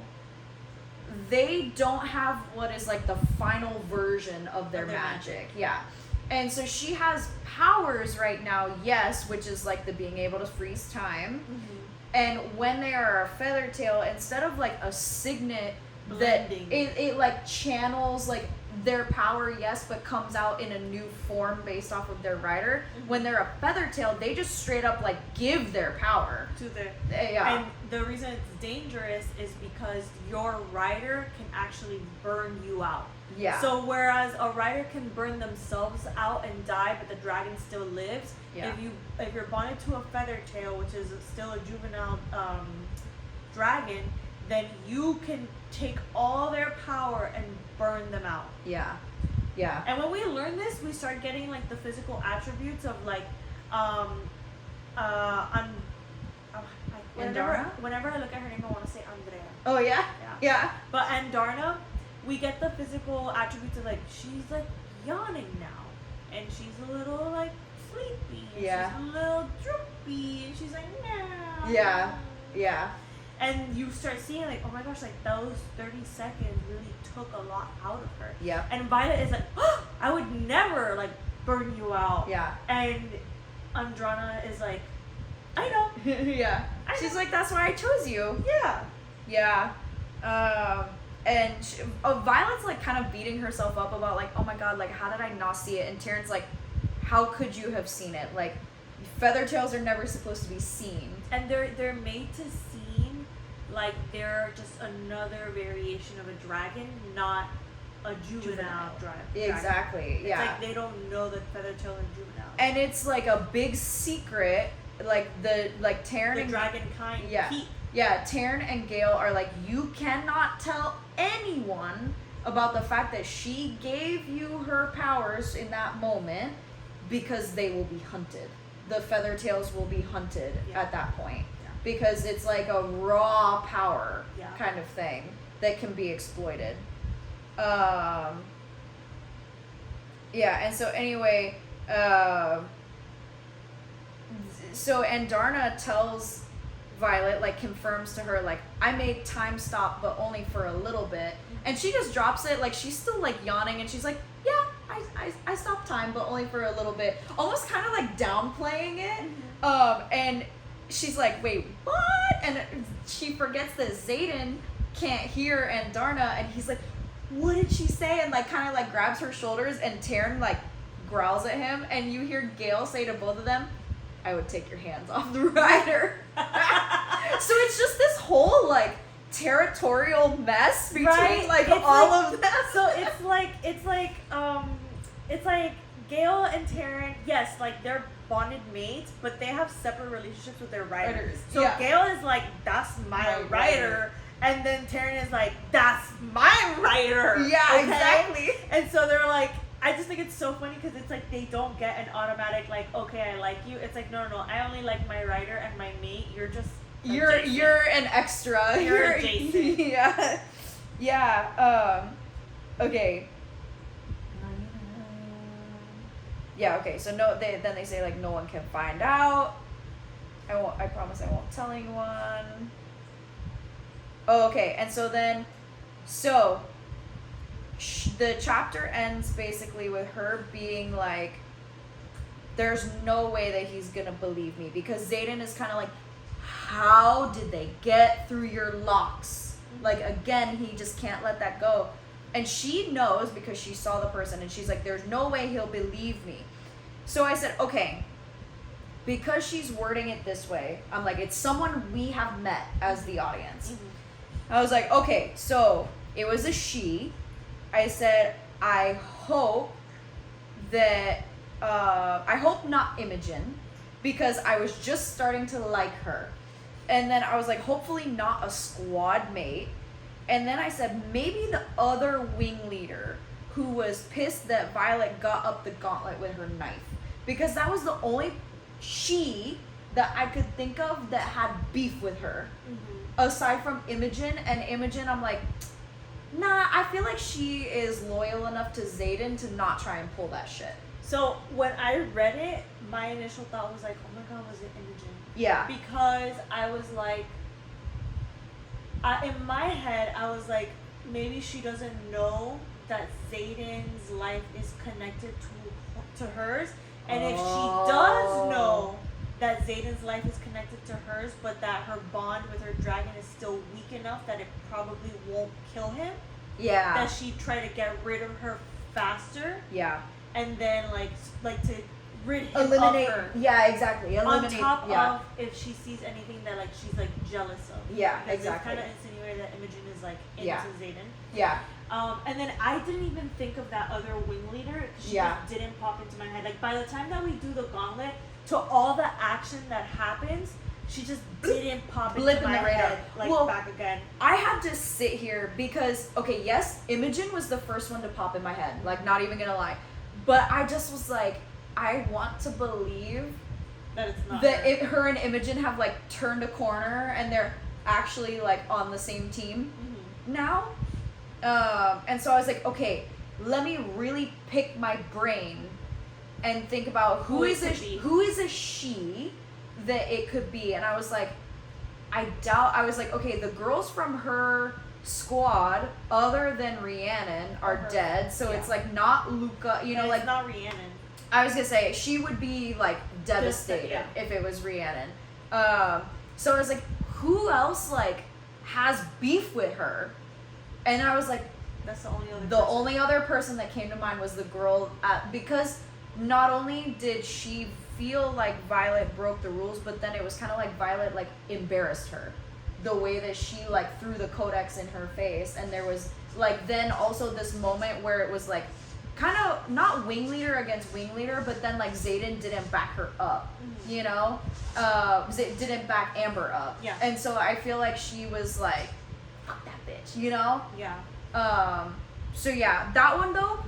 they don't have what is like the final version of their magic. Yeah. And so she has powers right now, yes, which is like the being able to freeze time. And when they are a feathertail, instead of like a signet blending, that it like channels like their power, yes, but comes out in a new form based off of their rider. When they're a feathertail, they just straight up like give their power to their yeah. And the reason it's dangerous is because your rider can actually burn you out. Yeah. So whereas a rider can burn themselves out and die, but the dragon still lives. Yeah. If you're bonded to a feathertail, which is still a juvenile dragon, then you can take all their power and burn them out. Yeah. Yeah. And when we learn this, we start getting like the physical attributes of like whenever I look at her name, I want to say Andrea. Oh yeah? Yeah. But Andarna, we get the physical attributes of like she's like yawning now, and she's a little like sleepy, and she's a little droopy, and she's like no. Yeah. Yeah. And you start seeing like, oh my gosh, like those 30 seconds really took a lot out of her. Yeah. And Violet is like, oh, I would never like burn you out. Yeah. And Andrana is like, I know. Yeah. She's like, that's why I chose you. Yeah. Yeah. And Violet's like kind of beating herself up about like, oh my god, like how did I not see it? And Terrence's like, how could you have seen it? Like, feathertails are never supposed to be seen. And they're made to seem like they're just another variation of a dragon, not a juvenile dragon. Exactly. It's yeah. like they don't know that feathertail and juvenile. And it's like a big secret. Like Taryn the and dragon kind. Yeah. Keep. Yeah. Taryn and Gale are like, you cannot tell anyone about the fact that she gave you her powers in that moment because they will be hunted. The feathertails will be hunted at that point. Because it's like a raw power kind of thing that can be exploited. Yeah, and so anyway, so Andarna tells Violet, like confirms to her, like, I made time stop, but only for a little bit. And she just drops it, like she's still like yawning, and she's like, yeah, I stopped time, but only for a little bit. Almost kind of like downplaying it. And she's like, wait, what? And she forgets that Xaden can't hear Andarna, and he's like, what did she say? And like kind of like grabs her shoulders, and Taryn like growls at him, and you hear Gale say to both of them, I would take your hands off the rider. So it's just this whole like territorial mess between like it's all like, of them. So it's like Gale and Taryn, yes, like they're bonded mates, but they have separate relationships with their riders. So Gale is like, that's my rider. And then Taryn is like, that's my rider. Yeah, okay? Exactly. And so they're like, I just think it's so funny because it's like they don't get an automatic like, okay, I like you. It's like, no, I only like my rider and my mate. You're just you're an extra. You're adjacent. Yeah. Okay. Yeah. Okay. So then they say like no one can find out. I promise I won't tell anyone. Oh, okay. And so then, the chapter ends basically with her being like, there's no way that he's gonna believe me, because Xaden is kind of like, how did they get through your locks? Like, again, he just can't let that go. And she knows because she saw the person, and she's like, there's no way he'll believe me. So I said, okay, because she's wording it this way, I'm like, it's someone we have met as the audience. I was like, okay, so it was a she. I said, I hope not Imogen, because I was just starting to like her. And then I was like, hopefully not a squad mate. And then I said, maybe the other wing leader who was pissed that Violet got up the gauntlet with her knife. Because that was the only she that I could think of that had beef with her. Aside from Imogen. And Imogen, I'm like, nah, I feel like she is loyal enough to Xaden to not try and pull that shit. So when I read it, my initial thought was like, oh my god, was it Imogen? Yeah. Because I was like, in my head, I was like, maybe she doesn't know that Xaden's life is connected to hers. And if she does know that Xaden's life is connected to hers, but that her bond with her dragon is still weak enough that it probably won't kill him. Yeah. that she tried to get rid of her faster. Yeah. And then like to rid him Eliminate. of her. Yeah, exactly. Eliminate. On top yeah. of if she sees anything that like she's like jealous of. Yeah, because exactly. It's kind of insinuated that Imogen is like into Yeah. Xaden. Yeah. And then I didn't even think of that other wing leader because she Yeah. just didn't pop into my head. Like by the time that we do the gauntlet, to all the action that happens, she just didn't pop Blip into in my the radar. head like Well, back again. I had to sit here because, okay, yes, Imogen was the first one to pop in my head. Like, not even gonna lie. But I just was like, I want to believe That it's not that her. her and Imogen have, like, turned a corner and they're actually, like, on the same team now. And so I was like, okay, let me really pick my brain and think about who is a she that it could be. And I was like, okay, the girls from her squad other than Rhiannon are dead, so it's like not Luca, you know, like it's not Rhiannon. I was gonna say she would be like devastated if it was Rhiannon. So I was like, who else like has beef with her? And I was like, that's the only other. Only other person that came to mind was the girl because not only did she feel like Violet broke the rules, but then it was kind of like Violet like embarrassed her, the way that she like threw the codex in her face, and there was like then also this moment where it was like kind of not wing leader against wing leader, but then like Xaden didn't back her up, you know, didn't back Amber up, and so I feel like she was like, fuck that bitch, you know, so yeah, that one though,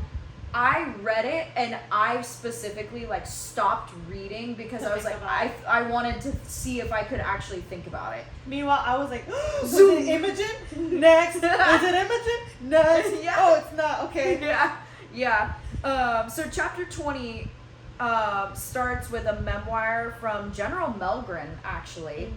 I read it and I specifically like stopped reading because I was like, I wanted to see if I could actually think about it. Meanwhile, I was like, was it Imogen? Next. Is it Imogen? Next. Yeah. Oh, it's not. Okay. Yeah. So chapter 20 starts with a memoir from General Melgren, actually.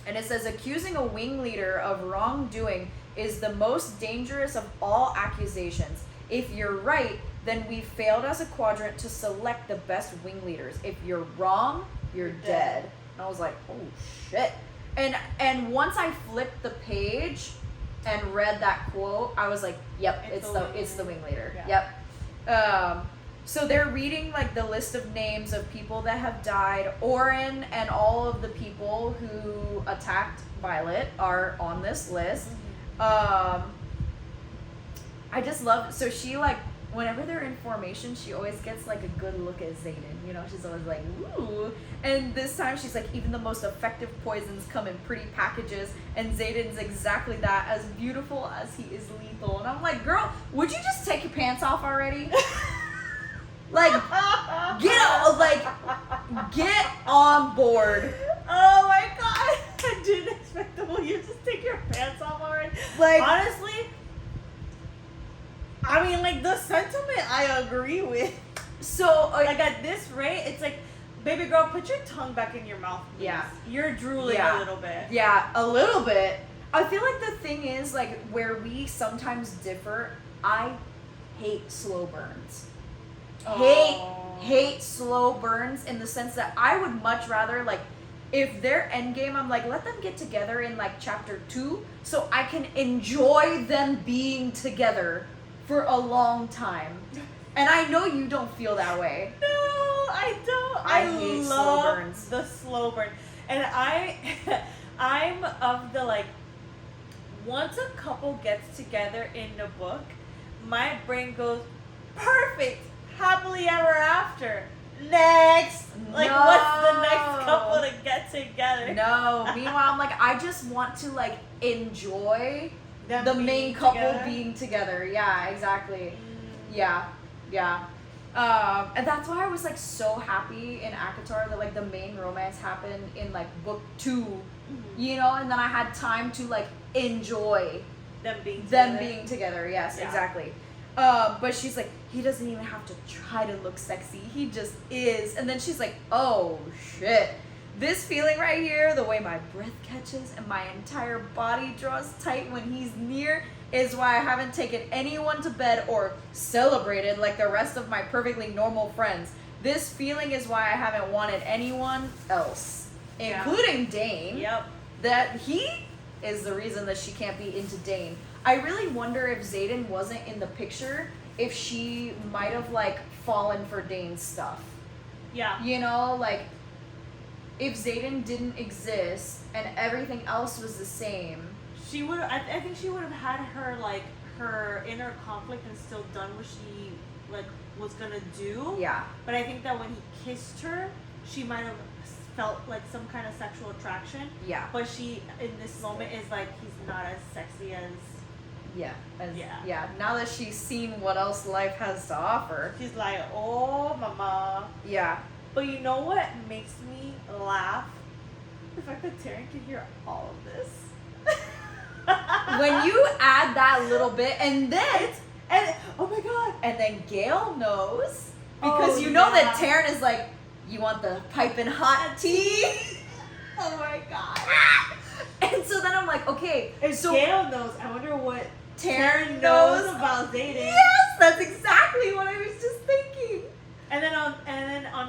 And it says, accusing a wing leader of wrongdoing is the most dangerous of all accusations. If you're right, then we failed as a quadrant to select the best wing leaders. If you're wrong, you're dead. And I was like, oh shit. And once I flipped the page and read that quote, I was like, yep, it's the wing leader. Yep. So they're reading like the list of names of people that have died. Orin and all of the people who attacked Violet are on this list. I just love, so she like, whenever they're in formation, she always gets like a good look at Xaden, you know, she's always like, ooh, and this time she's like, even the most effective poisons come in pretty packages, and Xaden's exactly that, as beautiful as he is lethal, and I'm like, girl, would you just take your pants off already? Like, get on board. Oh my god, I didn't expect that. Will you just take your pants off already? Like, honestly, I mean, like, the sentiment I agree with. So, like, at this rate, it's like, baby girl, put your tongue back in your mouth, please. Yeah. You're drooling a little bit. Yeah, a little bit. I feel like the thing is, like, where we sometimes differ, I hate slow burns. Hate slow burns in the sense that I would much rather, like, if their end game, I'm like, let them get together in, like, chapter 2 so I can enjoy them being together for a long time. And I know you don't feel that way. No, I don't. I hate love slow burns. the slow burn. And I'm of the, like, once a couple gets together in the book, my brain goes, perfect, happily ever after. Next. Like, No. what's the next couple to get together? No. Meanwhile, I'm like, I just want to, like, enjoy Them the being main couple together? being together. Yeah, exactly. Yeah. And that's why I was, like, so happy in ACOTAR that, like, the main romance happened in, like, book 2, you know, and then I had time to, like, enjoy Them being together. Yes, Yeah. exactly. But she's like, he doesn't even have to try to look sexy. He just is. And then she's like, oh, shit. This feeling right here, the way my breath catches and my entire body draws tight when he's near, is why I haven't taken anyone to bed or celebrated like the rest of my perfectly normal friends. This feeling is why I haven't wanted anyone else, including Dane. Yep. That he is the reason that she can't be into Dane. I really wonder if Xaden wasn't in the picture, if she might have like fallen for Dane's stuff. Yeah. You know, like if Xaden didn't exist and everything else was the same, she would. I think she would have had her like her inner conflict and still done what she like was gonna do. Yeah. But I think that when he kissed her, she might have felt like some kind of sexual attraction. Yeah. But she in this moment is like he's not as sexy as. Yeah. Now that she's seen what else life has to offer, she's like, oh, mama. Yeah. But you know what makes me laugh? The fact that Taryn can hear all of this. When you add that little bit, and oh my god, and then Gail knows because you know that Taryn is like, you want the piping hot tea? Oh my god. And so then I'm like, okay, if so Gail knows, I wonder what Taryn knows about Xaden. Yes, that's exactly what I was just thinking. And then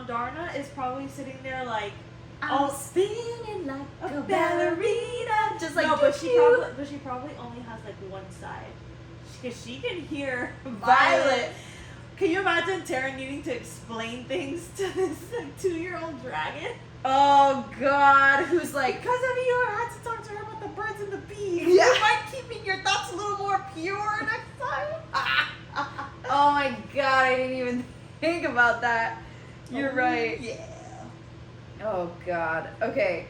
Darna is probably sitting there like, I'm spinning like a ballerina, just like no, but she probably only has like one side, because she can hear Violet. Can you imagine Taryn needing to explain things to this like 2-year-old dragon? Oh God, who's like, because of you, I had to talk to her about the birds and the bees. Yeah. You might keeping your thoughts a little more pure next time. Oh my God, I didn't even think about that. You're right. Yeah. Oh God. Okay.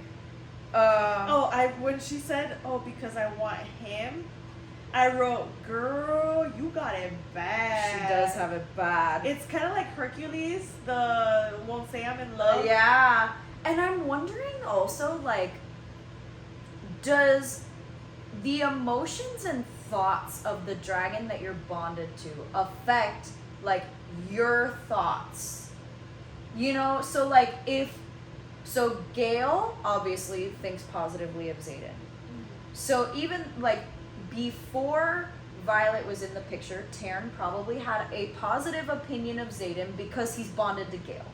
When she said, "Oh, because I want him," I wrote, "Girl, you got it bad." She does have it bad. It's kind of like Hercules, the won't say I'm in love. Yeah. And I'm wondering also, like, does the emotions and thoughts of the dragon that you're bonded to affect, like, your thoughts? You know, so, like, so Gail obviously thinks positively of Xaden. So even, like, before Violet was in the picture, Taryn probably had a positive opinion of Xaden because he's bonded to Gail.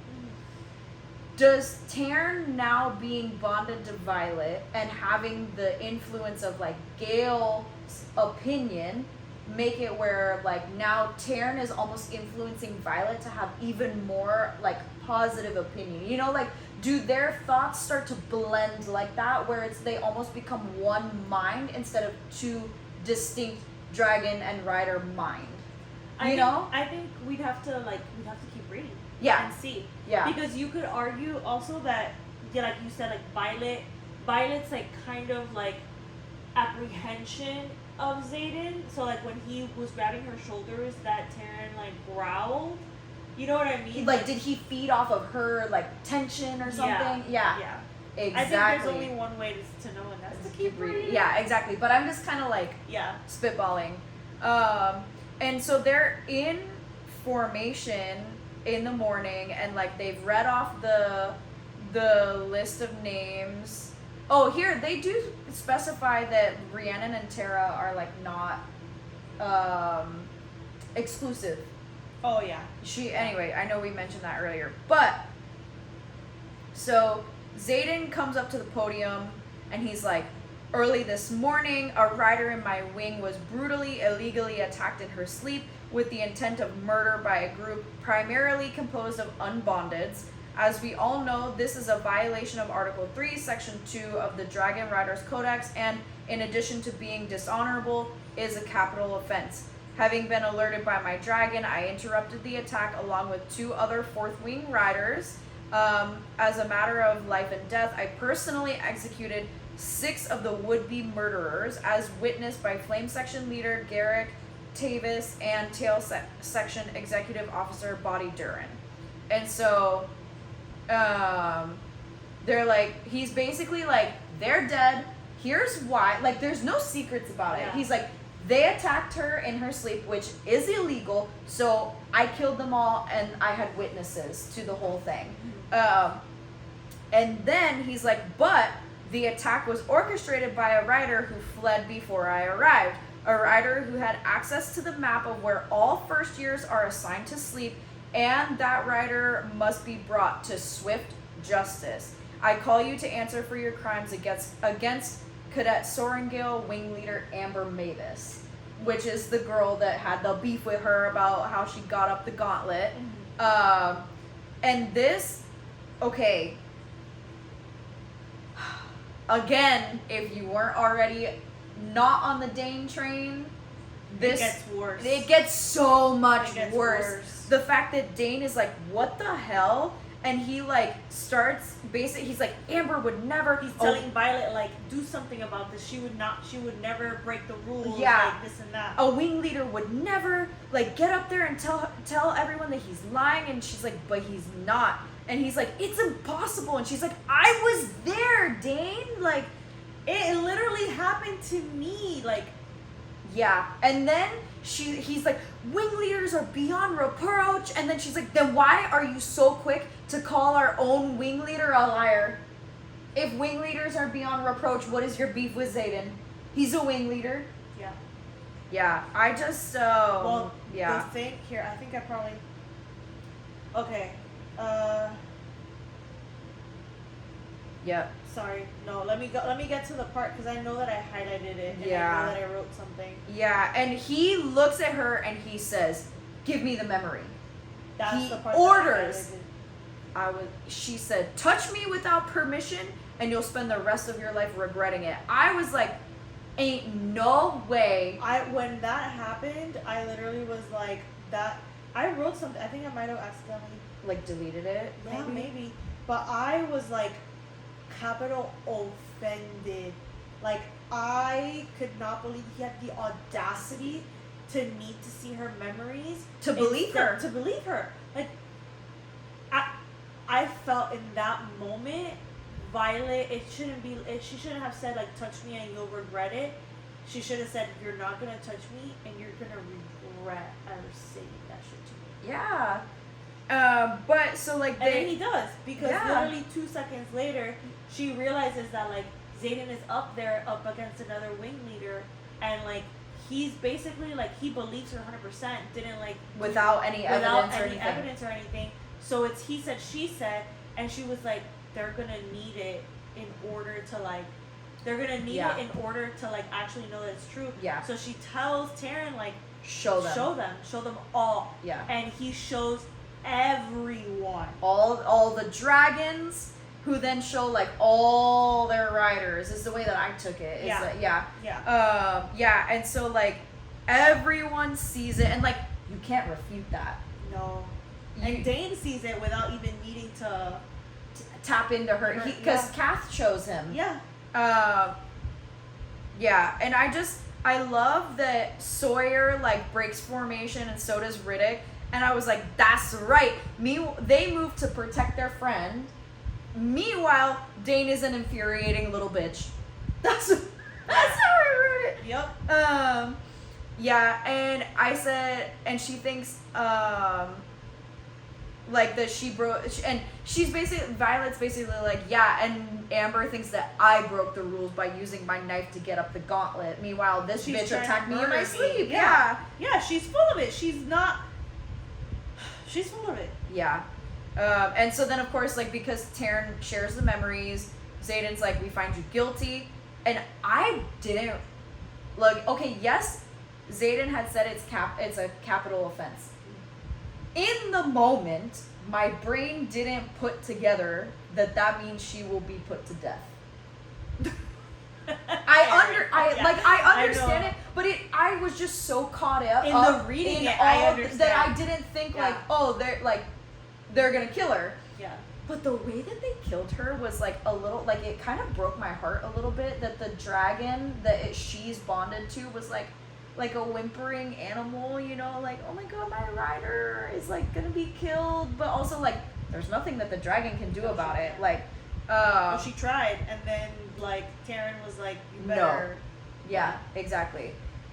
Does Taryn now being bonded to Violet and having the influence of like Gail's opinion make it where like now Taryn is almost influencing Violet to have even more like positive opinion? You know, like do their thoughts start to blend like that where they almost become one mind instead of two distinct dragon and rider mind? I think we'd have to keep reading. Yeah. And see. Yeah. Because you could argue also that, yeah, like you said, like Violet's like kind of like apprehension of Xaden. So like when he was grabbing her shoulders, that Taryn like growled. You know what I mean? Like did he feed off of her like tension or something? Yeah. Exactly. I think there's only one way to know, and that's to keep reading. Yeah, exactly. But I'm just kind of like spitballing. And so they're in formation in the morning, and like they've read off the list of names. Oh, here they do specify that Rhiannon and Tara are like not exclusive. Oh yeah. Anyway, I know we mentioned that earlier, but so Xaden comes up to the podium and he's like, early this morning, a rider in my wing was brutally, illegally attacked in her sleep with the intent of murder by a group primarily composed of unbondeds. As we all know, this is a violation of Article 3, Section 2 of the Dragon Riders Codex, and in addition to being dishonorable, is a capital offense. Having been alerted by my dragon, I interrupted the attack along with 2 other Fourth Wing riders. As a matter of life and death, I personally executed 6 of the would-be murderers, as witnessed by Flame Section Leader Garrick Tavis and Tail Section Executive Officer Body Durin. And so, they're like, he's basically like, they're dead, here's why, like, there's no secrets about it. He's like, they attacked her in her sleep, which is illegal, so I killed them all, and I had witnesses to the whole thing. And then he's like, but the attack was orchestrated by a rider who fled before I arrived. A rider who had access to the map of where all first years are assigned to sleep, and that rider must be brought to swift justice. I call you to answer for your crimes against Cadet Sorengale, Wing Leader Amber Mavis, which is the girl that had the beef with her about how she got up the gauntlet. And this, okay, again, if you weren't already not on the Dane train, this it gets worse. It gets so much worse. The fact that Dane is like, what the hell? And he like starts basically, he's like, Amber would never. He's telling Violet like, do something about this. She would never break the rules. Yeah, like this and that. A wing leader would never like get up there and tell everyone that he's lying. And she's like, but he's not. And he's like, it's impossible. And she's like, I was there, Dane. Like, it literally happened to me. Like, yeah. And then he's like, wing leaders are beyond reproach. And then she's like, then why are you so quick to call our own wing leader a liar? If wing leaders are beyond reproach, what is your beef with Xaden? He's a wing leader. Yeah. Yeah. I just, well, yeah. The thing here, I think I probably, okay. Yep. Sorry. No, let me get to the part because I know that I highlighted it. And Yeah. I know that I wrote something. Yeah, and he looks at her and he says, "Give me the memory." That's He the part orders. that I highlighted. She said, "Touch me without permission, and you'll spend the rest of your life regretting it." I was like, "Ain't no way." When that happened, I literally was like that. I wrote something. I think I might have accidentally Like deleted it. Yeah, maybe. But I was like, capital offended. Like, I could not believe he had the audacity to need to see her memories. To believe her. To believe her. Like, I felt in that moment, Violet, she shouldn't have said, like, touch me and you'll regret it. She should have said, you're not going to touch me and you're going to regret ever saying that shit to me. Yeah. But so like and then he does, because Yeah. literally 2 seconds later, she realizes that like Xaden is up there up against another wing leader, and like he's basically like he believes her 100%, didn't like without any evidence or anything. So it's he said, she said, and she was like, they're gonna need it in order to like. They're gonna need Yeah. it in order to like actually know that it's true. Yeah. So she tells Taryn like, show them all. Yeah. And he shows everyone. All the dragons, who then show like all their riders, is the way that I took it. It's Yeah. like, yeah. Yeah. Yeah, and so like everyone sees it, and like you can't refute that. No. And Dane sees it without even needing to tap into her, because Kath shows him. Yeah. Yeah, and I love that Sawyer like breaks formation, and so does Riddick. And I was like, that's right. They moved to protect their friend. Meanwhile, Dane is an infuriating little bitch. That's how I wrote it. Yep. Yeah, and I said, and she thinks, like that she broke, and she's basically, Violet's basically like, yeah, and Amber thinks that I broke the rules by using my knife to get up the gauntlet. Meanwhile, this bitch attacked me in my sleep. Yeah. Yeah, she's full of it. She's full of it. Yeah. And so then, of course, like, because Taryn shares the memories, Xaden's like, we find you guilty. And I didn't, like, okay, yes, Xaden had said it's a capital offense. In the moment, my brain didn't put together that means she will be put to death. I understand it, but I was just so caught up in the reading it. I understand that I didn't think like, oh, they're gonna kill her. Yeah. But the way that they killed her was like a little, like, it kind of broke my heart a little bit, that the dragon that she's bonded to was like a whimpering animal, you know, like, oh my god, my rider is like gonna be killed, but also like there's nothing that the dragon can do about it. Like, well, she tried, and then like Taryn was like, you better. No. Yeah, exactly.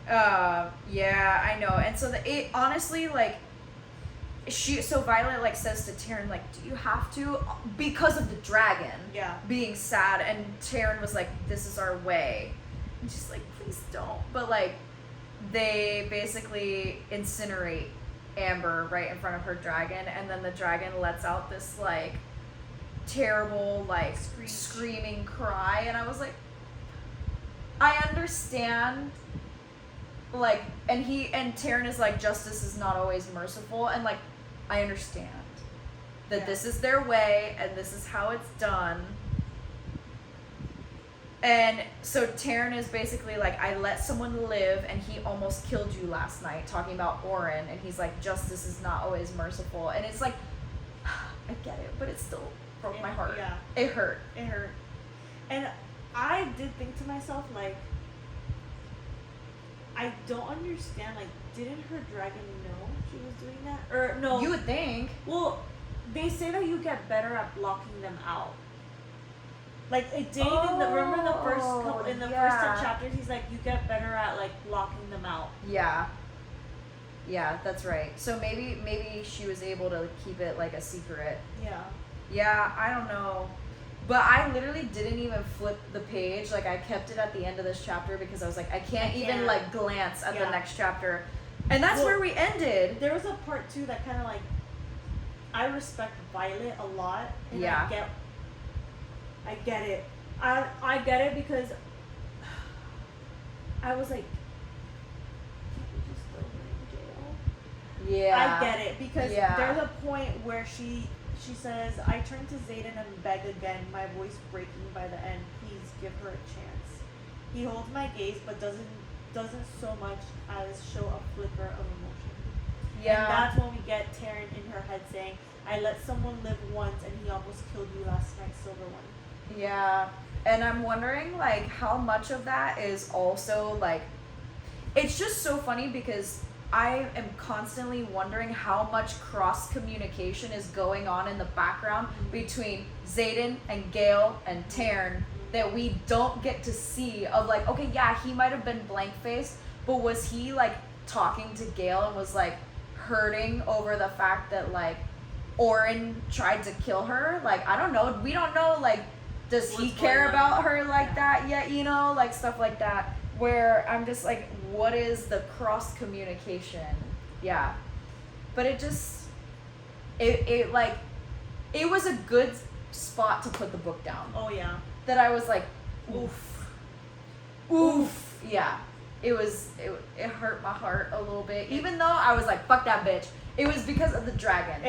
Yeah, I know. And so it honestly, like, so Violet like says to Taryn, like, do you have to, because of the dragon being sad, and Taryn was like, this is our way, and she's like, please don't. But like, they basically incinerate Amber right in front of her dragon, and then the dragon lets out this like terrible like screaming cry, and I was like, I understand, like, and Taryn is like, justice is not always merciful, and like, I understand that this is their way and this is how it's done. And so Taryn is basically like, I let someone live and he almost killed you last night, talking about Oren, and he's like, justice is not always merciful. And it's like, I get it, but it still broke my heart. Yeah. It hurt. It hurt. And I did think to myself, like, I don't understand, like, didn't her dragon know she was doing that? Or, no. You would think. Well, they say that you get better at blocking them out. Like, Dane, remember in the first couple, in the first 10 chapters, he's like, you get better at, like, blocking them out. Yeah. Yeah, that's right. So maybe she was able to keep it, like, a secret. Yeah. Yeah, I don't know. But I literally didn't even flip the page. Like, I kept it at the end of this chapter because I was like, I can't even, like, glance at the next chapter. And that's where we ended. There was a part, too, that kind of, like, I respect Violet a lot. And I get it. I get it because I was like, can't we just throw her in jail? Yeah. I get it because there's a point where she says, I turn to Zayden and beg again, my voice breaking by the end. Please give her a chance. He holds my gaze but doesn't so much as show a flicker of emotion. Yeah. And that's when we get Taryn in her head saying, I let someone live once and he almost killed you last night, Silver One. Yeah. And I'm wondering, like, how much of that is also, like, it's just so funny because I am constantly wondering how much cross-communication is going on in the background between Zayden and Gale and Taryn that we don't get to see of, like, okay, yeah, he might have been blank-faced, but was he, like, talking to Gale and was, like, hurting over the fact that, like, Oren tried to kill her? Like, I don't know. We don't know, like, does he care about her like that yet, you know? Like, stuff like that. Where I'm just like, what is the cross communication? Yeah. But it just, it was a good spot to put the book down. Oh, yeah. That I was like, oof. Oof. Yeah. It hurt my heart a little bit. Even though I was like, fuck that bitch. It was because of the dragon.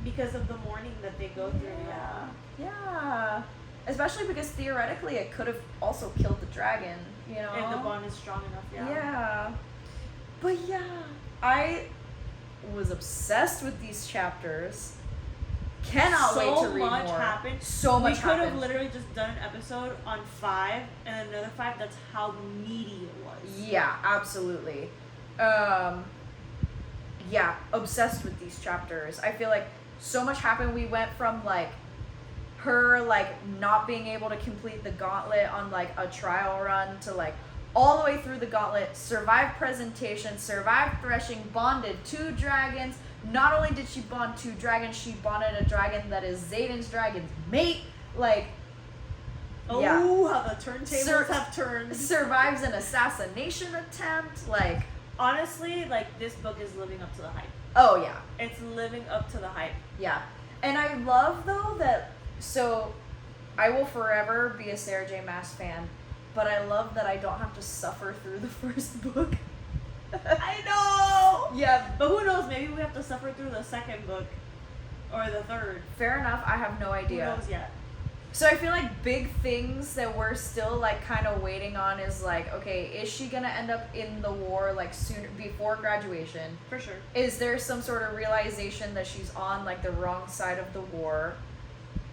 Because of the mourning that they go through. Yeah. Especially because theoretically it could have also killed the dragon, you know? If the bond is strong enough, Yeah. But yeah, I was obsessed with these chapters. Cannot wait to read more. So much happened. So much happened. We could have literally just done an episode on 5 and another 5. That's how meaty it was. Yeah, absolutely. Yeah, obsessed with these chapters. I feel like so much happened. We went from, like, her, like, not being able to complete the gauntlet on, like, a trial run to, like, all the way through the gauntlet, survived presentation, survived threshing, bonded 2 dragons. Not only did she bond 2 dragons, she bonded a dragon that is Zayden's dragon's mate. Like, how the turntables have turned. Survives an assassination attempt. Like, honestly, like, this book is living up to the hype. Oh, yeah. It's living up to the hype. Yeah. And I love, though, that, so I will forever be a Sarah J. Maas fan, but I love that I don't have to suffer through the first book. I know! Yeah. But who knows, maybe we have to suffer through the second book. Or the third. Fair enough, I have no idea. Who knows yet? So I feel like big things that we're still, like, kind of waiting on is, like, okay, is she gonna end up in the war, like, soon before graduation? For sure. Is there some sort of realization that she's on, like, the wrong side of the war?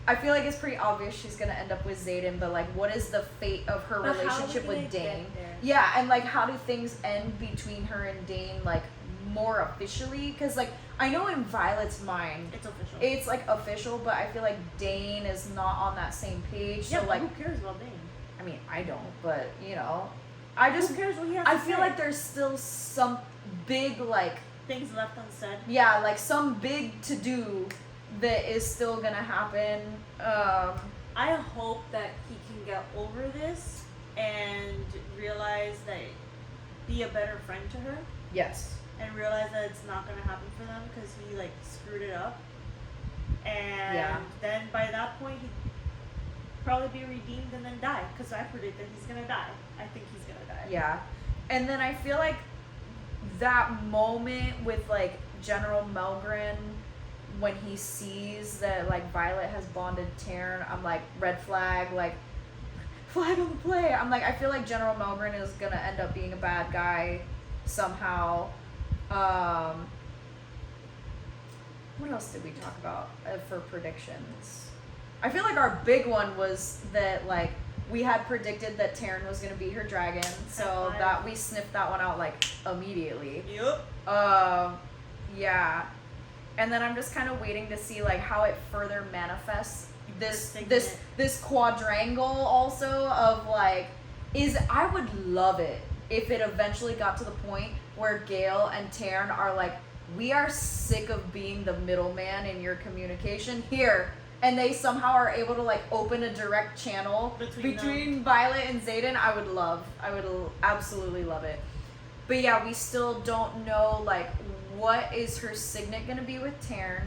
I feel like it's pretty obvious she's gonna end up with Zayden, but, like, what is the fate of her relationship with Dane? Yeah, and, like, how do things end between her and Dane, like, more officially? Because, like, I know in Violet's mind it's official. It's, like, official, but I feel like Dane is not on that same page. Yeah, so, like, who cares about Dane? I mean, I don't, but, you know, I just, who cares what he has to feel say? like there's still some big, like, things left unsaid. Yeah, like, some big to-do that is still gonna happen. I hope that he can get over this and realize that, be a better friend to her. Yes. And realize that it's not gonna happen for them because he, like, screwed it up. And then by that point, probably be redeemed and then die. Because I predict that he's gonna die. I think he's gonna die. Yeah. And then I feel like that moment with like General Melgren when he sees that like Violet has bonded Taryn, I'm like, red flag, like flag on the play. I'm like, I feel like General Melgren is gonna end up being a bad guy somehow. What else did we talk about for predictions? I feel like our big one was that like we had predicted that Taryn was gonna be her dragon, so that we sniffed that one out like immediately. Yep. Yeah. And then I'm just kind of waiting to see like how it further manifests this quadrangle also of like I would love it if it eventually got to the point where Gale and Taryn are like, we are sick of being the middleman in your communication here, and they somehow are able to like open a direct channel between Violet and Xaden. I would absolutely love it. But yeah, we still don't know like what is her signet gonna be with Taryn.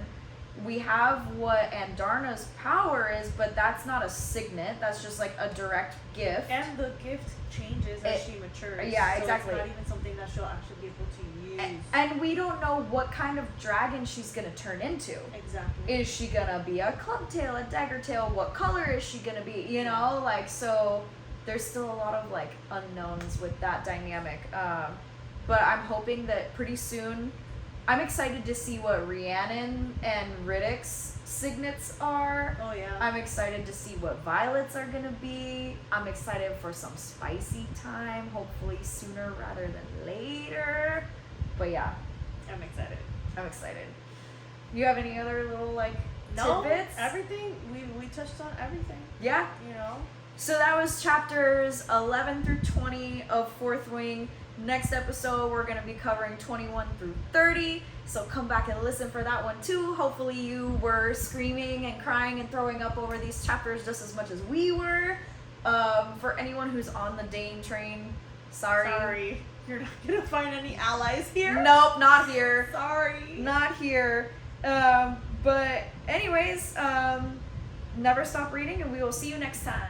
We have what Andarna's power is, but that's not a signet. That's just like a direct gift. And the gift changes as she matures. Yeah, so exactly. It's not even something that she'll actually be able to use. And we don't know what kind of dragon she's gonna turn into. Exactly. Is she gonna be a clubtail, a daggertail? What color is she gonna be? You know, like, so there's still a lot of like unknowns with that dynamic. But I'm hoping that pretty soon, I'm excited to see what Rhiannon and Riddick's signets are. Oh yeah. I'm excited to see what Violet's are gonna be. I'm excited for some spicy time, hopefully sooner rather than later. But yeah, I'm excited. You have any other little like tidbits? Everything we touched on everything. Yeah. You know. So that was chapters 11 through 20 of Fourth Wing. Next episode, we're going to be covering 21 through 30. So come back and listen for that one too. Hopefully you were screaming and crying and throwing up over these chapters just as much as we were. For anyone who's on the Dane train, sorry. You're not going to find any allies here? Nope, not here. Sorry. Not here. But anyways, never stop reading, and we will see you next time.